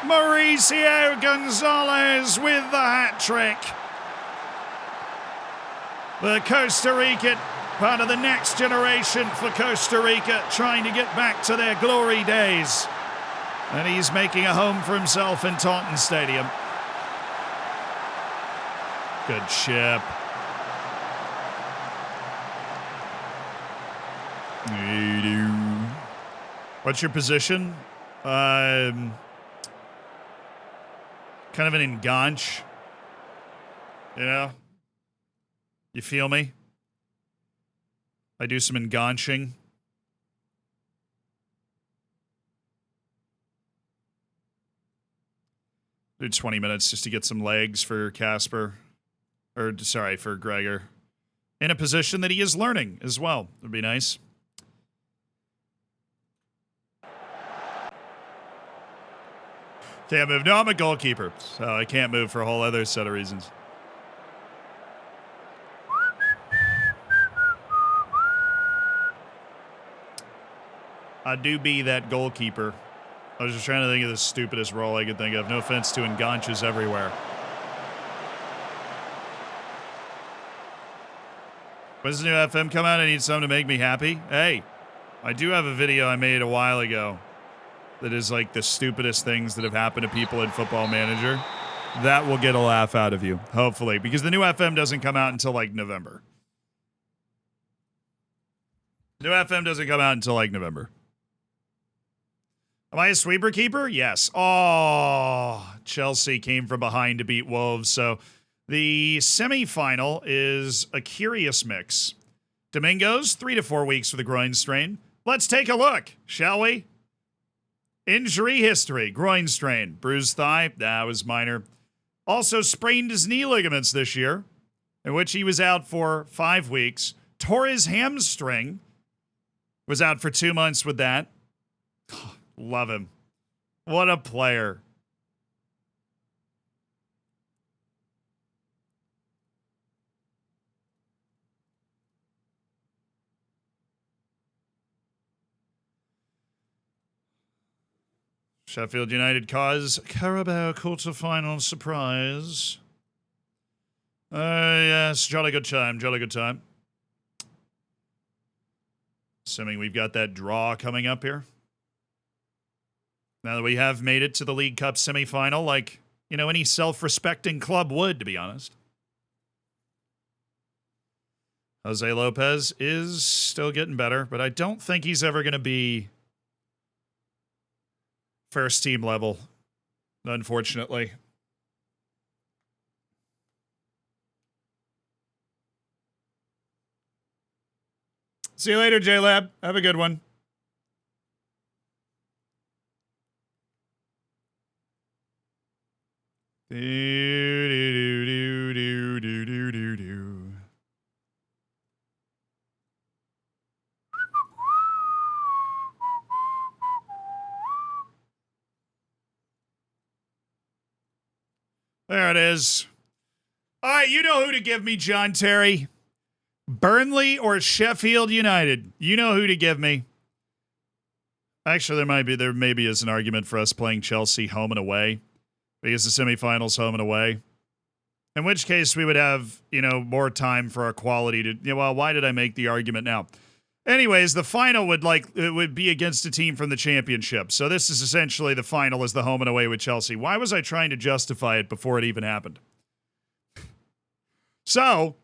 Speaker 1: Mauricio Gonzalez with the hat trick. The Costa Rican, part of the next generation for Costa Rica, trying to get back to their glory days. And he's making a home for himself in Taunton Stadium. Good chip. What's your position? Kind of an enganche. You know? You feel me? I do some enganching. Do 20 minutes just to get some legs for Casper. Or, sorry, for Gregor. In a position that he is learning as well. Would be nice. Can't move. No, I'm a goalkeeper, so I can't move for a whole other set of reasons. I do be that goalkeeper. I was just trying to think of the stupidest role I could think of. No offense to enganches everywhere. When's the new FM come out? I need something to make me happy. Hey, I do have a video I made a while ago that is like the stupidest things that have happened to people in Football Manager. That will get a laugh out of you, hopefully, because the new FM doesn't come out until like November. New FM doesn't come out until like November. Am I a sweeper keeper? Yes. Oh, Chelsea came from behind to beat Wolves. So the semifinal is a curious mix. Domingos, 3 to 4 weeks for the groin strain. Let's take a look, shall we? Injury history, groin strain, bruised thigh, that was minor. Also sprained his knee ligaments this year, in which he was out for 5 weeks. Tore his hamstring, was out for 2 months with that. Love him. What a player. Sheffield United cause Carabao quarter-final surprise. Yes, jolly good time, jolly good time. Assuming we've got that draw coming up here. Now that we have made it to the League Cup semifinal, like, you know, any self-respecting club would, to be honest. Jose Lopez is still getting better, but I don't think he's ever going to be first team level, unfortunately. See you later, J-Lab. Have a good one. There it is. All right, you know who to give me, John Terry. Burnley or Sheffield United. You know who to give me. Actually, there maybe is an argument for us playing Chelsea home and away, because the semifinals home and away. In which case we would have, you know, more time for our quality to, you know, well, why did I make the argument now? Anyways, the final would be against a team from the championship. So this is essentially the final is the home and away with Chelsea. Why was I trying to justify it before it even happened? So,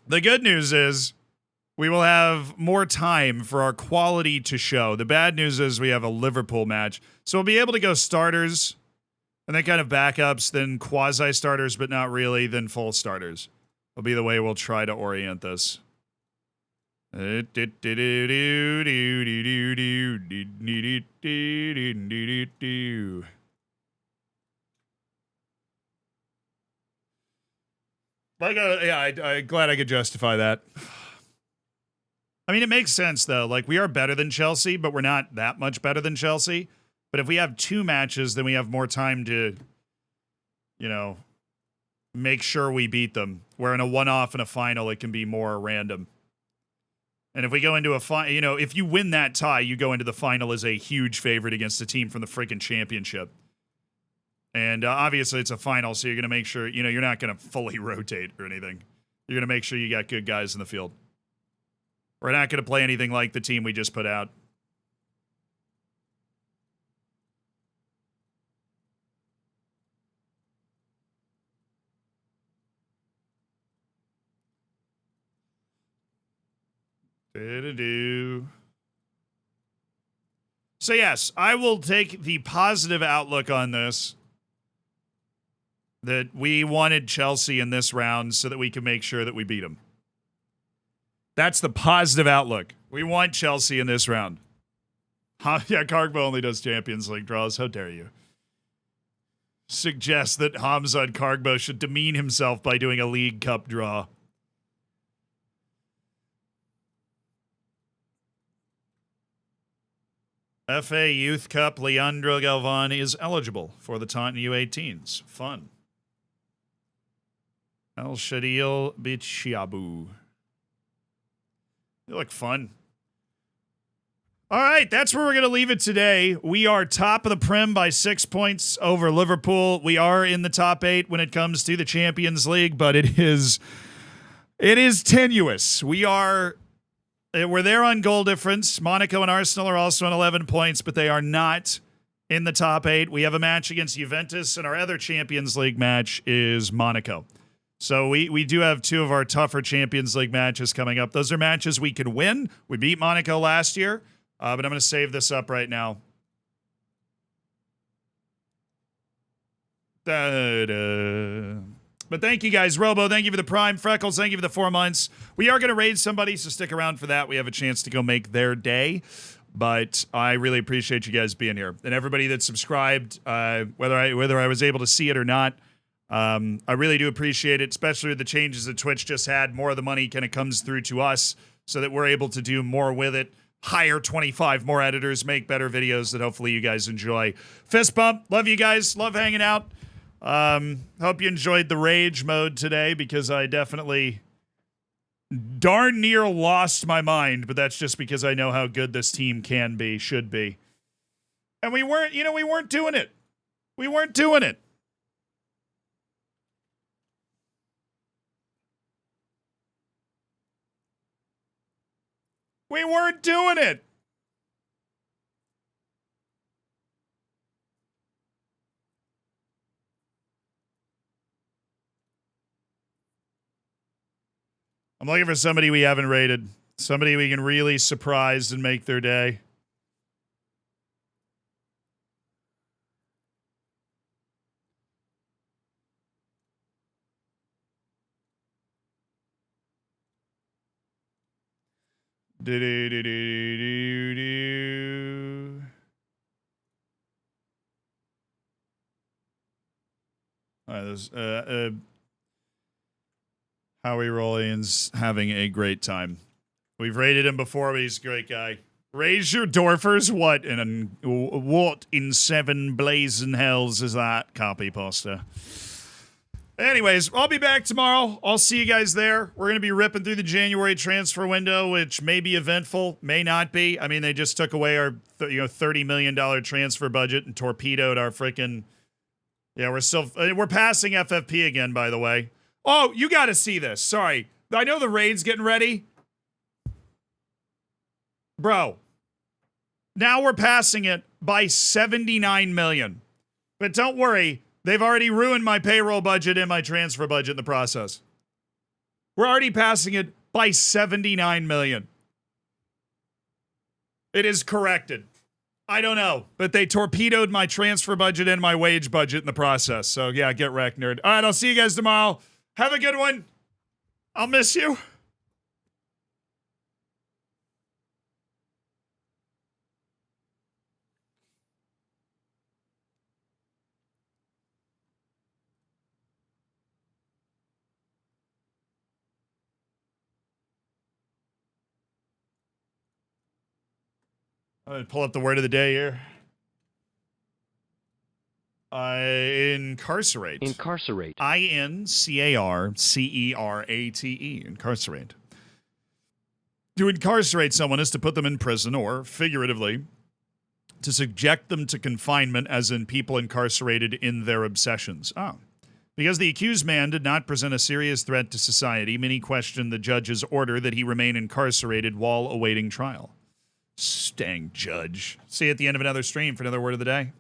Speaker 1: the good news is we will have more time for our quality to show. The bad news is we have a Liverpool match. So we'll be able to go starters and then kind of backups, then quasi-starters, but not really, then full starters. Will be the way we'll try to orient this. Like, I'm glad I could justify that. I mean, it makes sense, though. Like, we are better than Chelsea, but we're not that much better than Chelsea. But if we have two matches, then we have more time to, you know, make sure we beat them. Where in a one-off and a final, it can be more random. And if we go into a final, you know, if you win that tie, you go into the final as a huge favorite against a team from the freaking championship. And obviously it's a final, so you're going to make sure, you know, you're not going to fully rotate or anything. You're going to make sure you got good guys in the field. We're not going to play anything like the team we just put out. So yes, I will take the positive outlook on this. That we wanted Chelsea in this round so that we can make sure that we beat them. That's the positive outlook. We want Chelsea in this round. Yeah, Cargbo only does Champions League draws. How dare you? Suggest that Hamza and Cargbo should demean himself by doing a League Cup draw. FA Youth Cup, Leandro Galvani is eligible for the Taunton U18s. Fun. El Shadil Bichiabu. You look fun. All right, that's where we're going to leave it today. We are top of the Prem by 6 points over Liverpool. We are in the top 8 when it comes to the Champions League, but it is tenuous. We're there on goal difference. Monaco and Arsenal are also on 11 points, but they are not in the top 8. We have a match against Juventus, and our other Champions League match is Monaco. So we do have two of our tougher Champions League matches coming up. Those are matches we could win. We beat Monaco last year, but I'm going to save this up right now. But thank you guys. Robo, thank you for the Prime. Freckles, thank you for the 4 months. We are going to raid somebody, so stick around for that. We have a chance to go make their day. But I really appreciate you guys being here. And everybody that subscribed, whether I was able to see it or not, I really do appreciate it, especially with the changes that Twitch just had. More of the money kind of comes through to us so that we're able to do more with it. hire 25 more editors, make better videos that hopefully you guys enjoy. Fist bump. Love you guys. Love hanging out. Hope you enjoyed the rage mode today because I definitely darn near lost my mind, but that's just because I know how good this team can be, should be. And we weren't doing it. We weren't doing it. We weren't doing it. I'm looking for somebody we haven't rated. Somebody we can really surprise and make their day. Do-do-do-do-do-do. All right, there's Howie Rollins having a great time. We've rated him before, but he's a great guy. Raise your Dorfers. What in seven blazing hells is that? Copy pasta. Anyways, I'll be back tomorrow. I'll see you guys there. We're going to be ripping through the January transfer window, which may be eventful, may not be. I mean, they just took away our $30 million transfer budget and torpedoed our freaking... Yeah, we're passing FFP again, by the way. Oh, you got to see this. Sorry. I know the raid's getting ready. Bro. Now we're passing it by $79 million. But don't worry. They've already ruined my payroll budget and my transfer budget in the process. We're already passing it by $79 million. It is corrected. I don't know, but they torpedoed my transfer budget and my wage budget in the process. So yeah, get wrecked, nerd. All right, I'll see you guys tomorrow. Have a good one. I'll miss you. I'm going to pull up the word of the day here. Incarcerate.
Speaker 4: Incarcerate.
Speaker 1: I-N-C-A-R-C-E-R-A-T-E. Incarcerate. To incarcerate someone is to put them in prison or, figuratively, to subject them to confinement, as in people incarcerated in their obsessions. Oh. Because the accused man did not present a serious threat to society, many questioned the judge's order that he remain incarcerated while awaiting trial. Stang judge. See you at the end of another stream for another word of the day.